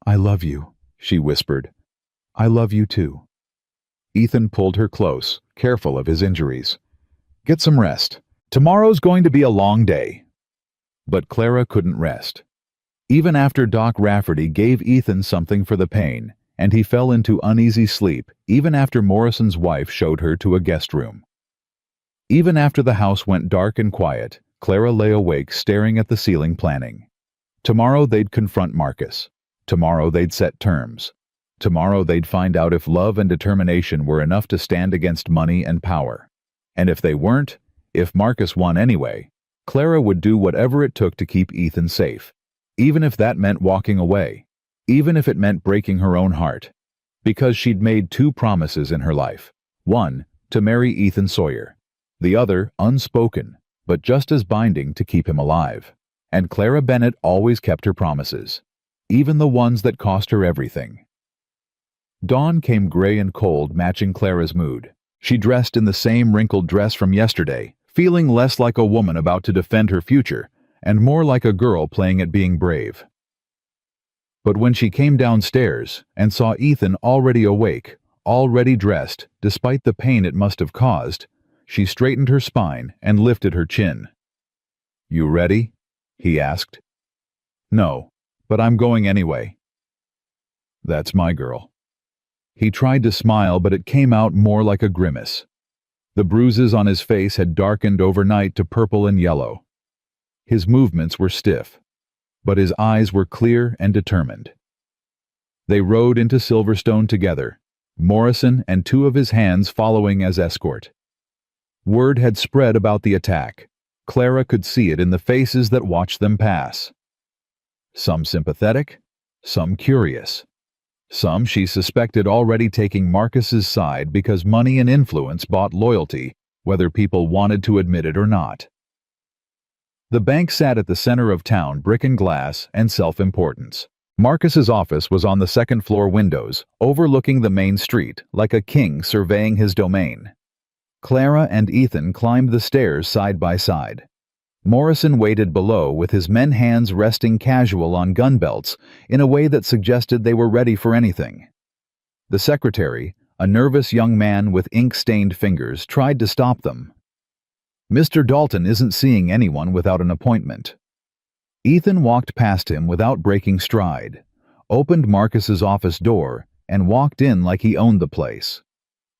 "I love you," she whispered. "I love you too." Ethan pulled her close, careful of his injuries. "Get some rest. Tomorrow's going to be a long day." But Clara couldn't rest. Even after Doc Rafferty gave Ethan something for the pain, and he fell into uneasy sleep, even after Morrison's wife showed her to a guest room. Even after the house went dark and quiet, Clara lay awake staring at the ceiling, planning. Tomorrow they'd confront Marcus. Tomorrow they'd set terms. Tomorrow they'd find out if love and determination were enough to stand against money and power. And if they weren't, if Marcus won anyway, Clara would do whatever it took to keep Ethan safe, even if that meant walking away, even if it meant breaking her own heart, because she'd made 2 promises in her life. One, to marry Ethan Sawyer. The other, unspoken, but just as binding, to keep him alive. And Clara Bennett always kept her promises, even the ones that cost her everything. Dawn came gray and cold, matching Clara's mood. She dressed in the same wrinkled dress from yesterday, feeling less like a woman about to defend her future, and more like a girl playing at being brave. But when she came downstairs and saw Ethan already awake, already dressed, despite the pain it must have caused, she straightened her spine and lifted her chin. "You ready?" he asked. "No, but I'm going anyway." "That's my girl." He tried to smile, but it came out more like a grimace. The bruises on his face had darkened overnight to purple and yellow. His movements were stiff, but his eyes were clear and determined. They rode into Silverstone together, Morrison and 2 of his hands following as escort. Word had spread about the attack. Clara could see it in the faces that watched them pass. Some sympathetic, some curious. Some she suspected already taking Marcus's side because money and influence bought loyalty, whether people wanted to admit it or not. The bank sat at the center of town, brick and glass and self-importance. Marcus's office was on the second-floor windows, overlooking the main street, like a king surveying his domain. Clara and Ethan climbed the stairs side by side. Morrison waited below with his men hands resting casual on gun belts in a way that suggested they were ready for anything. The secretary, a nervous young man with ink-stained fingers, tried to stop them. "Mr. Dalton isn't seeing anyone without an appointment." Ethan walked past him without breaking stride, opened Marcus's office door, and walked in like he owned the place.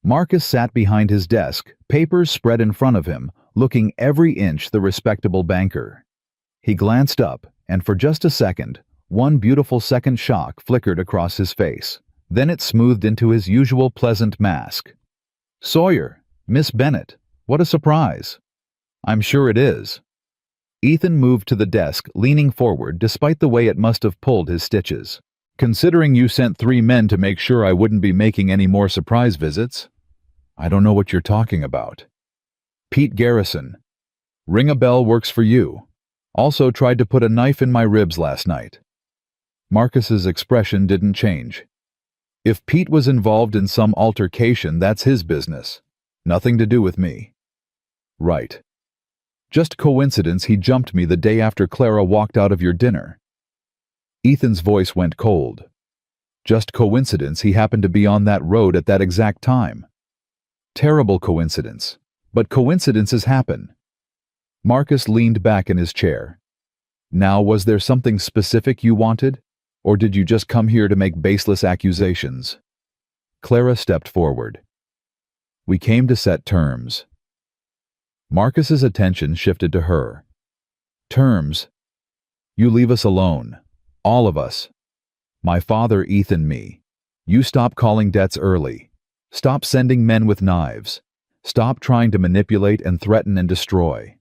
Marcus sat behind his desk, papers spread in front of him, looking every inch the respectable banker. He glanced up, and for just a second, one beautiful second shock flickered across his face. Then it smoothed into his usual pleasant mask. "Sawyer, Miss Bennet, what a surprise." "I'm sure it is." Ethan moved to the desk, leaning forward despite the way it must have pulled his stitches. "Considering you sent 3 men to make sure I wouldn't be making any more surprise visits." "I don't know what you're talking about." "Pete Garrison. Ring a bell works for you. Also tried to put a knife in my ribs last night." Marcus's expression didn't change. "If Pete was involved in some altercation, that's his business. Nothing to do with me." "Right. Just coincidence he jumped me the day after Clara walked out of your dinner." Ethan's voice went cold. "Just coincidence he happened to be on that road at that exact time." "Terrible coincidence. But coincidences happen." Marcus leaned back in his chair. "Now, was there something specific you wanted? Or did you just come here to make baseless accusations?" Clara stepped forward. "We came to set terms." Marcus's attention shifted to her. "Terms? You leave us alone. All of us. My father, Ethan, me. You stop calling debts early. Stop sending men with knives. Stop trying to manipulate and threaten and destroy."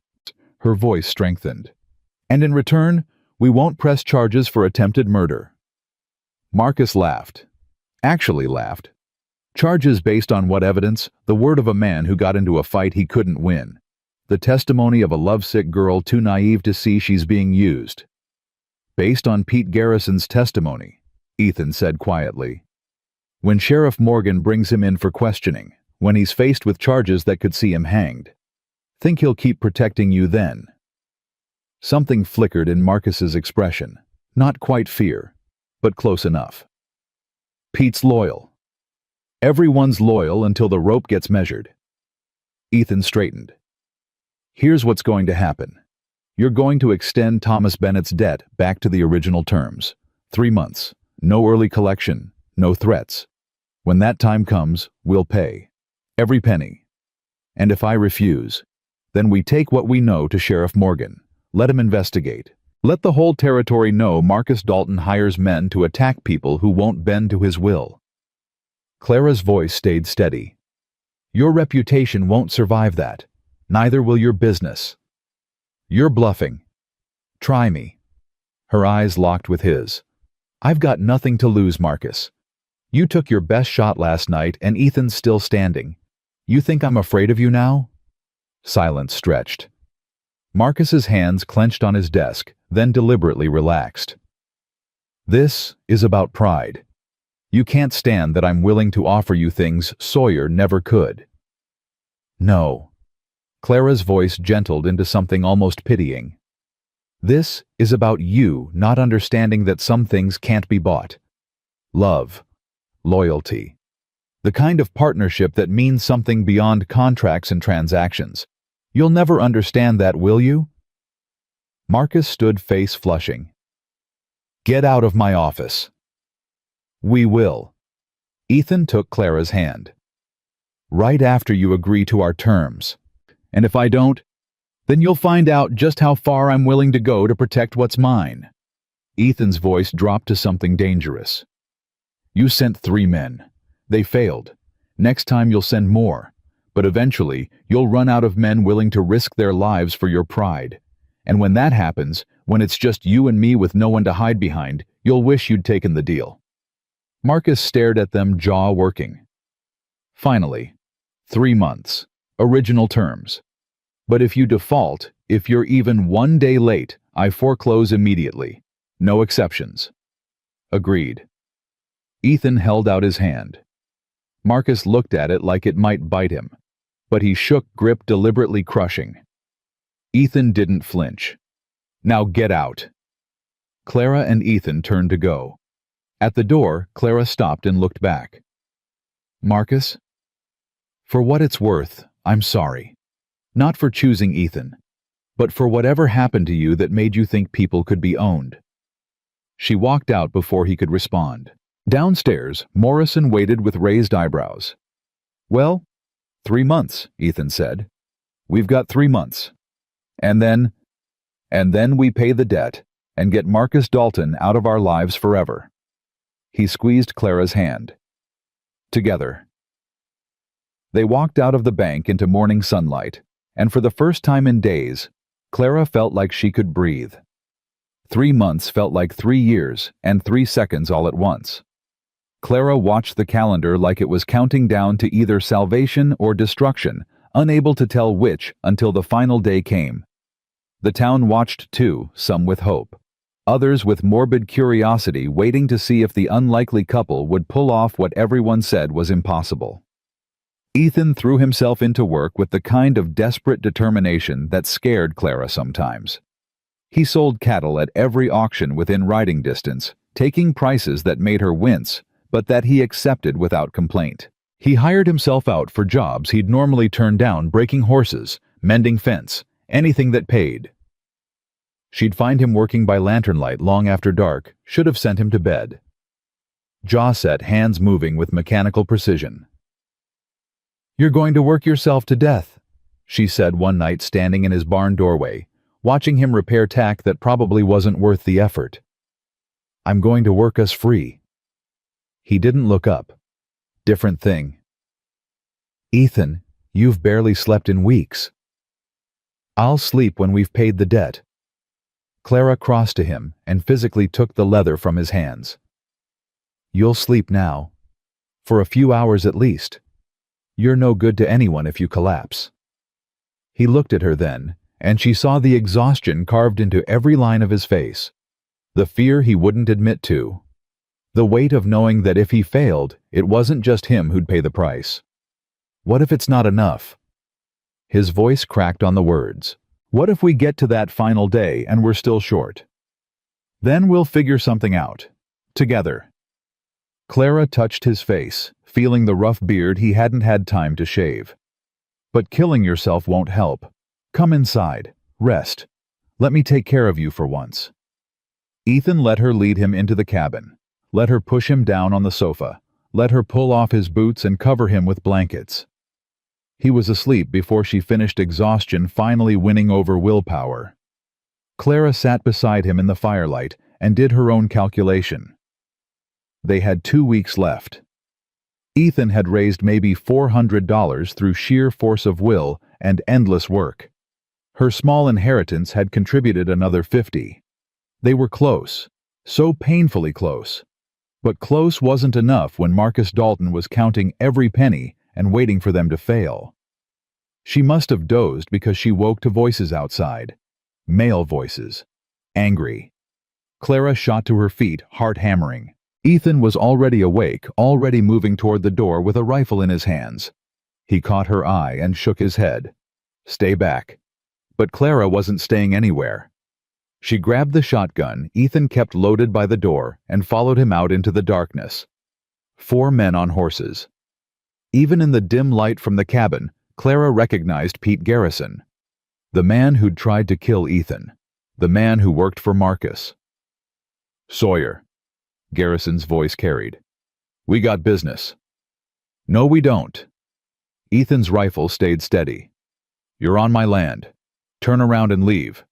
Her voice strengthened. "And in return, we won't press charges for attempted murder." Marcus laughed. Actually laughed. Charges based on what evidence? The word of a man who got into a fight he couldn't win. The testimony of a lovesick girl too naive to see she's being used. "Based on Pete Garrison's testimony," Ethan said quietly. "When Sheriff Morgan brings him in for questioning, when he's faced with charges that could see him hanged. Think he'll keep protecting you then?" Something flickered in Marcus's expression. Not quite fear, but close enough. "Pete's loyal. Everyone's loyal until the rope gets measured." Ethan straightened. "Here's what's going to happen. You're going to extend Thomas Bennett's debt back to the original terms. 3 months. No early collection. No threats. When that time comes, we'll pay. Every penny. And if I refuse, then we take what we know to Sheriff Morgan. Let him investigate. Let the whole territory know Marcus Dalton hires men to attack people who won't bend to his will." Clara's voice stayed steady. "Your reputation won't survive that. Neither will your business. You're bluffing. Try me." Her eyes locked with his. "I've got nothing to lose, Marcus. You took your best shot last night and Ethan's still standing. You think I'm afraid of you now?" Silence stretched. Marcus's hands clenched on his desk, then deliberately relaxed. "This is about pride. You can't stand that I'm willing to offer you things Sawyer never could." "No." Clara's voice gentled into something almost pitying. "This is about you not understanding that some things can't be bought. Love. Loyalty. The kind of partnership that means something beyond contracts and transactions. You'll never understand that, will you?" Marcus stood face flushing. "Get out of my office." "We will." Ethan took Clara's hand. "Right after you agree to our terms. And if I don't, then you'll find out just how far I'm willing to go to protect what's mine." Ethan's voice dropped to something dangerous. "You sent 3 men. They failed. Next time you'll send more. But eventually, you'll run out of men willing to risk their lives for your pride. And when that happens, when it's just you and me with no one to hide behind, you'll wish you'd taken the deal." Marcus stared at them, jaw working. "Finally, 3 months. Original terms. But if you default, if you're even 1 day late, I foreclose immediately. No exceptions." "Agreed." Ethan held out his hand. Marcus looked at it like it might bite him, but he shook grip, deliberately crushing. Ethan didn't flinch. "Now get out." Clara and Ethan turned to go. At the door, Clara stopped and looked back. "Marcus? For what it's worth, I'm sorry. Not for choosing Ethan, but for whatever happened to you that made you think people could be owned." She walked out before he could respond. Downstairs, Morrison waited with raised eyebrows. Well, 3 months, Ethan said. We've got 3 months. And then we pay the debt and get Marcus Dalton out of our lives forever. He squeezed Clara's hand. Together. They walked out of the bank into morning sunlight, and for the first time in days, Clara felt like she could breathe. 3 months felt like 3 years and 3 seconds all at once. Clara watched the calendar like it was counting down to either salvation or destruction, unable to tell which until the final day came. The town watched too, some with hope, others with morbid curiosity waiting to see if the unlikely couple would pull off what everyone said was impossible. Ethan threw himself into work with the kind of desperate determination that scared Clara sometimes. He sold cattle at every auction within riding distance, taking prices that made her wince, but that he accepted without complaint. He hired himself out for jobs he'd normally turn down, breaking horses, mending fence, anything that paid. She'd find him working by lantern light long after dark, should have sent him to bed. Jaw set, hands moving with mechanical precision. "You're going to work yourself to death," she said one night standing in his barn doorway, watching him repair tack that probably wasn't worth the effort. "I'm going to work us free." He didn't look up. Different thing. "Ethan, you've barely slept in weeks." "I'll sleep when we've paid the debt." Clara crossed to him and physically took the leather from his hands. "You'll sleep now. For a few hours at least. You're no good to anyone if you collapse." He looked at her then, and she saw the exhaustion carved into every line of his face. The fear he wouldn't admit to. The weight of knowing that if he failed, it wasn't just him who'd pay the price. What if it's not enough? His voice cracked on the words. What if we get to that final day and we're still short? Then we'll figure something out. Together. Clara touched his face, feeling the rough beard he hadn't had time to shave. "But killing yourself won't help. Come inside. Rest. Let me take care of you for once." Ethan let her lead him into the cabin. Let her push him down on the sofa. Let her pull off his boots and cover him with blankets. He was asleep before she finished, exhaustion finally winning over willpower. Clara sat beside him in the firelight and did her own calculation. They had 2 weeks left. Ethan had raised maybe $400 through sheer force of will and endless work. Her small inheritance had contributed another 50. They were close, so painfully close. But close wasn't enough when Marcus Dalton was counting every penny and waiting for them to fail. She must have dozed because she woke to voices outside. Male voices. Angry. Clara shot to her feet, heart hammering. Ethan was already awake, already moving toward the door with a rifle in his hands. He caught her eye and shook his head. "Stay back." But Clara wasn't staying anywhere. She grabbed the shotgun Ethan kept loaded by the door and followed him out into the darkness. 4 men on horses. Even in the dim light from the cabin, Clara recognized Pete Garrison. The man who'd tried to kill Ethan. The man who worked for Marcus. "Sawyer," Garrison's voice carried. "We got business." "No, we don't." Ethan's rifle stayed steady. "You're on my land. Turn around and leave."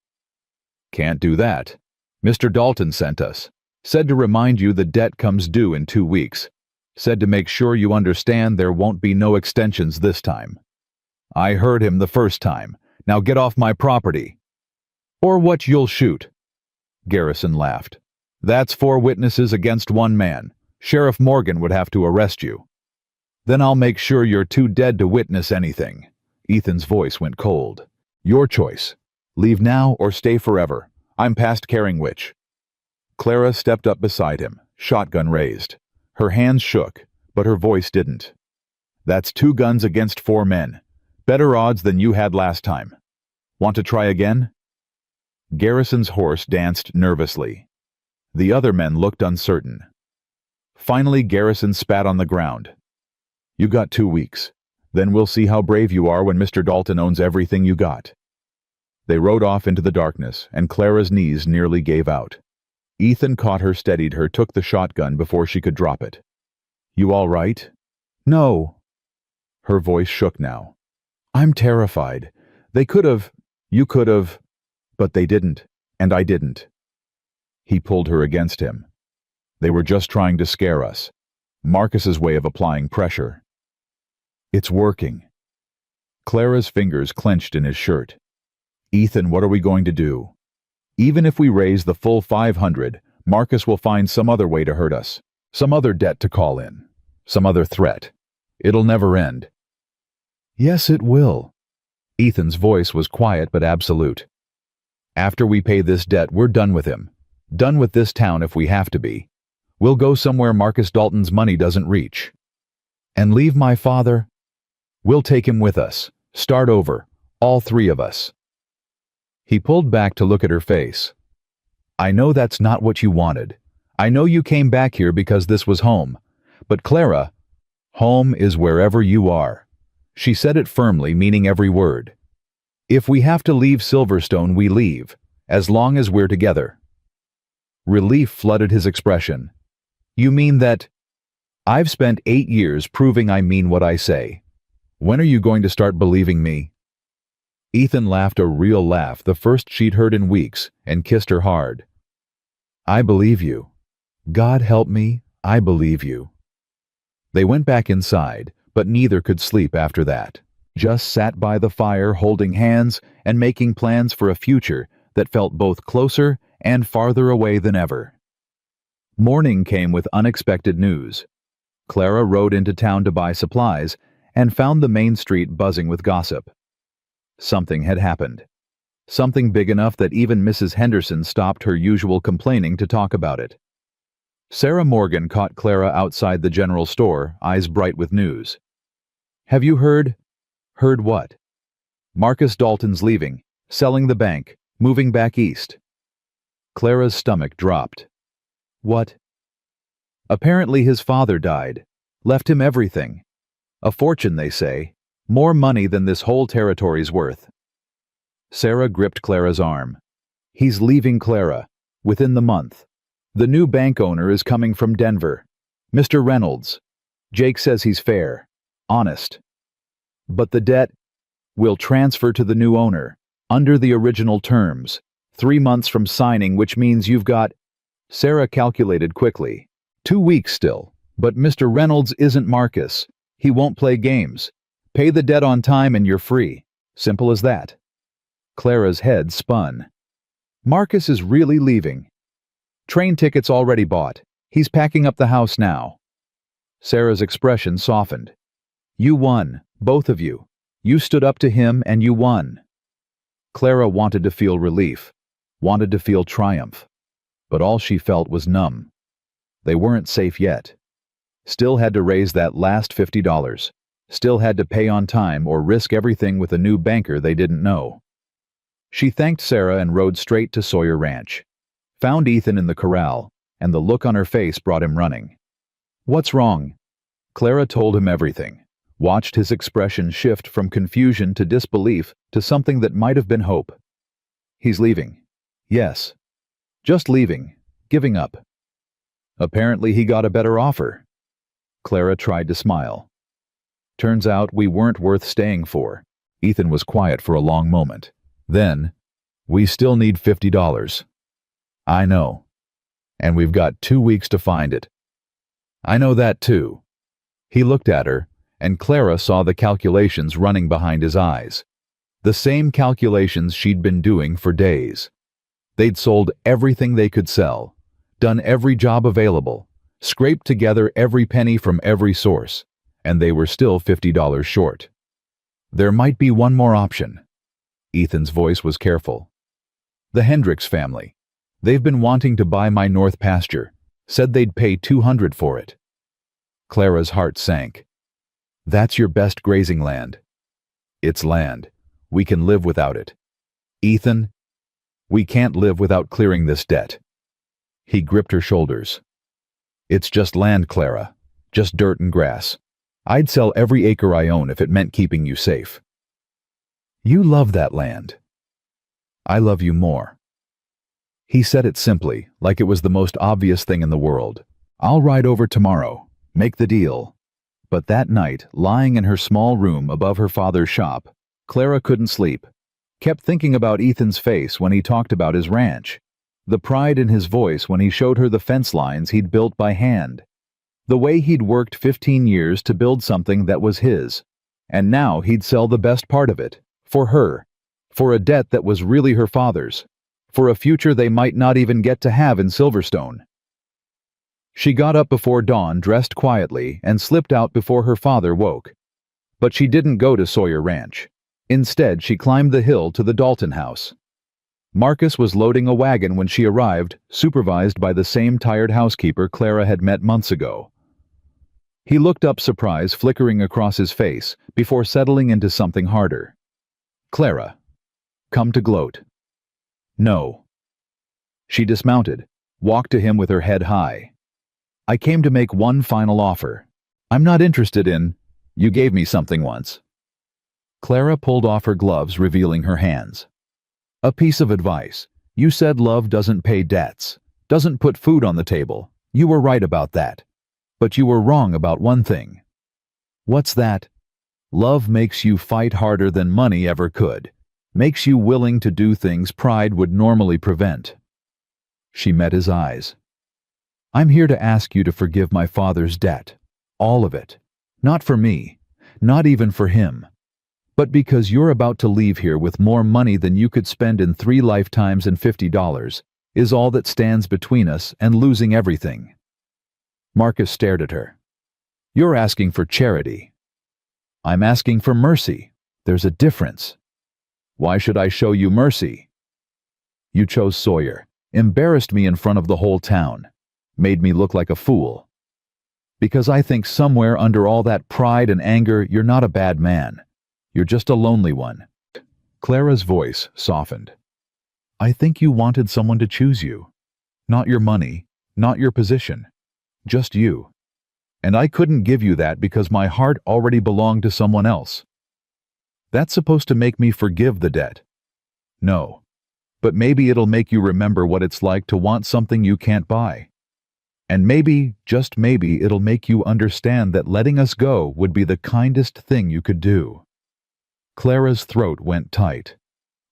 "Can't do that. Mr. Dalton sent us. Said to remind you the debt comes due in 2 weeks. Said to make sure you understand there won't be no extensions this time." "I heard him the first time. Now get off my property." "Or what you'll shoot." Garrison laughed. "That's 4 witnesses against 1 man. Sheriff Morgan would have to arrest you." "Then I'll make sure you're too dead to witness anything." Ethan's voice went cold. "Your choice. Leave now or stay forever. I'm past caring which." Clara stepped up beside him, shotgun raised. Her hands shook, but her voice didn't. "That's 2 guns against 4 men. Better odds than you had last time. Want to try again?" Garrison's horse danced nervously. The other men looked uncertain. Finally, Garrison spat on the ground. "You got 2 weeks. Then we'll see how brave you are when Mr. Dalton owns everything you got." They rode off into the darkness, and Clara's knees nearly gave out. Ethan caught her, steadied her, took the shotgun before she could drop it. "You all right?" "No." Her voice shook now. I'm terrified. They could have, you could have, but they didn't, and I didn't. He pulled her against him. They were just trying to scare us. Marcus's way of applying pressure. It's working. Clara's fingers clenched in his shirt. Ethan, what are we going to do? Even if we raise the full 500, Marcus will find some other way to hurt us. Some other debt to call in. Some other threat. It'll never end. Yes, it will. Ethan's voice was quiet but absolute. After we pay this debt, we're done with him. Done with this town if we have to be. We'll go somewhere Marcus Dalton's money doesn't reach. And leave my father? We'll take him with us. Start over. All three of us. He pulled back to look at her face. I know that's not what you wanted. I know you came back here because this was home. But Clara, home is wherever you are. She said it firmly, meaning every word. If we have to leave Silverstone, we leave, as long as we're together. Relief flooded his expression. You mean that? I've spent 8 years proving I mean what I say. When are you going to start believing me? Ethan laughed a real laugh, the first she'd heard in weeks, and kissed her hard. I believe you. God help me, I believe you. They went back inside, but neither could sleep after that. Just sat by the fire holding hands and making plans for a future that felt both closer and farther away than ever. Morning came with unexpected news. Clara rode into town to buy supplies and found the main street buzzing with gossip. Something had happened. Something big enough that even Mrs. Henderson stopped her usual complaining to talk about it. Sarah Morgan caught Clara outside the general store, eyes bright with news. Have you heard? Heard what? Marcus Dalton's leaving, selling the bank, moving back east. Clara's stomach dropped. What? Apparently his father died, left him everything. A fortune, they say. More money than this whole territory's worth. Sarah gripped Clara's arm. He's leaving Clara, within the month. The new bank owner is coming from Denver. Mr. Reynolds. Jake says he's fair, honest. But the debt will transfer to the new owner, under the original terms, 3 months from signing, which means you've got... Sarah calculated quickly. 2 weeks still, but Mr. Reynolds isn't Marcus. He won't play games. Pay the debt on time and you're free. Simple as that. Clara's head spun. Marcus is really leaving. Train tickets already bought. He's packing up the house now. Sarah's expression softened. You won, both of you. You stood up to him and you won. Clara wanted to feel relief, wanted to feel triumph. But all she felt was numb. They weren't safe yet. Still had to raise that last $50. Still had to pay on time or risk everything with a new banker they didn't know. She thanked Sarah and rode straight to Sawyer Ranch. Found Ethan in the corral, and the look on her face brought him running. What's wrong? Clara told him everything, watched his expression shift from confusion to disbelief to something that might have been hope. He's leaving. Yes. Just leaving, giving up. Apparently he got a better offer. Clara tried to smile. Turns out we weren't worth staying for. Ethan was quiet for a long moment. Then, we still need $50. I know. And we've got 2 weeks to find it. I know that too. He looked at her, and Clara saw the calculations running behind his eyes. The same calculations she'd been doing for days. They'd sold everything they could sell, done every job available, scraped together every penny from every source, and they were still $50 short. There might be one more option. Ethan's voice was careful. The Hendricks family. They've been wanting to buy my north pasture. Said they'd pay $200 for it. Clara's heart sank. That's your best grazing land. It's land. We can live without it. Ethan, we can't live without clearing this debt. He gripped her shoulders. It's just land, Clara. Just dirt and grass. I'd sell every acre I own if it meant keeping you safe. You love that land. I love you more. He said it simply, like it was the most obvious thing in the world. I'll ride over tomorrow. Make the deal. But that night, lying in her small room above her father's shop, Clara couldn't sleep. Kept thinking about Ethan's face when he talked about his ranch. The pride in his voice when he showed her the fence lines he'd built by hand. The way he'd worked 15 years to build something that was his. And now he'd sell the best part of it. For her. For a debt that was really her father's. For a future they might not even get to have in Silverstone. She got up before dawn, dressed quietly, and slipped out before her father woke. But she didn't go to Sawyer Ranch. Instead, she climbed the hill to the Dalton house. Marcus was loading a wagon when she arrived, supervised by the same tired housekeeper Clara had met months ago. He looked up, surprise flickering across his face, before settling into something harder. "Clara, come to gloat." "No." She dismounted, walked to him with her head high. "I came to make one final offer. I'm not interested in... You gave me something once." Clara pulled off her gloves, revealing her hands. "A piece of advice. You said love doesn't pay debts, doesn't put food on the table. You were right about that. But you were wrong about one thing." "What's that?" "Love makes you fight harder than money ever could. Makes you willing to do things pride would normally prevent." She met his eyes. "I'm here to ask you to forgive my father's debt. All of it. Not for me. Not even for him. But because you're about to leave here with more money than you could spend in 3 lifetimes and $50 is all that stands between us and losing everything." Marcus stared at her. "You're asking for charity." "I'm asking for mercy. There's a difference." "Why should I show you mercy?" "You chose Sawyer, embarrassed me in front of the whole town, made me look like a fool. Because I think somewhere under all that pride and anger you're not a bad man. You're just a lonely one." Clara's voice softened. "I think you wanted someone to choose you. Not your money, not your position. Just you. And I couldn't give you that because my heart already belonged to someone else. That's supposed to make me forgive the debt. No. But maybe it'll make you remember what it's like to want something you can't buy. And maybe, just maybe, it'll make you understand that letting us go would be the kindest thing you could do." Clara's throat went tight.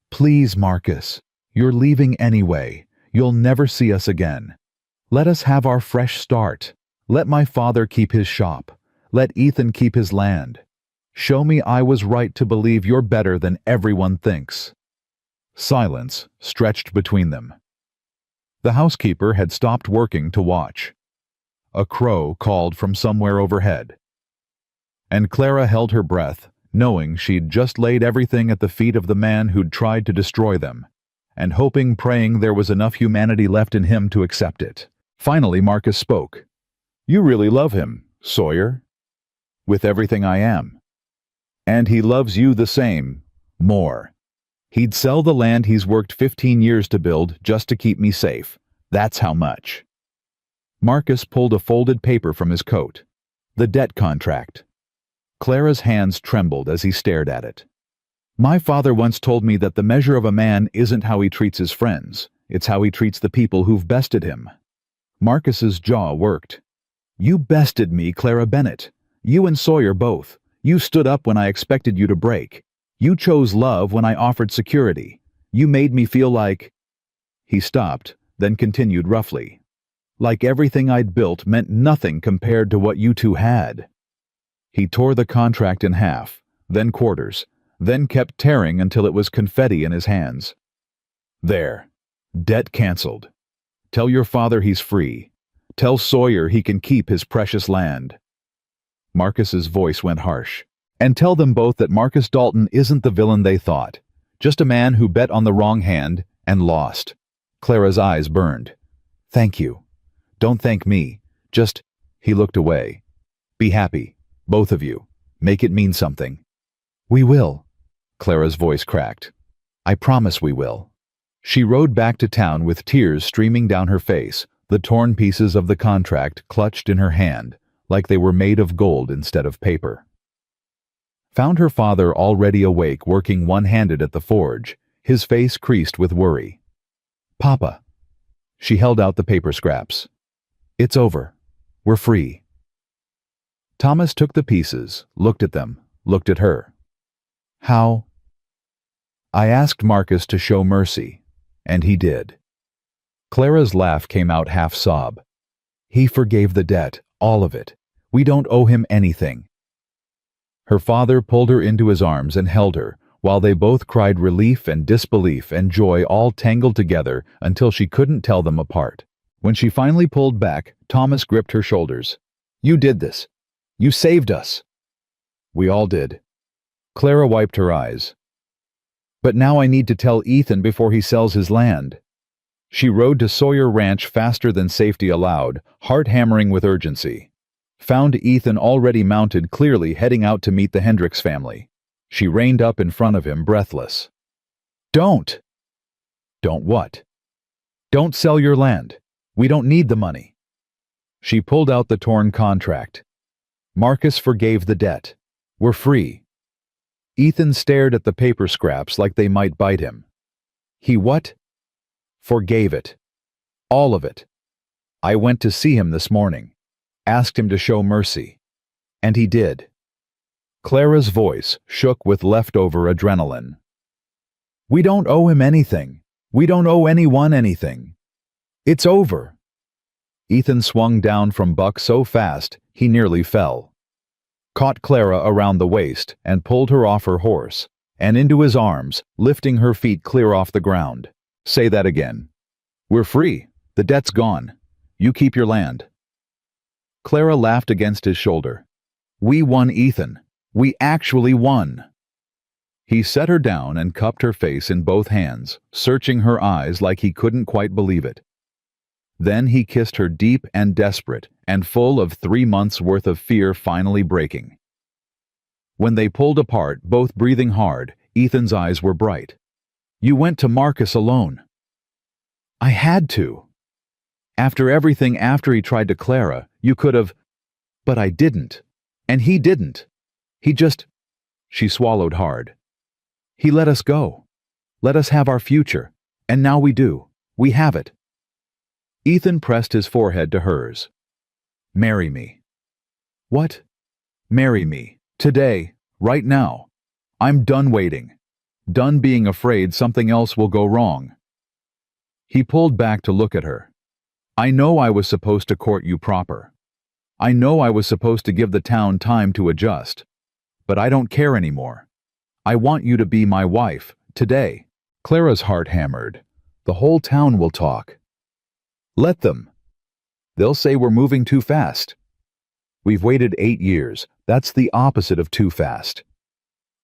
"Please, Marcus. You're leaving anyway. You'll never see us again. Let us have our fresh start. Let my father keep his shop. Let Ethan keep his land. Show me I was right to believe you're better than everyone thinks." Silence stretched between them. The housekeeper had stopped working to watch. A crow called from somewhere overhead. And Clara held her breath, knowing she'd just laid everything at the feet of the man who'd tried to destroy them, and hoping, praying there was enough humanity left in him to accept it. Finally, Marcus spoke. "You really love him, Sawyer?" "With everything I am." "And he loves you the same, more. He'd sell the land he's worked 15 years to build just to keep me safe. That's how much." Marcus pulled a folded paper from his coat. The debt contract. Clara's hands trembled as he stared at it. "My father once told me that the measure of a man isn't how he treats his friends, it's how he treats the people who've bested him." Marcus's jaw worked. "You bested me, Clara Bennett. You and Sawyer both. You stood up when I expected you to break. You chose love when I offered security. You made me feel like..." He stopped, then continued roughly. "Like everything I'd built meant nothing compared to what you two had." He tore the contract in half, then quarters, then kept tearing until it was confetti in his hands. "There. Debt canceled. Tell your father he's free. Tell Sawyer he can keep his precious land." Marcus's voice went harsh. "And tell them both that Marcus Dalton isn't the villain they thought. Just a man who bet on the wrong hand and lost." Clara's eyes burned. "Thank you. Don't thank me. Just..." He looked away. "Be happy. Both of you. Make it mean something." "We will." Clara's voice cracked. "I promise we will." She rode back to town with tears streaming down her face, the torn pieces of the contract clutched in her hand, like they were made of gold instead of paper. Found her father already awake, working one-handed at the forge, his face creased with worry. "Papa." She held out the paper scraps. "It's over. We're free." Thomas took the pieces, looked at them, looked at her. How? I asked Marcus to show mercy, and he did. Clara's laugh came out half sob. He forgave the debt, all of it. We don't owe him anything. Her father pulled her into his arms and held her, while they both cried relief and disbelief and joy all tangled together until she couldn't tell them apart. When she finally pulled back, Thomas gripped her shoulders. You did this. You saved us. We all did. Clara wiped her eyes. But now I need to tell Ethan before he sells his land. She rode to Sawyer Ranch faster than safety allowed, heart hammering with urgency. Found Ethan already mounted, clearly heading out to meet the Hendricks family. She reined up in front of him, breathless. Don't! Don't what? Don't sell your land. We don't need the money. She pulled out the torn contract. Marcus forgave the debt. We're free. Ethan stared at the paper scraps like they might bite him. He what? Forgave it. All of it. I went to see him this morning. Asked him to show mercy. And he did. Clara's voice shook with leftover adrenaline. We don't owe him anything. We don't owe anyone anything. It's over. Ethan swung down from Buck so fast he nearly fell. Caught Clara around the waist and pulled her off her horse and into his arms, lifting her feet clear off the ground. Say that again. We're free. The debt's gone. You keep your land. Clara laughed against his shoulder. We won, Ethan. We actually won. He set her down and cupped her face in both hands, searching her eyes like he couldn't quite believe it. Then he kissed her deep and desperate and full of 3 months' worth of fear finally breaking. When they pulled apart, both breathing hard, Ethan's eyes were bright. You went to Marcus alone. I had to. After everything after he tried to Clara, you could have... But I didn't. And he didn't. He just... She swallowed hard. He let us go. Let us have our future. And now we do. We have it. Ethan pressed his forehead to hers. Marry me. What? Marry me. Today. Right now. I'm done waiting. Done being afraid something else will go wrong. He pulled back to look at her. I know I was supposed to court you proper. I know I was supposed to give the town time to adjust. But I don't care anymore. I want you to be my wife, today. Clara's heart hammered. The whole town will talk. Let them. They'll say we're moving too fast. We've waited 8 years. That's the opposite of too fast.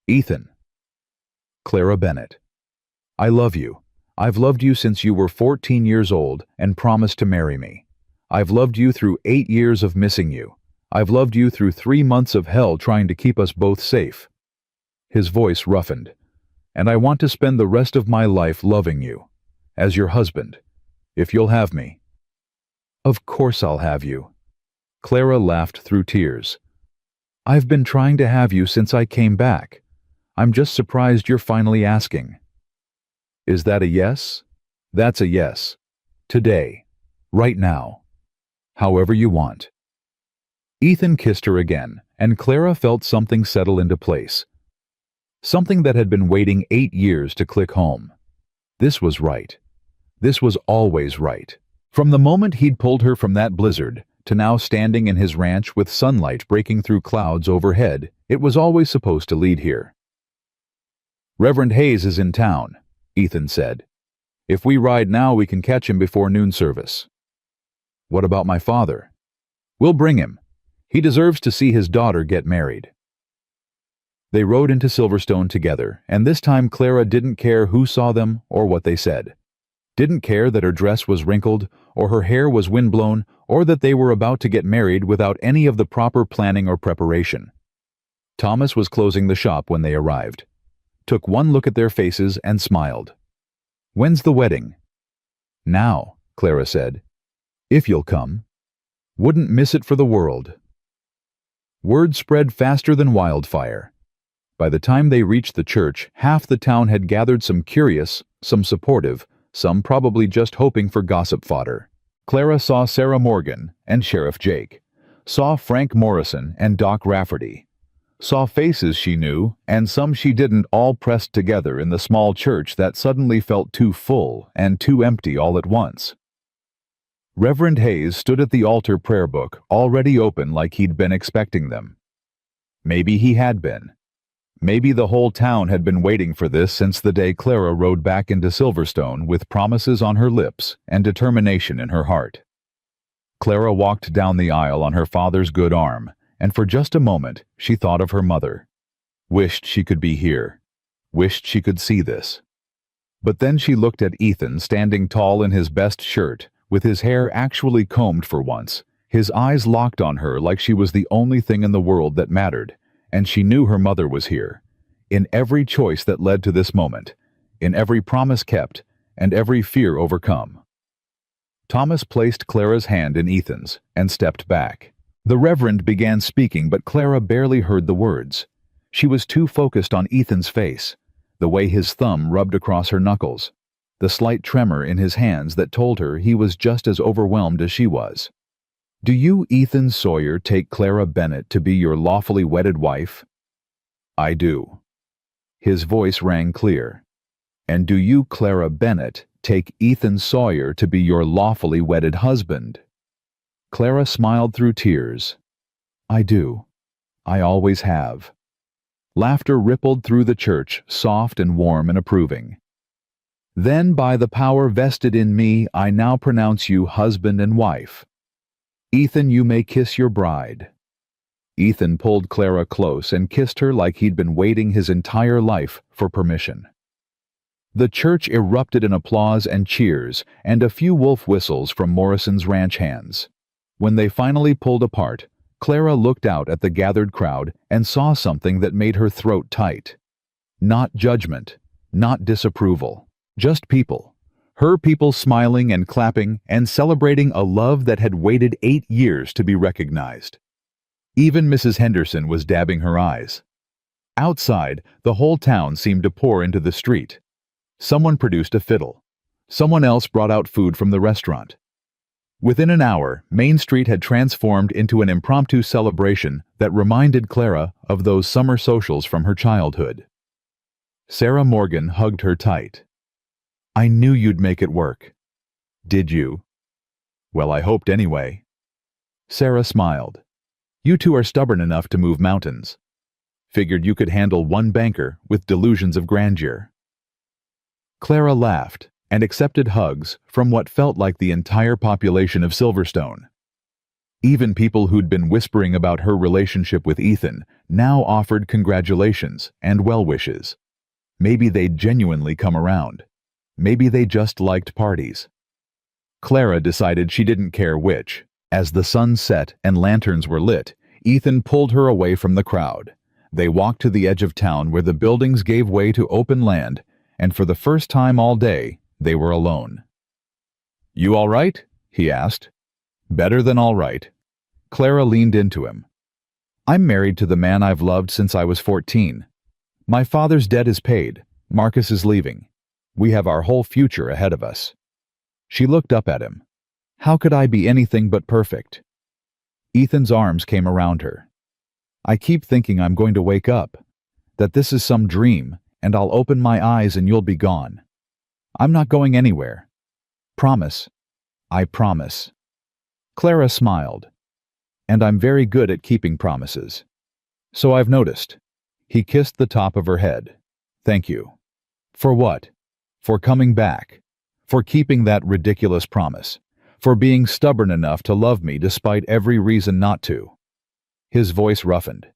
Ethan. Clara Bennett. I love you. I've loved you since you were 14 years old and promised to marry me. I've loved you through 8 years of missing you. I've loved you through 3 months of hell trying to keep us both safe. His voice roughened. And I want to spend the rest of my life loving you. As your husband. If you'll have me. Of course I'll have you. Clara laughed through tears. I've been trying to have you since I came back. I'm just surprised you're finally asking. Is that a yes? That's a yes. Today. Right now. However you want. Ethan kissed her again, and Clara felt something settle into place. Something that had been waiting 8 years to click home. This was right. This was always right. From the moment he'd pulled her from that blizzard, to now standing in his ranch with sunlight breaking through clouds overhead, it was always supposed to lead here. Reverend Hayes is in town, Ethan said. If we ride now, we can catch him before noon service. What about my father? We'll bring him. He deserves to see his daughter get married. They rode into Silverstone together, and this time Clara didn't care who saw them or what they said. Didn't care that her dress was wrinkled, or her hair was windblown, or that they were about to get married without any of the proper planning or preparation. Thomas was closing the shop when they arrived. Took one look at their faces and smiled. When's the wedding? Now, Clara said. If you'll come. Wouldn't miss it for the world. Word spread faster than wildfire. By the time they reached the church, half the town had gathered, some curious, some supportive, some probably just hoping for gossip fodder. Clara saw Sarah Morgan and Sheriff Jake. saw Frank Morrison and Doc Rafferty, saw faces she knew and some she didn't, all pressed together in the small church that suddenly felt too full and too empty all at once. Reverend Hayes stood at the altar prayer book, already open like he'd been expecting them. Maybe he had been. Maybe the whole town had been waiting for this since the day Clara rode back into Silverstone with promises on her lips and determination in her heart. Clara walked down the aisle on her father's good arm, and for just a moment she thought of her mother. Wished she could be here. Wished she could see this. But then she looked at Ethan standing tall in his best shirt, with his hair actually combed for once, his eyes locked on her like she was the only thing in the world that mattered, and she knew her mother was here, in every choice that led to this moment, in every promise kept, and every fear overcome. Thomas placed Clara's hand in Ethan's and stepped back. The Reverend began speaking, but Clara barely heard the words. She was too focused on Ethan's face, the way his thumb rubbed across her knuckles, the slight tremor in his hands that told her he was just as overwhelmed as she was. "Do you, Ethan Sawyer, take Clara Bennett to be your lawfully wedded wife?" "I do." His voice rang clear. "And do you, Clara Bennett, take Ethan Sawyer to be your lawfully wedded husband?" Clara smiled through tears. "I do. I always have." Laughter rippled through the church, soft and warm and approving. "Then by the power vested in me, I now pronounce you husband and wife. Ethan, you may kiss your bride." Ethan pulled Clara close and kissed her like he'd been waiting his entire life for permission. The church erupted in applause and cheers, and a few wolf whistles from Morrison's ranch hands. When they finally pulled apart, Clara looked out at the gathered crowd and saw something that made her throat tight. Not judgment, not disapproval, just people. Her people smiling and clapping and celebrating a love that had waited 8 years to be recognized. Even Mrs. Henderson was dabbing her eyes. Outside, the whole town seemed to pour into the street. Someone produced a fiddle. Someone else brought out food from the restaurant. Within an hour, Main Street had transformed into an impromptu celebration that reminded Clara of those summer socials from her childhood. Sarah Morgan hugged her tight. "I knew you'd make it work." "Did you?" "Well, I hoped anyway." Sarah smiled. "You two are stubborn enough to move mountains. Figured you could handle one banker with delusions of grandeur." Clara laughed and accepted hugs from what felt like the entire population of Silverstone. Even people who'd been whispering about her relationship with Ethan now offered congratulations and well wishes. Maybe they'd genuinely come around. Maybe they just liked parties. Clara decided she didn't care which. As the sun set and lanterns were lit, Ethan pulled her away from the crowd. They walked to the edge of town where the buildings gave way to open land, and for the first time all day, they were alone. "You all right?" he asked. "Better than all right." Clara leaned into him. "I'm married to the man I've loved since I was 14. My father's debt is paid. Marcus is leaving. We have our whole future ahead of us." She looked up at him. "How could I be anything but perfect?" Ethan's arms came around her. "I keep thinking I'm going to wake up, that this is some dream, and I'll open my eyes and you'll be gone. I'm not going anywhere. Promise. I promise." Clara smiled. "And I'm very good at keeping promises." "So I've noticed." He kissed the top of her head. "Thank you." "For what?" "For coming back. For keeping that ridiculous promise. For being stubborn enough to love me despite every reason not to." His voice roughened.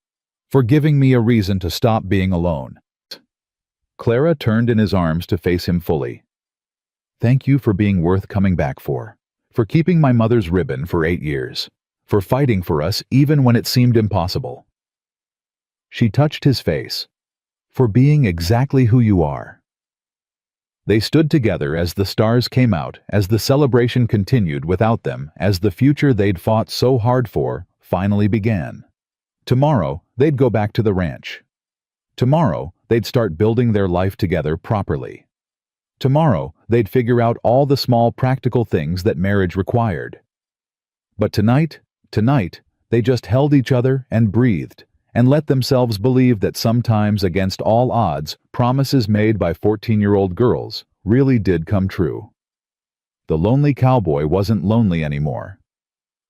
"For giving me a reason to stop being alone." Clara turned in his arms to face him fully. "Thank you for being worth coming back for keeping my mother's ribbon for 8 years, for fighting for us even when it seemed impossible." She touched his face. "For being exactly who you are." They stood together as the stars came out, as the celebration continued without them, as the future they'd fought so hard for finally began. Tomorrow, they'd go back to the ranch. Tomorrow, they'd start building their life together properly. Tomorrow, they'd figure out all the small practical things that marriage required. But tonight, They just held each other and breathed, and let themselves believe that sometimes, against all odds, promises made by 14-year-old girls really did come true. The lonely cowboy wasn't lonely anymore.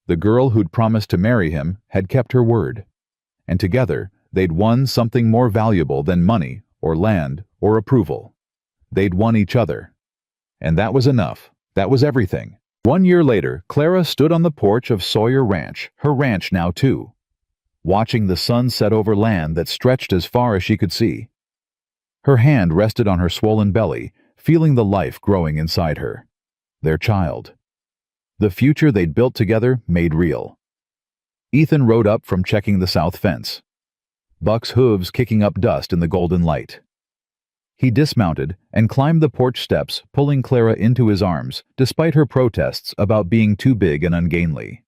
The girl who'd promised to marry him had kept her word, and together they'd won something more valuable than money or land or approval. They'd won each other. And that was enough. That was everything. 1 year later, Clara stood on the porch of Sawyer Ranch, her ranch now too, watching the sun set over land that stretched as far as she could see. Her hand rested on her swollen belly, feeling the life growing inside her. Their child. The future they'd built together made real. Ethan rode up from checking the south fence, Buck's hooves kicking up dust in the golden light. He dismounted and climbed the porch steps, pulling Clara into his arms, despite her protests about being too big and ungainly.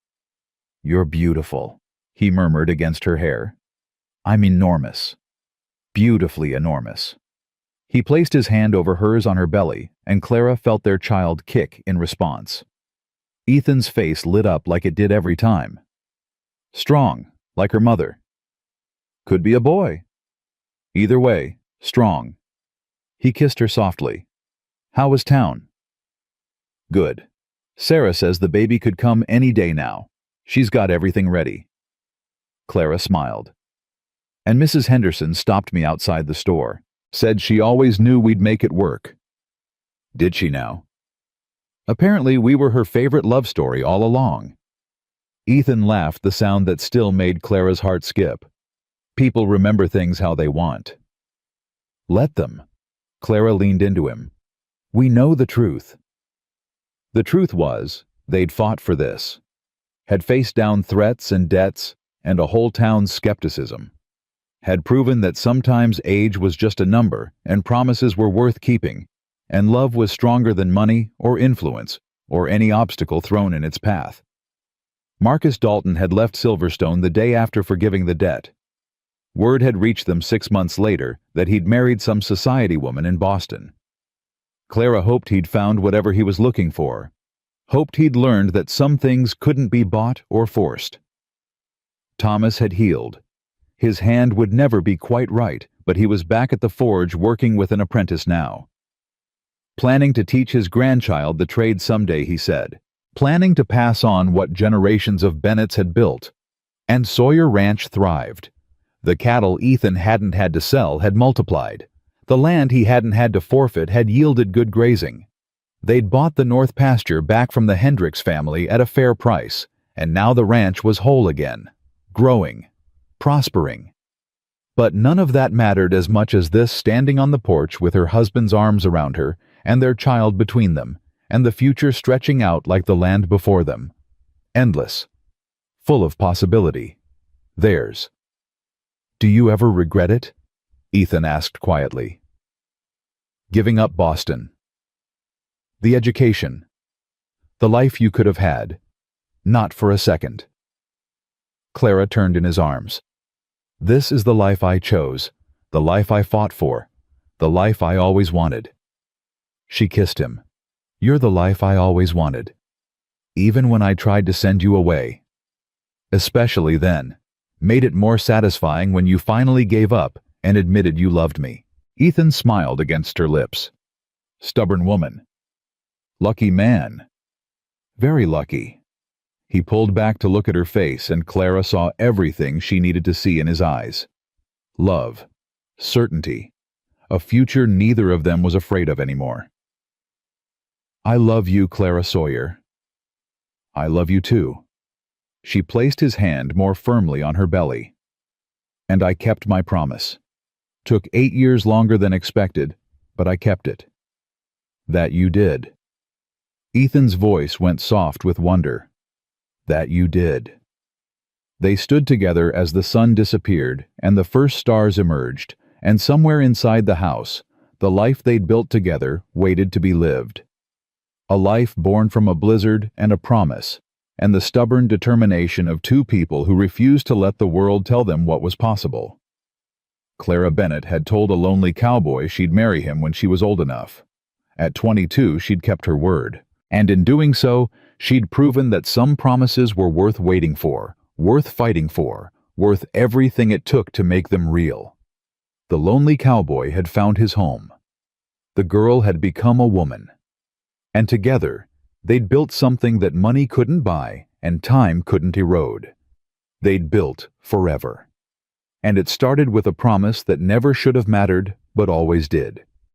"You're beautiful," he murmured against her hair. "I'm enormous. Beautifully enormous." He placed his hand over hers on her belly, and Clara felt their child kick in response. Ethan's face lit up like it did every time. Strong, like her mother. Could be a boy. Either way, strong. He kissed her softly. "How was town?" "Good. Sarah says the baby could come any day now. She's got everything ready." Clara smiled. "And Mrs. Henderson stopped me outside the store. Said she always knew we'd make it work." "Did she now?" "Apparently we were her favorite love story all along." Ethan laughed, the sound that still made Clara's heart skip. People remember things how they want. "Let them." Clara leaned into him. "We know the truth." The truth was, they'd fought for this. Had faced down threats and debts and a whole town's skepticism. Had proven that sometimes age was just a number and promises were worth keeping, and love was stronger than money or influence or any obstacle thrown in its path. Marcus Dalton had left Silverstone the day after forgiving the debt. Word had reached them 6 months later that he'd married some society woman in Boston. Clara hoped he'd found whatever he was looking for, hoped he'd learned that some things couldn't be bought or forced. Thomas had healed. His hand would never be quite right, but he was back at the forge working with an apprentice now. Planning to teach his grandchild the trade someday, he said. Planning to pass on what generations of Bennetts had built. And Sawyer Ranch thrived. The cattle Ethan hadn't had to sell had multiplied. The land he hadn't had to forfeit had yielded good grazing. They'd bought the north pasture back from the Hendricks family at a fair price, and now the ranch was whole again, growing, prospering. But none of that mattered as much as this standing on the porch with her husband's arms around her and their child between them, and the future stretching out like the land before them. Endless. Full of possibility. Theirs. "Do you ever regret it?" Ethan asked quietly. Giving up Boston. The education. The life you could have had. Not for a second. Clara turned in his arms. "This is the life I chose, the life I fought for, the life I always wanted." She kissed him. "You're the life I always wanted. Even when I tried to send you away. Especially then. Made it more satisfying when you finally gave up and admitted you loved me." Ethan smiled against her lips. "Stubborn woman." "Lucky man." "Very lucky." He pulled back to look at her face, and Clara saw everything she needed to see in his eyes. Love. Certainty. A future neither of them was afraid of anymore. "I love you, Clara Sawyer." "I love you too." She placed his hand more firmly on her belly. "And I kept my promise. Took 8 years longer than expected, but I kept it." "That you did." Ethan's voice went soft with wonder. "That you did." They stood together as the sun disappeared and the first stars emerged, and somewhere inside the house, the life they'd built together waited to be lived. A life born from a blizzard and a promise, and the stubborn determination of two people who refused to let the world tell them what was possible. Clara Bennett had told a lonely cowboy she'd marry him when she was old enough. At 22, she'd kept her word, and in doing so, she'd proven that some promises were worth waiting for, worth fighting for, worth everything it took to make them real. The lonely cowboy had found his home. The girl had become a woman. And together, they'd built something that money couldn't buy and time couldn't erode. They'd built forever. And it started with a promise that never should have mattered, but always did.